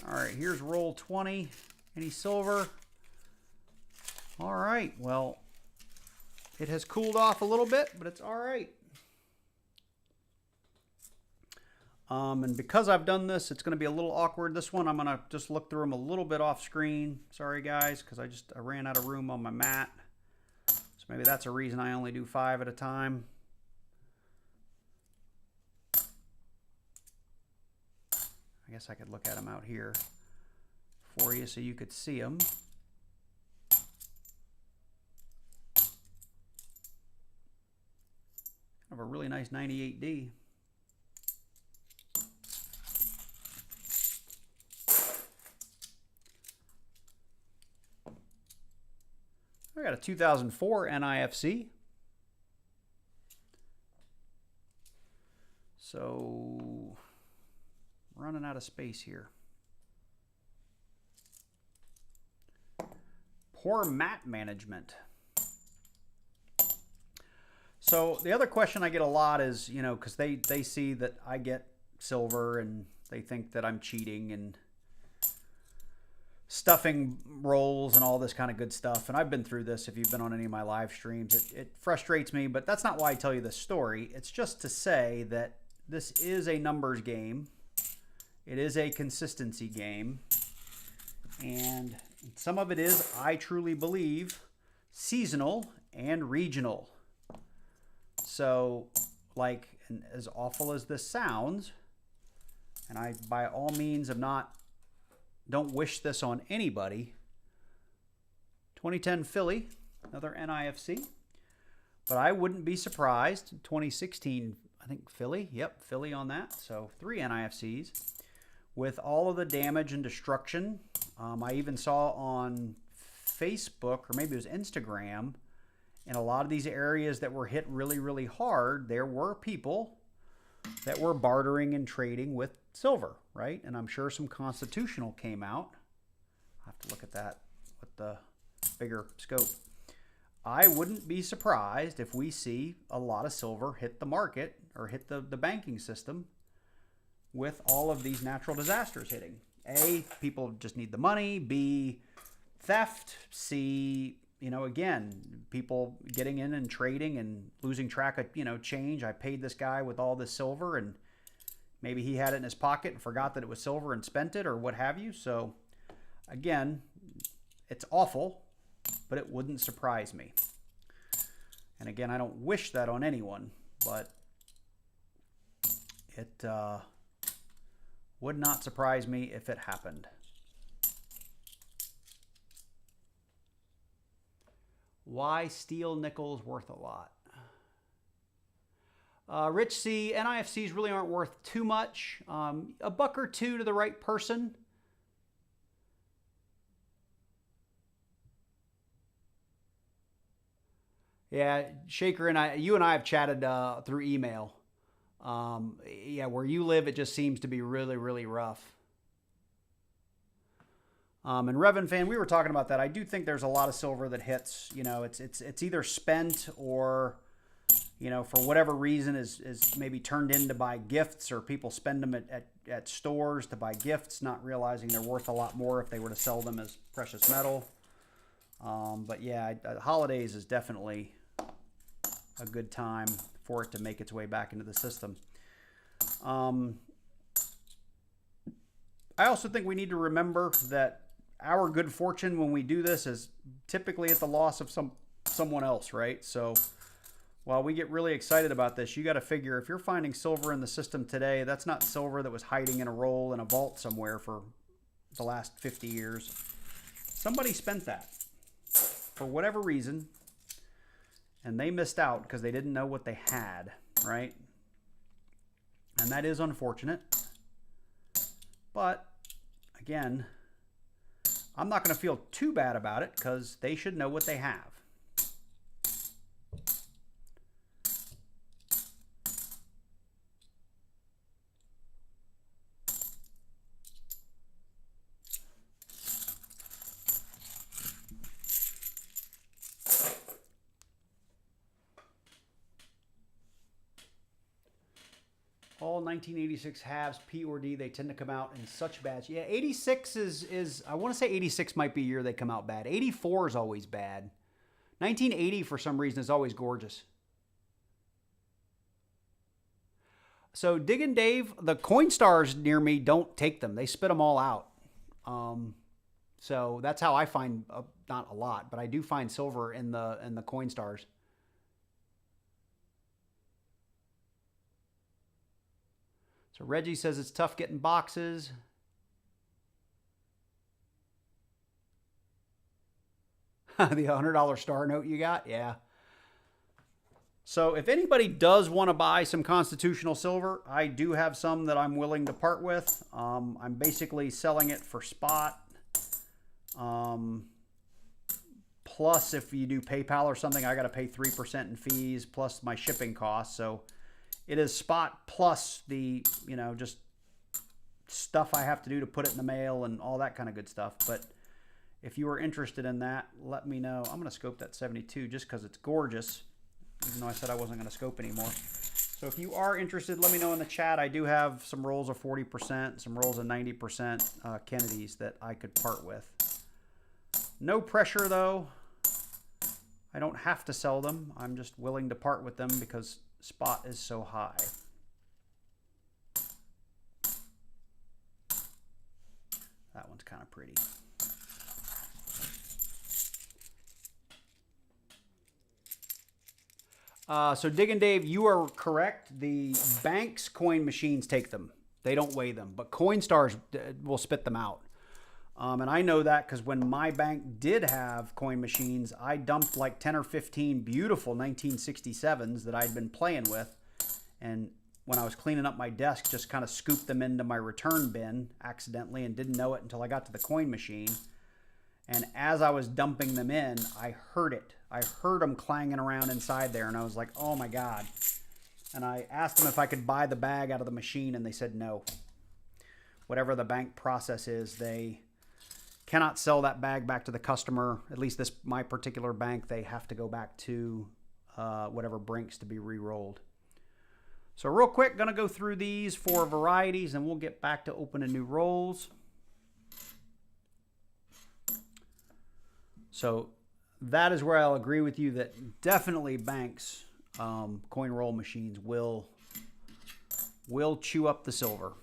[SPEAKER 1] All right, here's roll 20. Any silver? All right, well, it has cooled off a little bit, but it's all right. And because I've done this, it's going to be a little awkward. This one, I'm going to just look through them a little bit off screen. Sorry, guys, because I ran out of room on my mat. So maybe that's a reason I only do 5 at a time. I guess I could look at them out here for you so you could see them. Have a really nice 98D. I got a 2004 NIFC. So running out of space here. Poor mat management. So the other question I get a lot is, because they see that I get silver and they think that I'm cheating and stuffing rolls and all this kind of good stuff. And I've been through this if you've been on any of my live streams. It frustrates me, but that's not why I tell you this story. It's just to say that this is a numbers game. It is a consistency game. And some of it is, I truly believe, seasonal and regional. So, like, and as awful as this sounds, and I by all means don't wish this on anybody. 2010 Philly, another NIFC. But I wouldn't be surprised. 2016, I think Philly. Yep, Philly on that. So 3 NIFCs. with all of the damage and destruction. I even saw on Facebook, or maybe it was Instagram, in a lot of these areas that were hit really, really hard, there were people that were bartering and trading with silver, right? And I'm sure some constitutional came out. I have to look at that with the bigger scope. I wouldn't be surprised if we see a lot of silver hit the market or hit the banking system with all of these natural disasters hitting. A, people just need the money. B, theft. C, you know, again, people getting in and trading and losing track of, you know, change. I paid this guy with all this silver and maybe he had it in his pocket and forgot that it was silver and spent it or what have you. So again, it's awful, but it wouldn't surprise me. And again, I don't wish that on anyone, but it would not surprise me if it happened. Why steel nickel's worth a lot? Rich C, NIFCs really aren't worth too much. A buck or two to the right person. Yeah, Shaker and you and I have chatted through email. Yeah, where you live, it just seems to be really, really rough. And Revan fan, we were talking about that. I do think there's a lot of silver that hits. You know, it's either spent or, you know, for whatever reason is maybe turned in to buy gifts, or people spend them at stores to buy gifts, not realizing they're worth a lot more if they were to sell them as precious metal. But yeah, holidays is definitely a good time for it to make its way back into the system. I also think we need to remember that our good fortune when we do this is typically at the loss of someone else, right? So while we get really excited about this, you got to figure if you're finding silver in the system today, that's not silver that was hiding in a roll in a vault somewhere for the last 50 years. Somebody spent that for whatever reason, and they missed out because they didn't know what they had, right? And that is unfortunate. But again, I'm not going to feel too bad about it because they should know what they have. All 1986 halves, P or D, they tend to come out in such bad. Yeah, 86 is I want to say 86 might be a year they come out bad. 84 is always bad. 1980 for some reason is always gorgeous. So Diggin' Dave, the Coinstars near me don't take them. They spit them all out. So that's how I find not a lot, but I do find silver in the Coinstars. So Reggie says it's tough getting boxes. The $100 star note you got? Yeah. So if anybody does want to buy some constitutional silver, I do have some that I'm willing to part with. I'm basically selling it for spot. Plus, if you do PayPal or something, I got to pay 3% in fees plus my shipping costs. So it is spot plus the, you know, just stuff I have to do to put it in the mail and all that kind of good stuff. But if you are interested in that, let me know. I'm going to scope that 72 just because it's gorgeous, even though I said I wasn't going to scope anymore. So if you are interested, let me know in the chat. I do have some rolls of 40%, some rolls of 90% Kennedys that I could part with. No pressure, though. I don't have to sell them. I'm just willing to part with them because spot is so high. That one's kind of pretty. So Diggin' Dave, you are correct. The bank's coin machines take them. They don't weigh them, but Coinstars will spit them out. And I know that because when my bank did have coin machines, I dumped like 10 or 15 beautiful 1967s that I'd been playing with. And when I was cleaning up my desk, just kind of scooped them into my return bin accidentally and didn't know it until I got to the coin machine. And as I was dumping them in, I heard it. I heard them clanging around inside there, and I was like, oh my God. And I asked them if I could buy the bag out of the machine, and they said no. Whatever the bank process is, they cannot sell that bag back to the customer. At least my particular bank, they have to go back to whatever Brinks to be re-rolled. So real quick, going to go through these 4 varieties, and we'll get back to opening new rolls. So that is where I'll agree with you that definitely banks, coin roll machines will chew up the silver.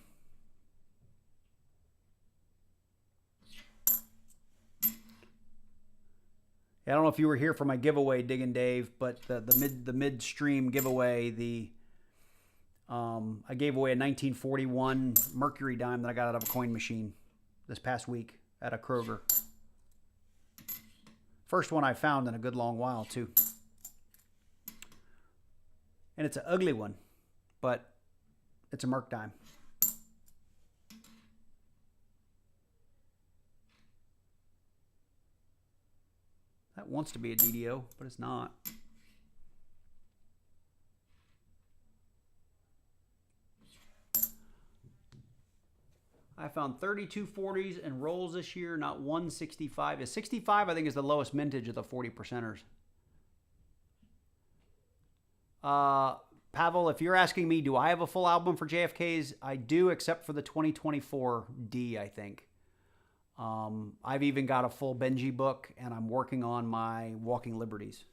[SPEAKER 1] I don't know if you were here for my giveaway, Diggin' Dave, but the midstream giveaway, I gave away a 1941 Mercury dime that I got out of a coin machine this past week at a Kroger. First one I found in a good long while, too. And it's an ugly one, but it's a Merc dime. That wants to be a DDO, but it's not. I found 32 40s and rolls this year, not one 65. A 65, I think, is the lowest mintage of the 40%ers. Pavel, if you're asking me, do I have a full album for JFKs? I do, except for the 2024 D, I think. I've even got a full Benji book, and I'm working on my Walking Liberties.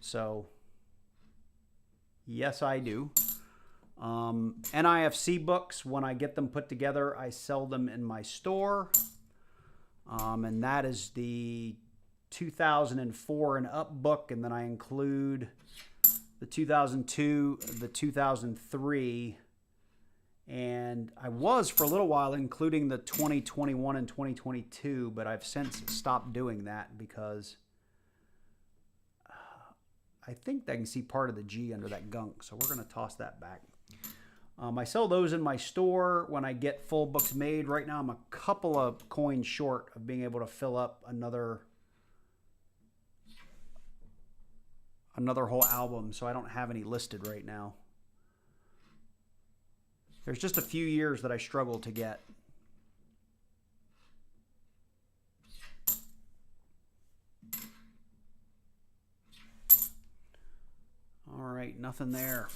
[SPEAKER 1] So, yes, I do. NIFC books, when I get them put together, I sell them in my store. And that is the 2004 and up book, and then I include the 2002, the 2003, and I was for a little while including the 2021 and 2022, but I've since stopped doing that because I think I can see part of the G under that gunk, so we're going to toss that back. I sell those in my store when I get full books made. Right now I'm a couple of coins short of being able to fill up another whole album, so I don't have any listed right now. There's just a few years that I struggle to get. All right, nothing there.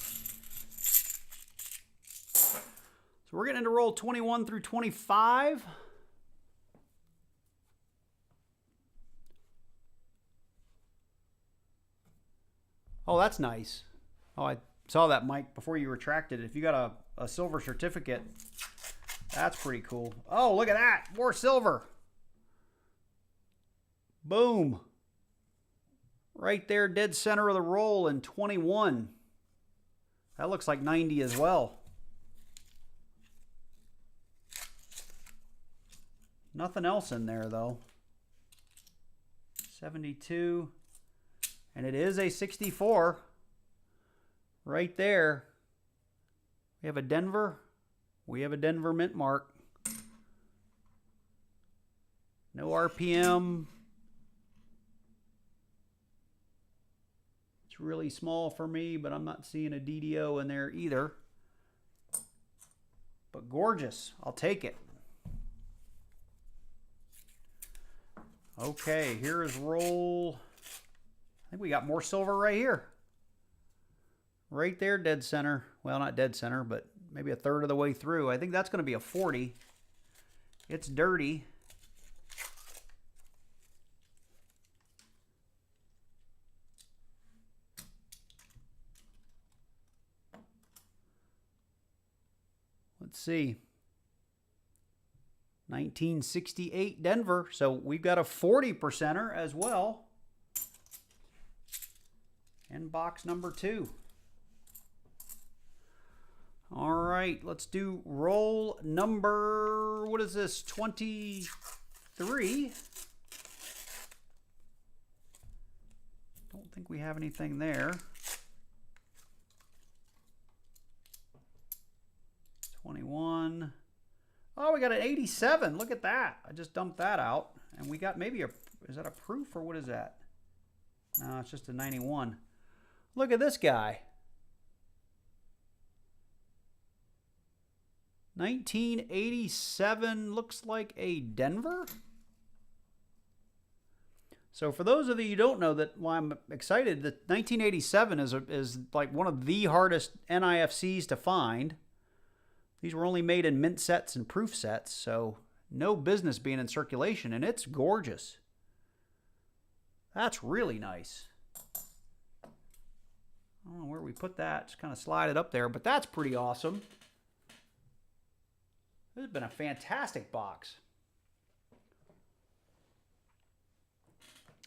[SPEAKER 1] So we're getting into roll 21 through 25. Oh, that's nice. Oh, I saw that, Mike, before you retracted it. If you got a silver certificate, that's pretty cool. Oh, look at that. More silver. Boom. Right there, dead center of the roll in 21. That looks like 90 as well. Nothing else in there, though. 72. And it is a 64. Right there. We have a Denver. We have a Denver mint mark. No RPM. It's really small for me, but I'm not seeing a DDO in there either. But gorgeous. I'll take it. Okay, here is roll. I think we got more silver right here. Right there, dead center. Well, not dead center, but maybe a third of the way through. I think that's going to be a 40. It's dirty. Let's see. 1968 Denver. So we've got a 40%er as well. And box number 2. All right, let's do roll number, what is this, 23. Don't think we have anything there. we got an 87. Look at that. I just dumped that out. And we got maybe a, is that a proof or what is that? No, it's just a 91. Look at this guy. 1987 looks like a Denver. So for those of you who don't know that why I'm excited, that 1987 is like one of the hardest NIFCs to find. These were only made in mint sets and proof sets, so no business being in circulation, and it's gorgeous. That's really nice. I don't know where we put that. Just kind of slide it up there, but that's pretty awesome. This has been a fantastic box.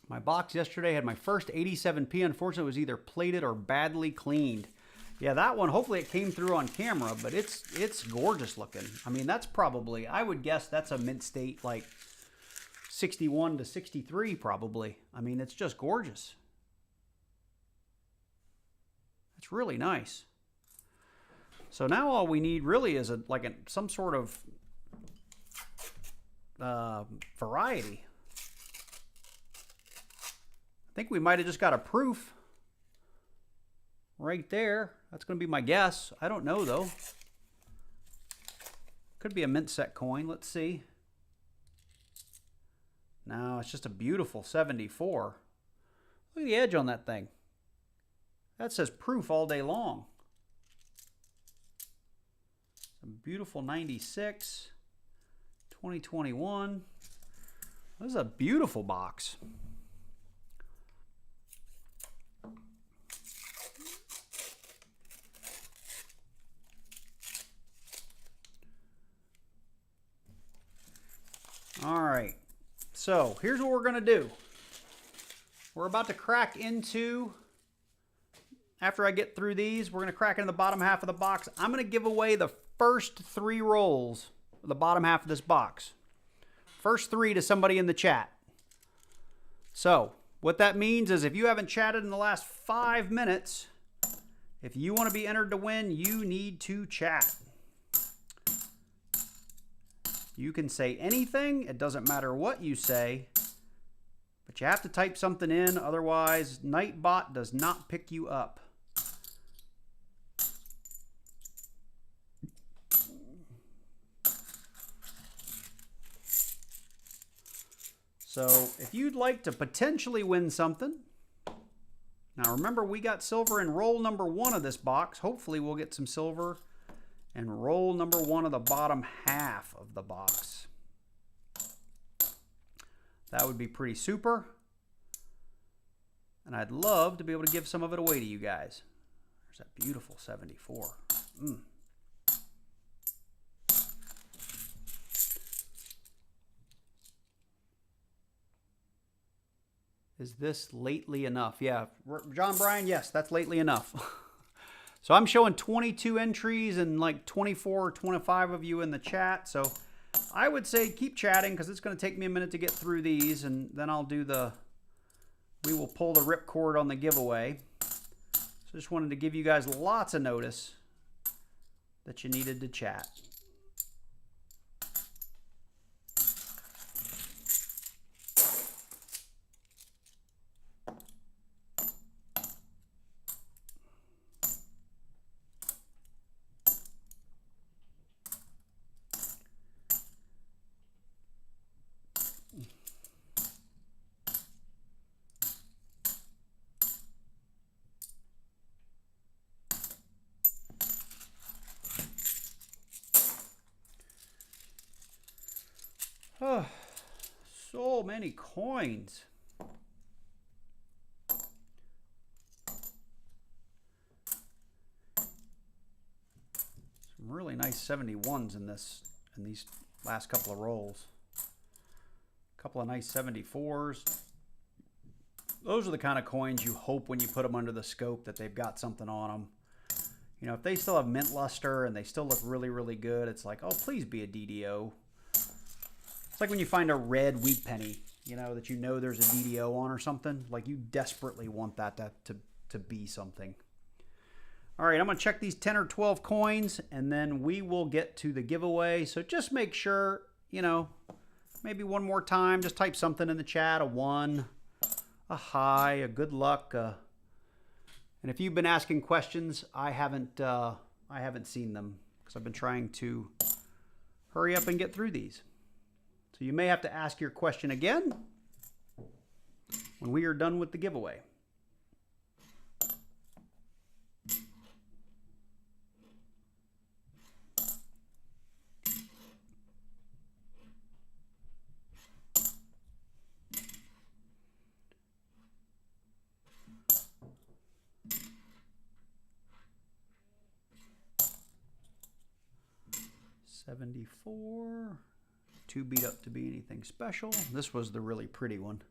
[SPEAKER 1] My box yesterday had my first 87p. Unfortunately, it was either plated or badly cleaned. Yeah, that one, hopefully it came through on camera, but it's gorgeous looking. I mean, that's probably, I would guess that's a mint state like 61 to 63 probably. I mean, it's just gorgeous. It's really nice. So now all we need really is some sort of variety. I think we might have just got a proof right there. That's going to be my guess. I don't know though. Could be a mint set coin. Let's see. No, it's just a beautiful 74. Look at the edge on that thing. That says proof all day long. Some beautiful 96. 2021. This is a beautiful box. All right, so here's what we're gonna do. We're about to crack into, after I get through these, we're gonna crack into the bottom half of the box. I'm gonna give away the first 3 rolls of the bottom half of this box. First 3 to somebody in the chat. So what that means is if you haven't chatted in the last 5 minutes, if you wanna be entered to win, you need to chat. You can say anything, it doesn't matter what you say, but you have to type something in, otherwise Nightbot does not pick you up. So if you'd like to potentially win something, now remember we got silver in roll number 1 of this box. Hopefully we'll get some silver and roll number 1 of the bottom half of the box. That would be pretty super. And I'd love to be able to give some of it away to you guys. There's that beautiful 74. Is this lately enough? Yeah, John Bryan, yes, that's lately enough. So I'm showing 22 entries and like 24 or 25 of you in the chat. So I would say keep chatting because it's going to take me a minute to get through these, and then I'll do we will pull the ripcord on the giveaway. So just wanted to give you guys lots of notice that you needed to chat. Oh, so many coins. Some really nice 71s in these last couple of rolls. A couple of nice 74s. Those are the kind of coins you hope when you put them under the scope that they've got something on them. You know, if they still have mint luster and they still look really, really good, it's like, oh, please be a DDO. It's like when you find a red wheat penny, you know, that you know there's a DDO on or something. Like you desperately want that to be something. All right, I'm going to check these 10 or 12 coins, and then we will get to the giveaway. So just make sure, you know, maybe one more time, just type something in the chat, a 1, a high, a good luck. And if you've been asking questions, I haven't seen them because I've been trying to hurry up and get through these. So you may have to ask your question again when we are done with the giveaway. $74. Too beat up to be anything special. This was the really pretty one.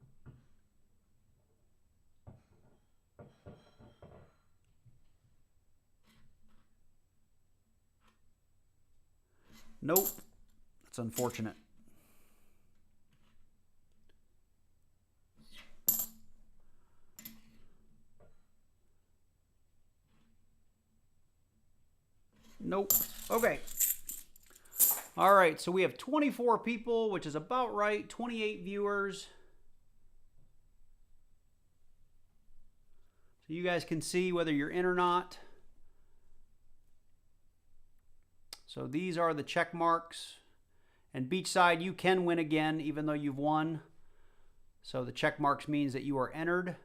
[SPEAKER 1] Nope. That's unfortunate. Nope. Okay. All right, so we have 24 people, which is about right, 28 viewers. So you guys can see whether you're in or not. So these are the check marks. And Beachside, you can win again, even though you've won. So the check marks means that you are entered.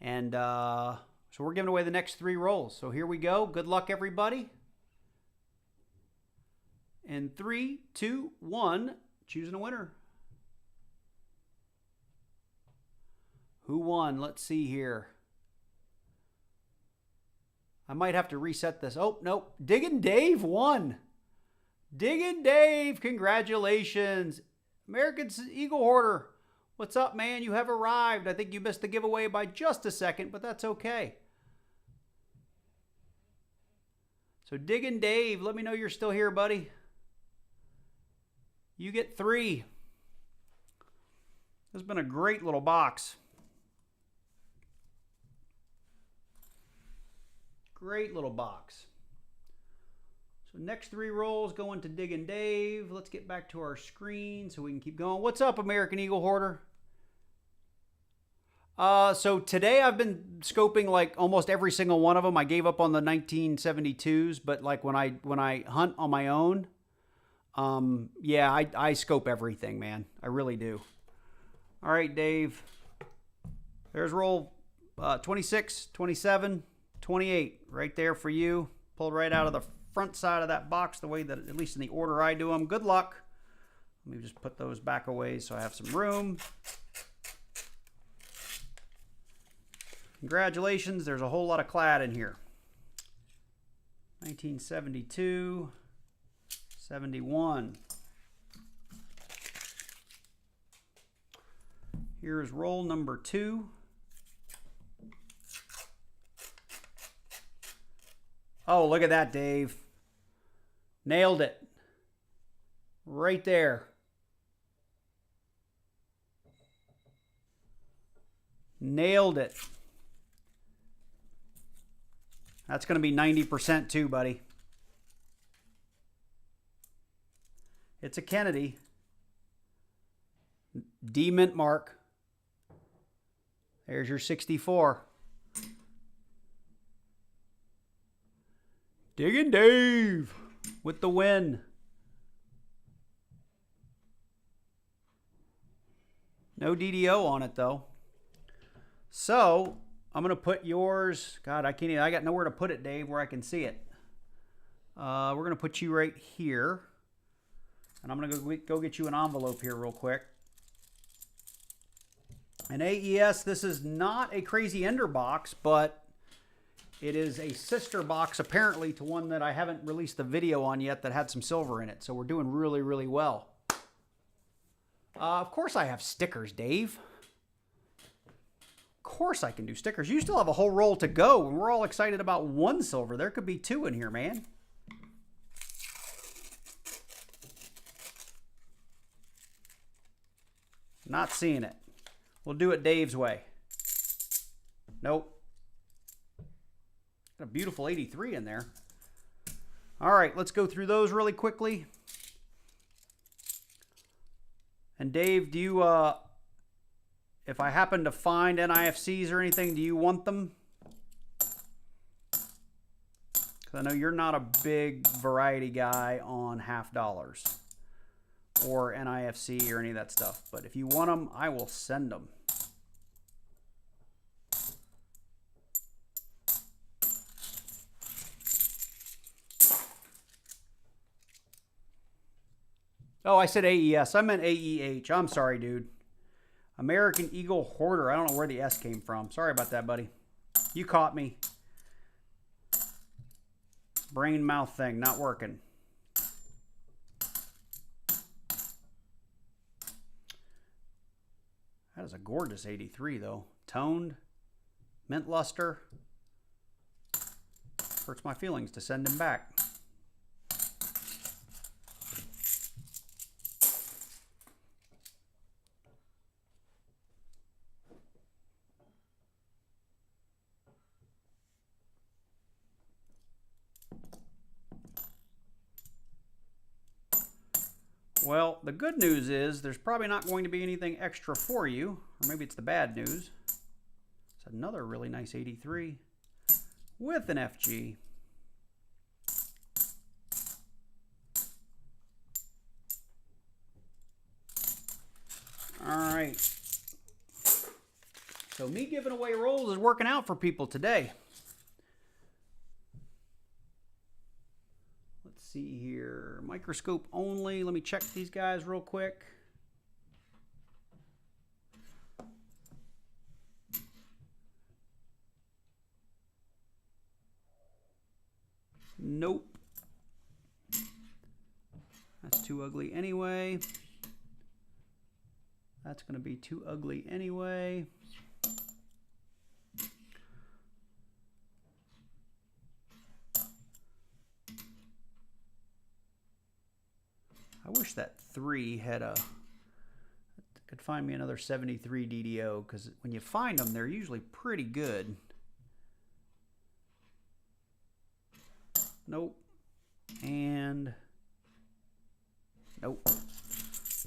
[SPEAKER 1] And so we're giving away the next 3 rolls. So here we go. Good luck, everybody. In 3, 2, 1, choosing a winner. Who won? Let's see here. I might have to reset this. Oh, nope. Diggin' Dave won. Diggin' Dave, congratulations. American Eagle Hoarder, what's up, man? You have arrived. I think you missed the giveaway by just a second, but that's okay. So Diggin' Dave, let me know you're still here, buddy. You get 3. This has been a great little box. Great little box. So next 3 rolls going to Diggin' Dave. Let's get back to our screen so we can keep going. What's up, American Eagle Hoarder? So today I've been scoping like almost every single one of them. I gave up on the 1972s, but like when I hunt on my own, yeah, I scope everything, man. I really do. All right, Dave. There's roll 26, 27, 28 right there for you. Pulled right out of the front side of that box, the way that, at least in the order I do them. Good luck. Let me just put those back away so I have some room. Congratulations. There's a whole lot of clad in here. 1972. 71. Here's roll number 2. Oh, look at that, Dave. Nailed it. Right there. Nailed it. That's going to be 90% too, buddy. It's a Kennedy. D mint mark. There's your 64. Diggin' Dave with the win. No DDO on it though. So I'm going to put yours. God, I can't even, I got nowhere to put it, Dave, where I can see it. We're going to put you right here. And I'm going to go get you an envelope here real quick. An AES, this is not a Crazy Ender box, but it is a sister box apparently to one that I haven't released the video on yet that had some silver in it. So we're doing really, really well. Of course I have stickers, Dave. Of course I can do stickers. You still have a whole roll to go, and we're all excited about 1 silver. There could be 2 in here, man. Not seeing it. We'll do it Dave's way. Nope. Got a beautiful 83 in there. All right, let's go through those really quickly. And Dave, do you, if I happen to find NIFCs or anything, do you want them? Because I know you're not a big variety guy on half dollars or NIFC or any of that stuff. But if you want them, I will send them. Oh, I said AES. I meant AEH. I'm sorry, dude. American Eagle Hoarder. I don't know where the S came from. Sorry about that, buddy. You caught me. Brain mouth thing not working. That is a gorgeous 83, though. Toned. Mint luster. Hurts my feelings to send him back. Well, the good news is there's probably not going to be anything extra for you, or maybe it's the bad news. It's another really nice 83 with an FG. All right. So me giving away rolls is working out for people today. See here, microscope only. Let me check these guys real quick. Nope. That's too ugly anyway. That's going to be too ugly anyway. I wish that 3 had a, could find me another 73 DDO, because when you find them, they're usually pretty good. Nope. And nope.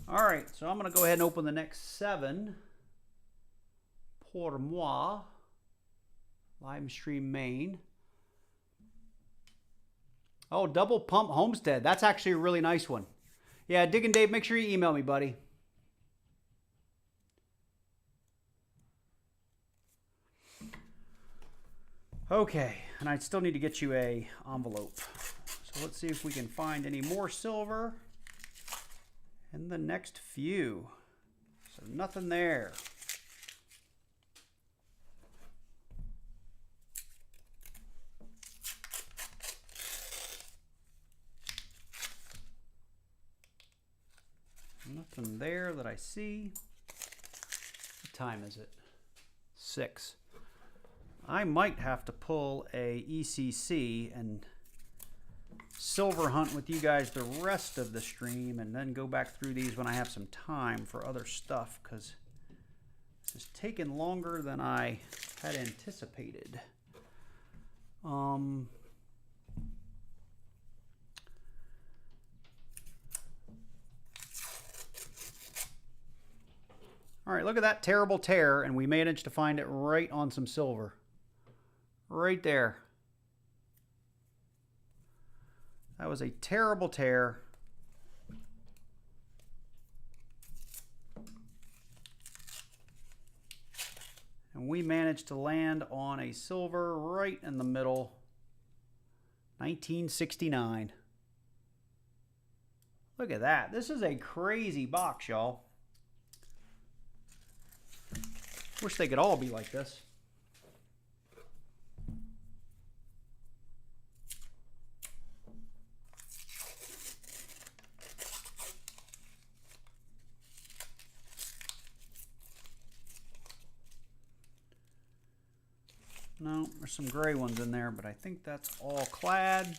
[SPEAKER 1] All right, so I'm going to go ahead and open the next 7. Pour moi. Live stream main. Oh, double pump Homestead. That's actually a really nice one. Yeah, Diggin' Dave, make sure you email me, buddy. Okay, and I still need to get you a envelope. So let's see if we can find any more silver in the next few. So nothing there. Nothing there that I see. What time is it? 6. I might have to pull a ECC and silver hunt with you guys the rest of the stream, and then go back through these when I have some time for other stuff, because this is taking longer than I had anticipated. All right, look at that terrible tear, and we managed to find it right on some silver. Right there. That was a terrible tear. And we managed to land on a silver right in the middle. 1969. Look at that. This is a crazy box, y'all. Wish they could all be like this. No, there's some gray ones in there, but I think that's all clad.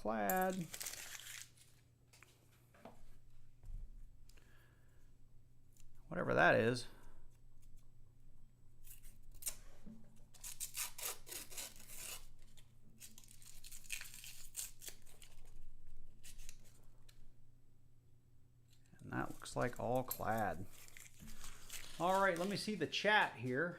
[SPEAKER 1] clad. Whatever that is. And that looks like all clad. All right, let me see the chat here.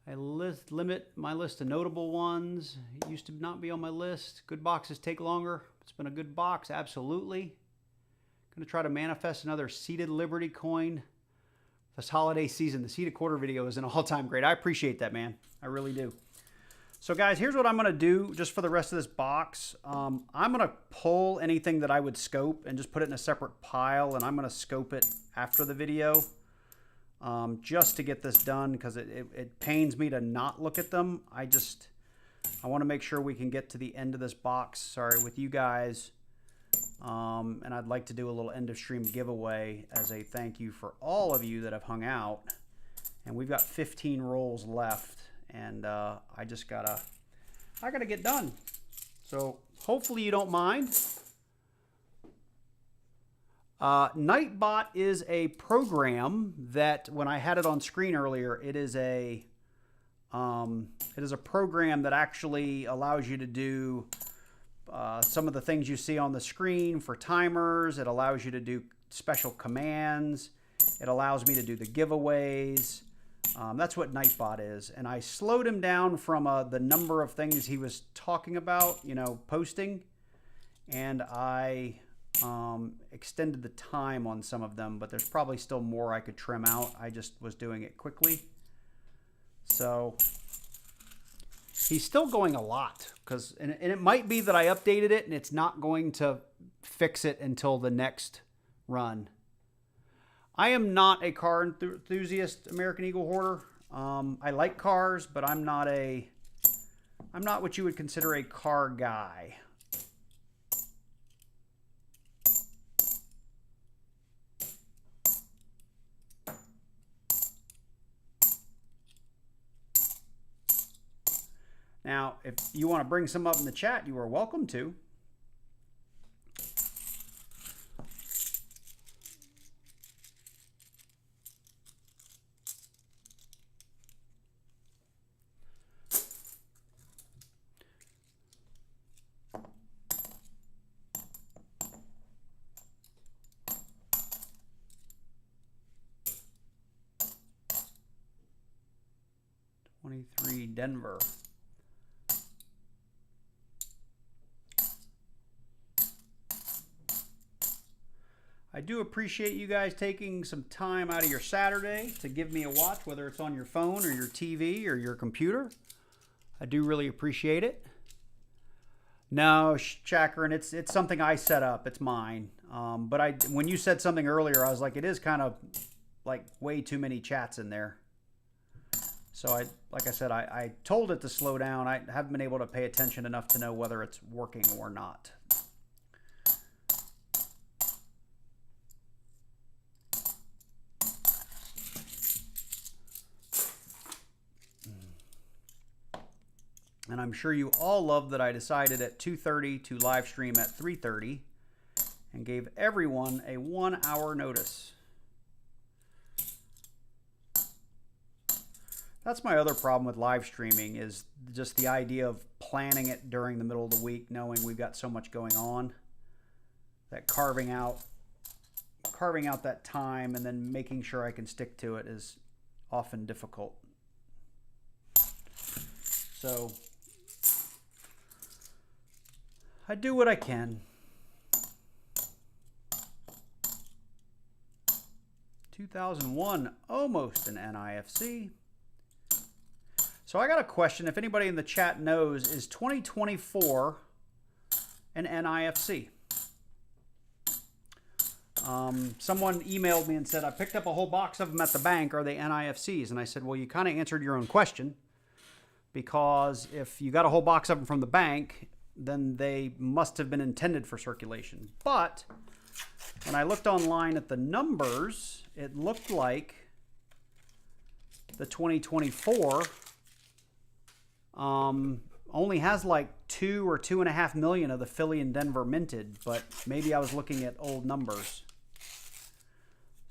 [SPEAKER 1] I limit my list to notable ones. It used to not be on my list. Good boxes take longer. It's been a good box, absolutely. Going to try to manifest another Seated Liberty coin this holiday season. The Seated Quarter video is an all-time great. I appreciate that, man. I really do. So, guys, here's what I'm going to do just for the rest of this box. I'm going to pull anything that I would scope and just put it in a separate pile, and I'm going to scope it after the video. Just to get this done, because it pains me to not look at them. I want to make sure we can get to the end of this box, sorry, with you guys. And I'd like to do a little end of stream giveaway as a thank you for all of you that have hung out. And we've got 15 rolls left, and I gotta get done. So hopefully you don't mind. Nightbot is a program that, when I had it on screen earlier, it is a program that actually allows you to do some of the things you see on the screen for timers. It allows you to do special commands. It allows me to do the giveaways. That's what Nightbot is. And I slowed him down from the number of things he was talking about, you know, posting, and I extended the time on some of them, but there's probably still more I could trim out. I just was doing it quickly. So he's still going a lot, and it might be that I updated it and it's not going to fix it until the next run. I am not a car enthusiast, American Eagle hoarder. I like cars, but I'm not what you would consider a car guy. Now, if you want to bring some up in the chat, you are welcome to. Denver. I do appreciate you guys taking some time out of your Saturday to give me a watch, whether it's on your phone or your TV or your computer. I do really appreciate it. No, Chakran, it's something I set up. It's mine. But when you said something earlier, I was like, it is kind of like way too many chats in there. So like I said, I told it to slow down. I haven't been able to pay attention enough to know whether it's working or not. And I'm sure you all love that I decided at 2:30 to live stream at 3:30 and gave everyone a 1 hour notice. That's my other problem with live streaming, is just the idea of planning it during the middle of the week, knowing we've got so much going on, that carving out that time and then making sure I can stick to it is often difficult. So I do what I can. 2001, almost an NIFC. So I got a question, if anybody in the chat knows, is 2024 an NIFC? Someone emailed me and said, I picked up a whole box of them at the bank. Are they NIFCs? And I said, well, you kind of answered your own question, because if you got a whole box of them from the bank, then they must have been intended for circulation. But when I looked online at the numbers, it looked like the 2024 only has like 2 or 2.5 million of the Philly and Denver minted, but maybe I was looking at old numbers.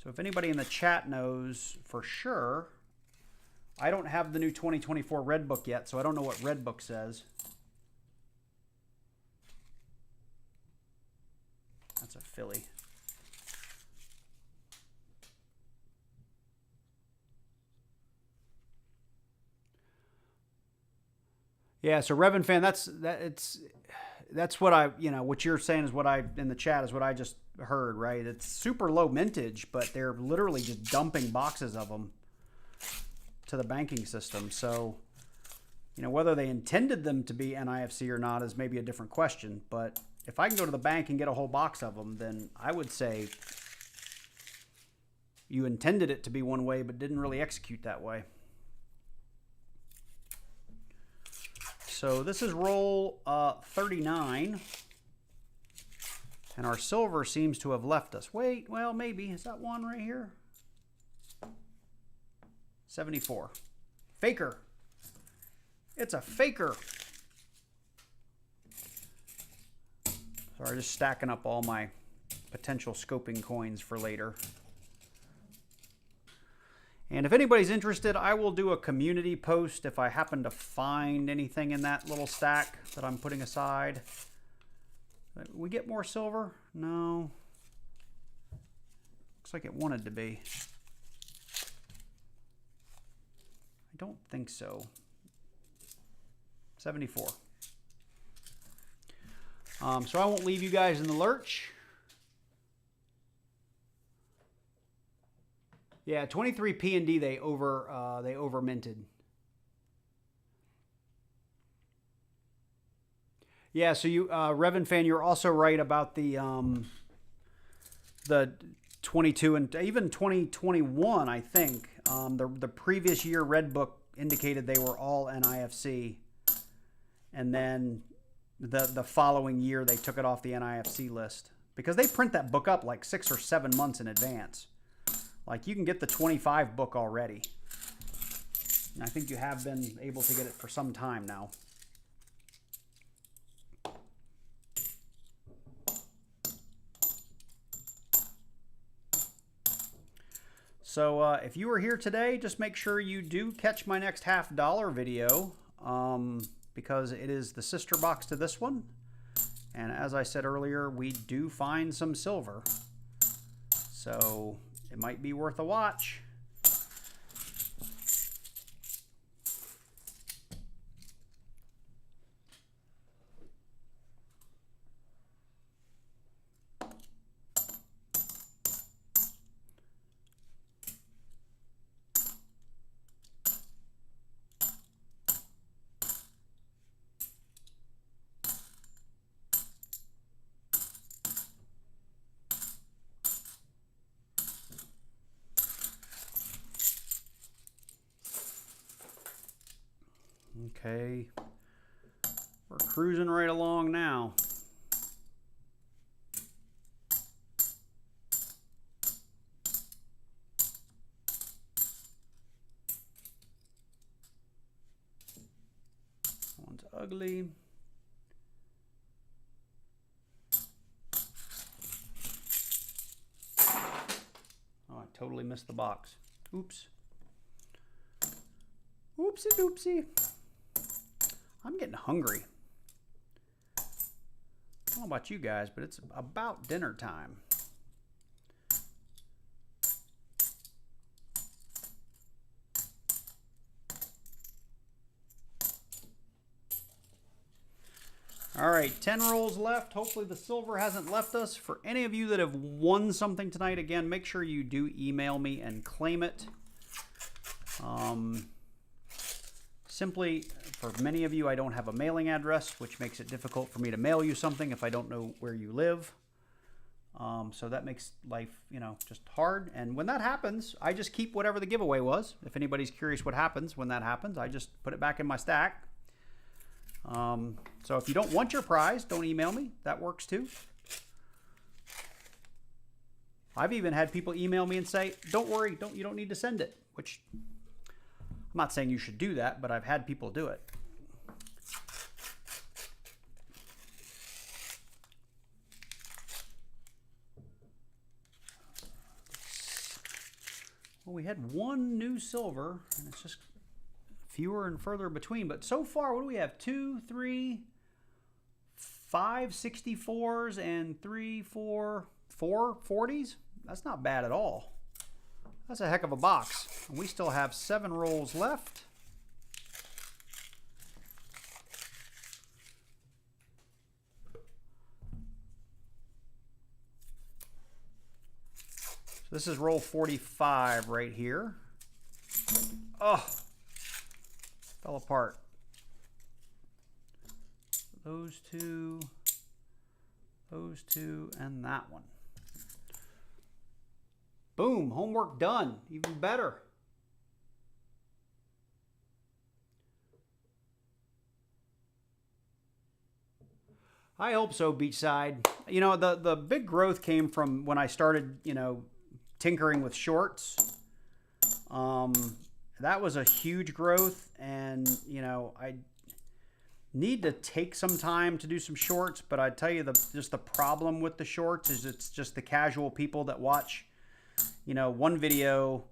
[SPEAKER 1] So if anybody in the chat knows for sure, I don't have the new 2024 Red Book yet, so I don't know what Red Book says. That's a Philly. Yeah, so Revan fan, that's what I, you know, what you're saying is what I in the chat is what I just heard, right? It's super low mintage, but they're literally just dumping boxes of them to the banking system. So, you know, whether they intended them to be NIFC or not is maybe a different question, but if I can go to the bank and get a whole box of them, then I would say you intended it to be one way, but didn't really execute that way. So this is roll 39, and our silver seems to have left us. Wait, well, maybe. Is that one right here? 74. Faker. It's a faker. Sorry, just stacking up all my potential scoping coins for later. And if anybody's interested, I will do a community post if I happen to find anything in that little stack that I'm putting aside. We get more silver? No. Looks like it wanted to be. I don't think so. 74. So I won't leave you guys in the lurch. Yeah, 23 P&D they over minted. Yeah, so you Revan fan, you're also right about the 22 and even 2021, I think. The previous year Red Book indicated they were all NIFC, and then the following year they took it off the NIFC list because they print that book up like 6 or 7 months in advance. Like, you can get the 25 book already. And I think you have been able to get it for some time now. So if you were here today, just make sure you do catch my next $50 video because it is the sister box to this one. And as I said earlier, we do find some silver. So it might be worth a watch. Okay, we're cruising right along now. That one's ugly. Oh, I totally missed the box. Oops. Oopsie doopsie. I'm getting hungry. I don't know about you guys, but it's about dinner time. All right, 10 rolls left. Hopefully the silver hasn't left us. For any of you that have won something tonight, again, make sure you do email me and claim it. Simply, for many of you, I don't have a mailing address, which makes it difficult for me to mail you something if I don't know where you live. So that makes life, you know, just hard. And when that happens, I just keep whatever the giveaway was. If anybody's curious what happens when that happens, I just put it back in my stack. So if you don't want your prize, don't email me. That works too. I've even had people email me and say, don't worry, you don't need to send it, which I'm not saying you should do that, but I've had people do it. we had one new silver, and it's just fewer and further between. But so far, what do we have? 2, 3, 5 64s and 3, 4 40s. That's not bad at all. That's a heck of a box. And we still have 7 rolls left. So this is roll 45 right here. Oh, fell apart. Those two, and that one. Boom, homework done, even better. I hope so, Beachside. You know, the big growth came from when I started, you know, tinkering with shorts. That was a huge growth, and, you know, I need to take some time to do some shorts, but I tell you, just the problem with the shorts is it's just the casual people that watch, you know, one video,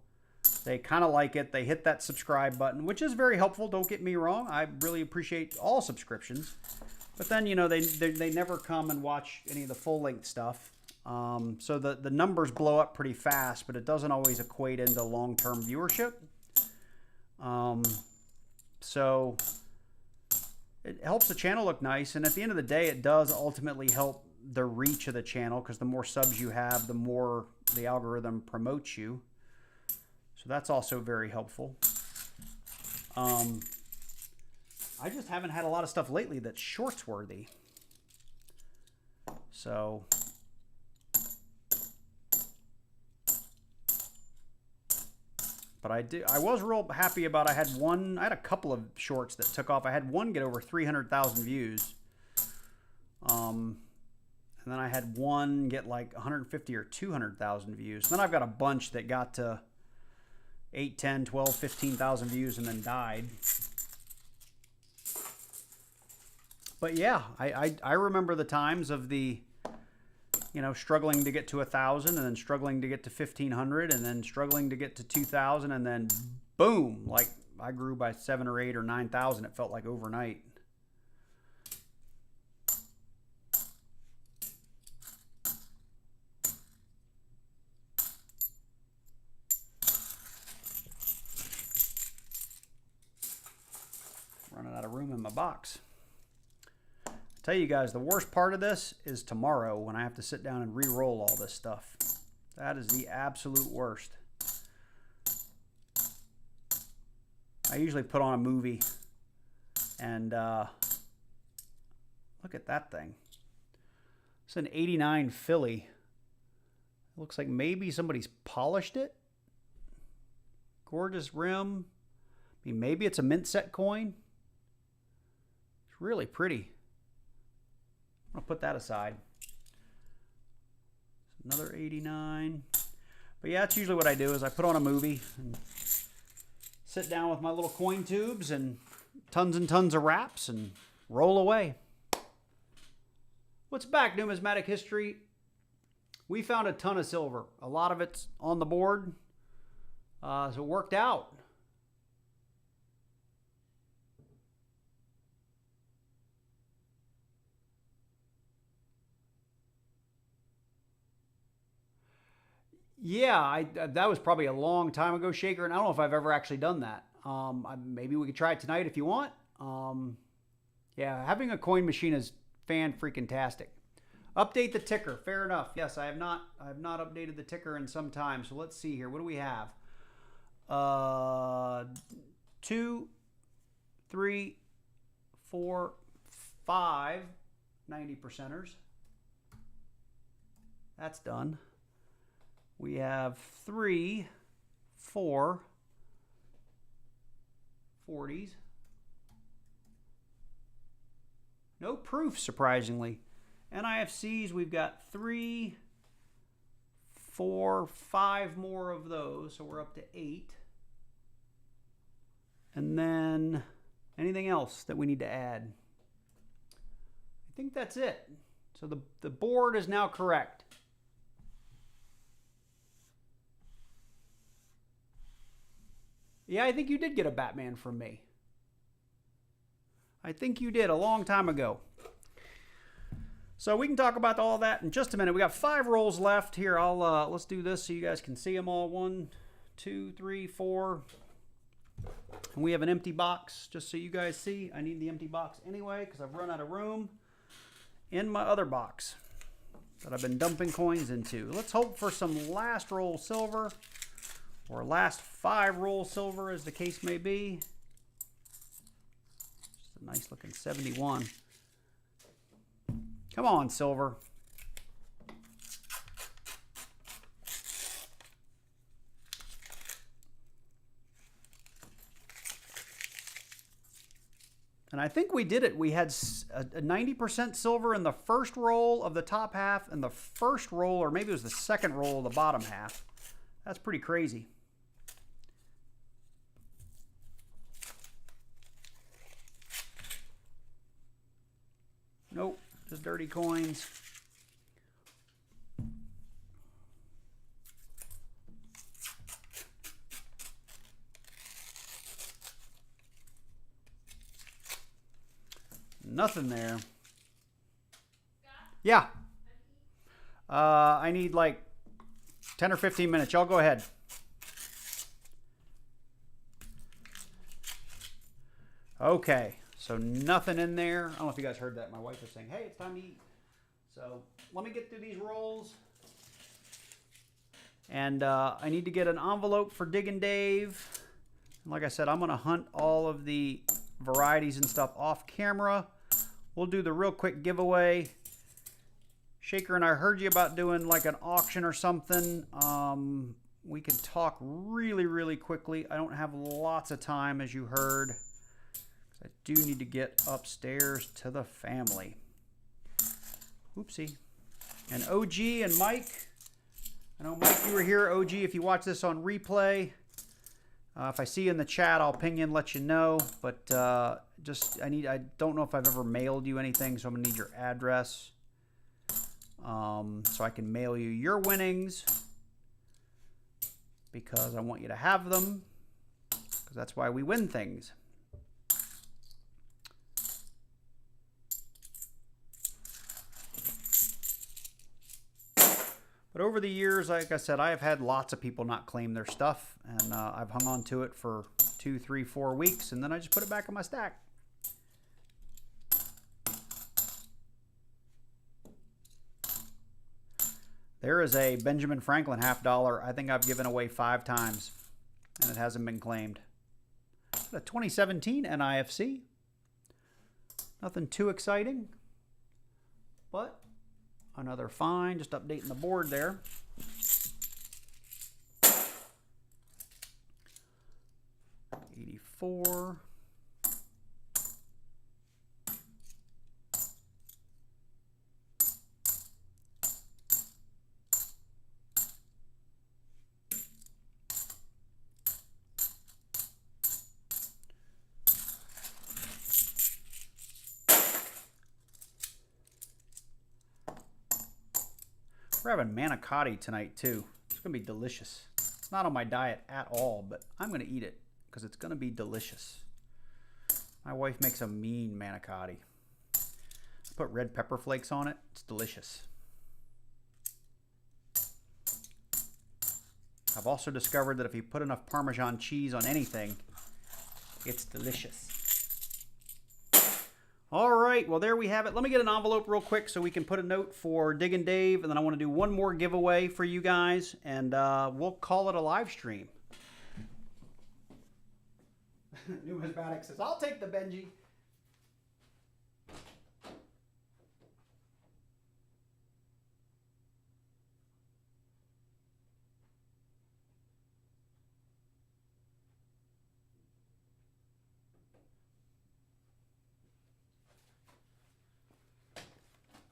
[SPEAKER 1] they kind of like it, they hit that subscribe button, which is very helpful, don't get me wrong. I really appreciate all subscriptions, but then, you know, they never come and watch any of the full-length stuff. So the numbers blow up pretty fast, but it doesn't always equate into long-term viewership. So it helps the channel look nice, and at the end of the day, it does ultimately help the reach of the channel, because the more subs you have, the more the algorithm promotes you. So that's also very helpful. I just haven't had a lot of stuff lately that's shorts worthy. So but I was real happy about, I had a couple of shorts that took off. I had one get over 300,000 views. And then I had one get like 150 or 200,000 views. Then I've got a bunch that got to 8, 10, 12, 15,000 views and then died. But yeah, I remember the times of the, you know, struggling to get to 1,000 and then struggling to get to 1,500 and then struggling to get to 2,000 and then boom, like I grew by 7 or 8 or 9,000. It felt like overnight. Running out of room in my box. I tell you guys, the worst part of this is tomorrow when I have to sit down and re-roll all this stuff. That is the absolute worst. I usually put on a movie and look at that thing. It's an 89 Philly. Looks like maybe somebody's polished it. Gorgeous rim. I mean, maybe it's a mint set coin. It's really pretty. I'm gonna put that aside. Another 89. But yeah, that's usually what I do, is I put on a movie and sit down with my little coin tubes and tons of wraps and roll away. What's back, numismatic history? We found a ton of silver. A lot of it's on the board. So it worked out. Yeah, that was probably a long time ago, Shaker, and I don't know if I've ever actually done that. Maybe we could try it tonight if you want. Yeah, having a coin machine is fan-freaking-tastic. Update the ticker. Fair enough. Yes, I have not updated the ticker in some time. So let's see here. What do we have? 2, 3, 4, 5 90%ers. That's done. We have 3, 4 40s. No proof, surprisingly. NIFCs, we've got 3, 4, 5 more of those, so we're up to 8. And then anything else that we need to add? I think that's it. So the board is now correct. Yeah, I think you did get a Batman from me. I think you did a long time ago. So we can talk about all that in just a minute. We got 5 rolls left here. Let's do this so you guys can see them all. 1, 2, 3, 4. And we have an empty box, just so you guys see. I need the empty box anyway because I've run out of room in my other box that I've been dumping coins into. Let's hope for some last roll silver, or last 5 roll silver as the case may be. Just a nice looking 71. Come on, silver. And I think we did it. We had a 90% silver in the first roll of the top half and the first roll, or maybe it was the second roll of the bottom half. That's pretty crazy. Nope, just dirty coins. Nothing there. Yeah. I need like 10 or 15 minutes. Y'all go ahead. Okay. So nothing in there. I don't know if you guys heard that. My wife was saying, hey, it's time to eat. So let me get through these rolls. And I need to get an envelope for Diggin' Dave. And like I said, I'm going to hunt all of the varieties and stuff off camera. We'll do the real quick giveaway. Shaker and I heard you about doing like an auction or something. We can talk really quickly. I don't have lots of time, as you heard. I do need to get upstairs to the family. Oopsie. And OG and Mike. I know, Mike, you were here. OG, if you watch this on replay, if I see you in the chat, I'll ping you and let you know. But I don't know if I've ever mailed you anything, so I'm gonna need your address so I can mail you your winnings, because I want you to have them, because that's why we win things. But over the years, like I said, I have had lots of people not claim their stuff, and I've hung on to it for 2, 3, 4 weeks, and then I just put it back in my stack. There is a Benjamin Franklin $50. I think I've given away 5 times, and it hasn't been claimed. A 2017 NIFC. Nothing too exciting, but another fine, just updating the board there. $84. We're having manicotti tonight too. It's gonna be delicious. It's not on my diet at all, but I'm gonna eat it because it's gonna be delicious. My wife makes a mean manicotti. I put red pepper flakes on it. It's delicious. I've also discovered that if you put enough Parmesan cheese on anything, it's delicious. All right, well, there we have it. Let me get an envelope real quick so we can put a note for Diggin' Dave, and then I want to do one more giveaway for you guys, and we'll call it a live stream. Numismatics says, I'll take the Benji.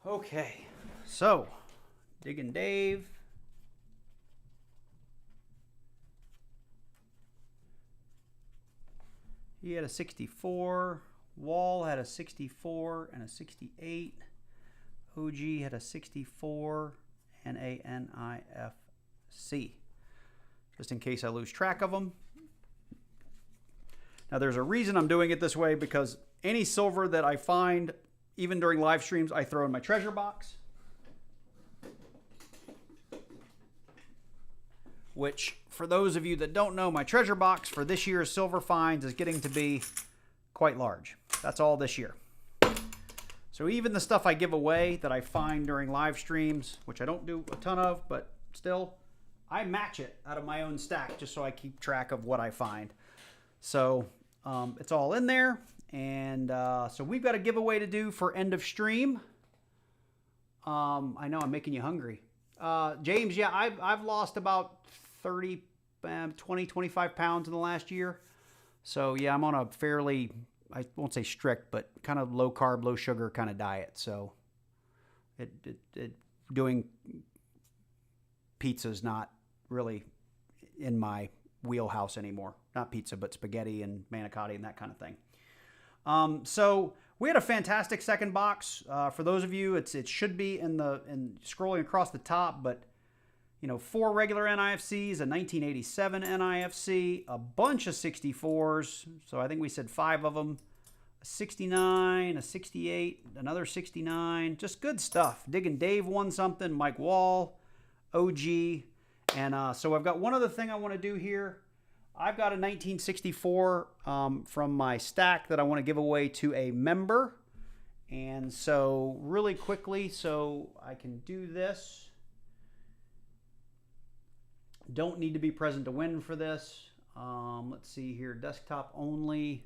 [SPEAKER 1] Okay, so Diggin' Dave. He had a 64. Wall had a 64 and a 68. OG had a 64 and a NIFC. Just in case I lose track of them. Now, there's a reason I'm doing it this way, because any silver that I find, even during live streams, I throw in my treasure box. Which, for those of you that don't know, my treasure box for this year's silver finds is getting to be quite large. That's all this year. So even the stuff I give away that I find during live streams, which I don't do a ton of, but still, I match it out of my own stack just so I keep track of what I find. So it's all in there. And so we've got a giveaway to do for end of stream. I know I'm making you hungry. James, yeah, I've lost about 30, 20, 25 pounds in the last year. So yeah, I'm on a fairly, I won't say strict, but kind of low carb, low sugar kind of diet. So doing pizza is not really in my wheelhouse anymore. Not pizza, but spaghetti and manicotti and that kind of thing. So we had a fantastic second box. For those of you, it should be in scrolling across the top, but you know, 4 regular NIFCs, a 1987 NIFC, a bunch of 64s. So I think we said 5 of them. A 69, a 68, another 69. Just good stuff. Digging Dave won something. Mike Wall, OG. And so I've got one other thing I want to do here. I've got a 1964 from my stack that I want to give away to a member. And so really quickly, so I can do this. Don't need to be present to win for this. Let's see here, desktop only.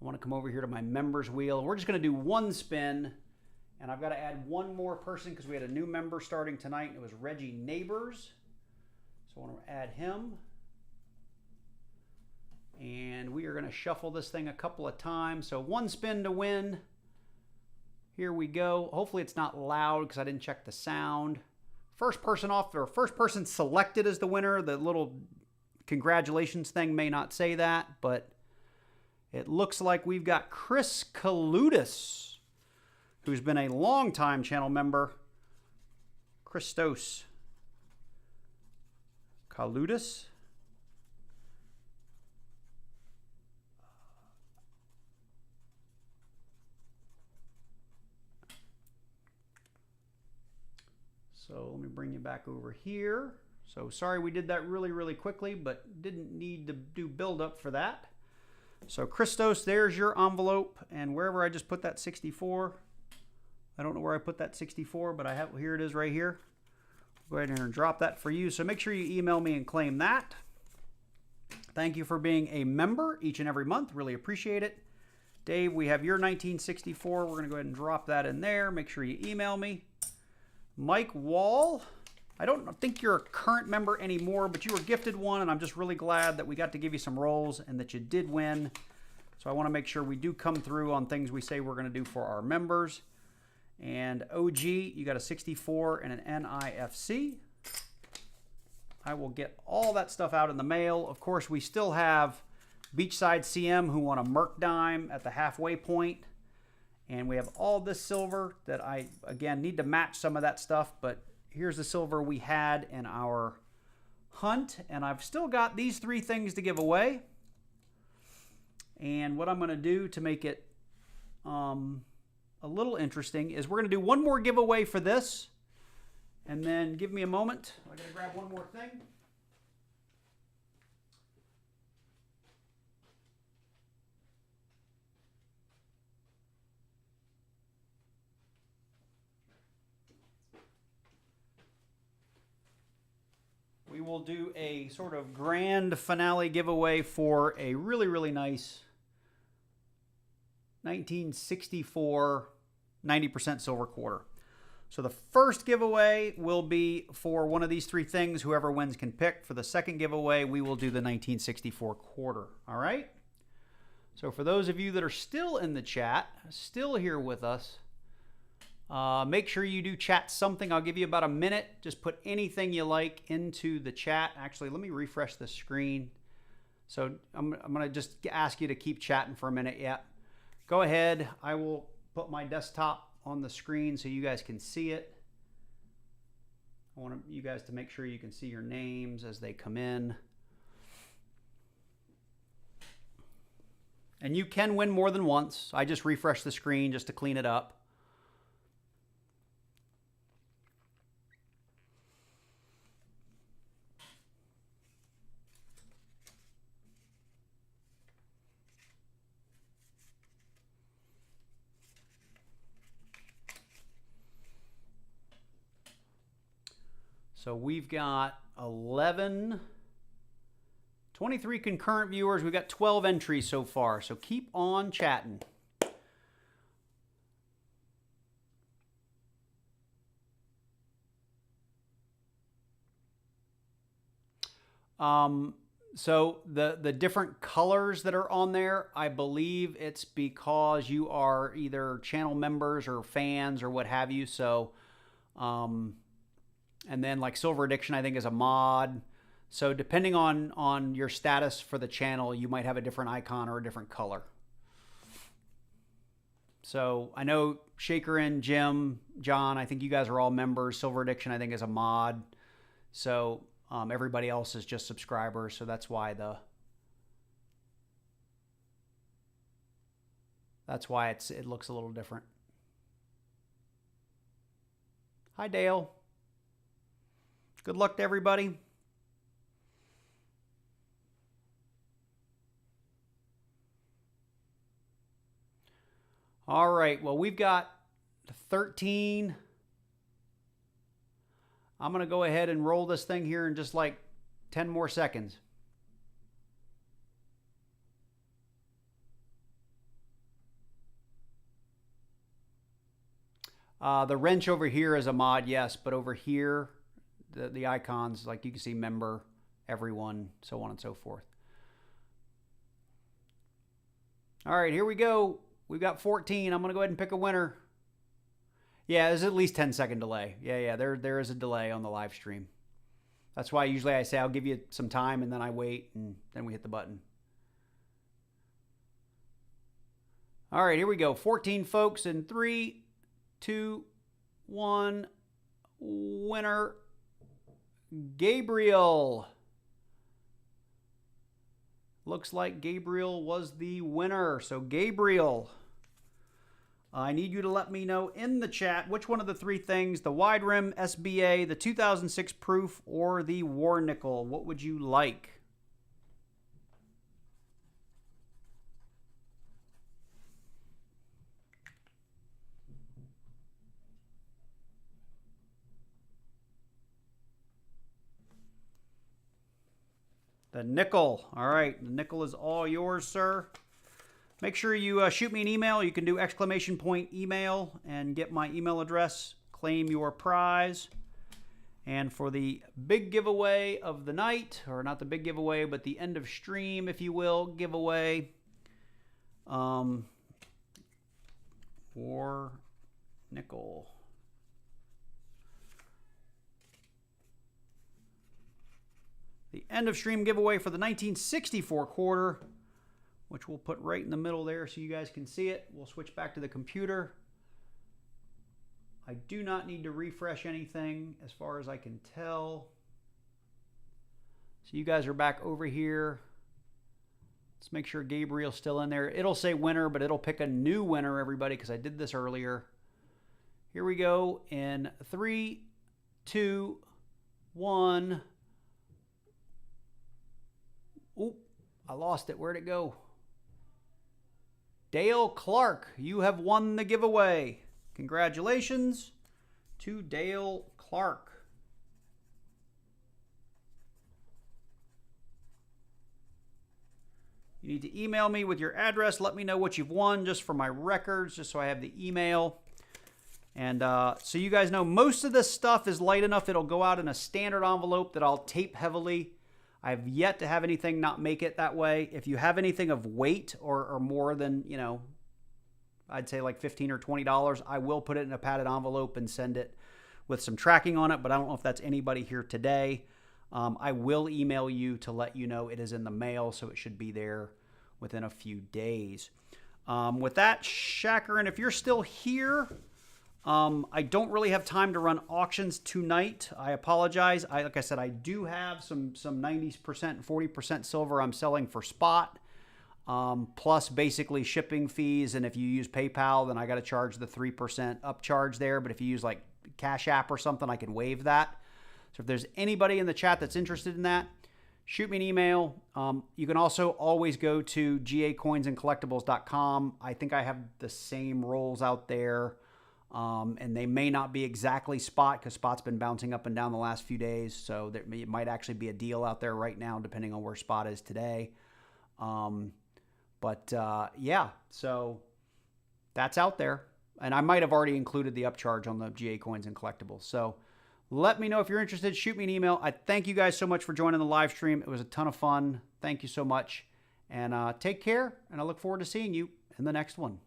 [SPEAKER 1] I want to come over here to my members wheel. We're just going to do one spin, and I've got to add one more person because we had a new member starting tonight, and it was Reggie Neighbors. So I want to add him. And we are going to shuffle this thing a couple of times. So one spin to win. Here we go. Hopefully it's not loud because I didn't check the sound. First person off, or first person selected as the winner. The little congratulations thing may not say that, but it looks like we've got Chris Kaludis, who's been a long-time channel member. Christos Kaludis. So let me bring you back over here. So sorry we did that really, really quickly, but didn't need to do build up for that. So Christos, there's your envelope, and wherever I just put that 64, I don't know where I put that 64, but I have, here it is right here. Go ahead and drop that for you. So make sure you email me and claim that. Thank you for being a member each and every month. Really appreciate it. Dave, we have your 1964. We're going to go ahead and drop that in there. Make sure you email me. Mike Wall, I don't think you're a current member anymore, but you were gifted one, and I'm just really glad that we got to give you some rolls and that you did win. So I want to make sure we do come through on things we say we're going to do for our members. And OG, you got a 64 and an NIFC. I will get all that stuff out in the mail. Of course, we still have Beachside CM who won a Merc dime at the halfway point. And we have all this silver that I, again, need to match some of that stuff. But here's the silver we had in our hunt. And I've still got these 3 things to give away. And what I'm going to do to make it a little interesting is we're going to do one more giveaway for this. And then give me a moment. I got to grab one more thing. We will do a sort of grand finale giveaway for a really, really nice 1964 90% silver quarter. So the first giveaway will be for one of these 3 things. Whoever wins can pick. For the second giveaway, we will do the 1964 quarter. All right? So for those of you that are still in the chat, still here with us, make sure you do chat something. I'll give you about a minute. Just put anything you like into the chat. Actually, let me refresh the screen. So I'm going to just ask you to keep chatting for a minute. Yeah. Go ahead. I will put my desktop on the screen so you guys can see it. I want you guys to make sure you can see your names as they come in. And you can win more than once. I just refreshed the screen just to clean it up. So we've got 23 concurrent viewers. We've got 12 entries so far. So keep on chatting. So the different colors that are on there, I believe it's because you are either channel members or fans or what have you. So, and then like Silver Addiction, I think, is a mod. So depending on your status for the channel, you might have a different icon or a different color. So I know Shaker and Jim, John, I think you guys are all members. Silver Addiction, I think, is a mod. So everybody else is just subscribers. So that's why it looks a little different. Hi, Dale. Good luck to everybody. All right, well, we've got 13. I'm going to go ahead and roll this thing here in just like 10 more seconds. The wrench over here is a mod, yes, but over here, the icons, like you can see member, everyone, so on and so forth. All right, here we go. We've got 14. I'm going to go ahead and pick a winner. Yeah, there's at least 10-second delay. Yeah, there is a delay on the live stream. That's why usually I say I'll give you some time and then I wait and then we hit the button. All right, here we go. 14 folks in 3, 2, 1. Winner, Gabriel. Looks like Gabriel was the winner. So Gabriel, I need you to let me know in the chat which one of the three things, the wide rim SBA, the 2006 proof, or the war nickel, what would you like? The nickel. All right, the nickel is all yours, sir. Make sure you shoot me an email. You can do !email and get my email address. Claim your prize. And for the big giveaway of the night, or not the big giveaway, but the end of stream, if you will, giveaway. War nickel. The end of stream giveaway for the 1964 quarter, which we'll put right in the middle there so you guys can see it. We'll switch back to the computer. I do not need to refresh anything as far as I can tell. So you guys are back over here. Let's make sure Gabriel's still in there. It'll say winner, but it'll pick a new winner, everybody, because I did this earlier. Here we go in 3, 2, 1. Oop, I lost it. Where'd it go? Dale Clark, you have won the giveaway. Congratulations to Dale Clark. You need to email me with your address. Let me know what you've won just for my records, just so I have the email. And so you guys know most of this stuff is light enough. It'll go out in a standard envelope that I'll tape heavily. I've yet to have anything not make it that way. If you have anything of weight or more than, you know, I'd say like $15 or $20, I will put it in a padded envelope and send it with some tracking on it, but I don't know if that's anybody here today. I will email you to let you know it is in the mail, so it should be there within a few days. With that, Shacker, and if you're still here, I don't really have time to run auctions tonight. I apologize. Like I said, I do have some 90% and 40% silver I'm selling for spot. plus basically shipping fees. And if you use PayPal, then I got to charge the 3% upcharge there. But if you use like Cashapp or something, I can waive that. So if there's anybody in the chat that's interested in that, shoot me an email. You can also always go to gacoinsandcollectibles.com. I think I have the same rolls out there, and they may not be exactly spot because spot's been bouncing up and down the last few days. So it might actually be a deal out there right now, depending on where spot is today. Yeah, so that's out there. And I might have already included the upcharge on the GA Coins and Collectibles. So let me know if you're interested. Shoot me an email. I thank you guys so much for joining the live stream. It was a ton of fun. Thank you so much. And take care. And I look forward to seeing you in the next one.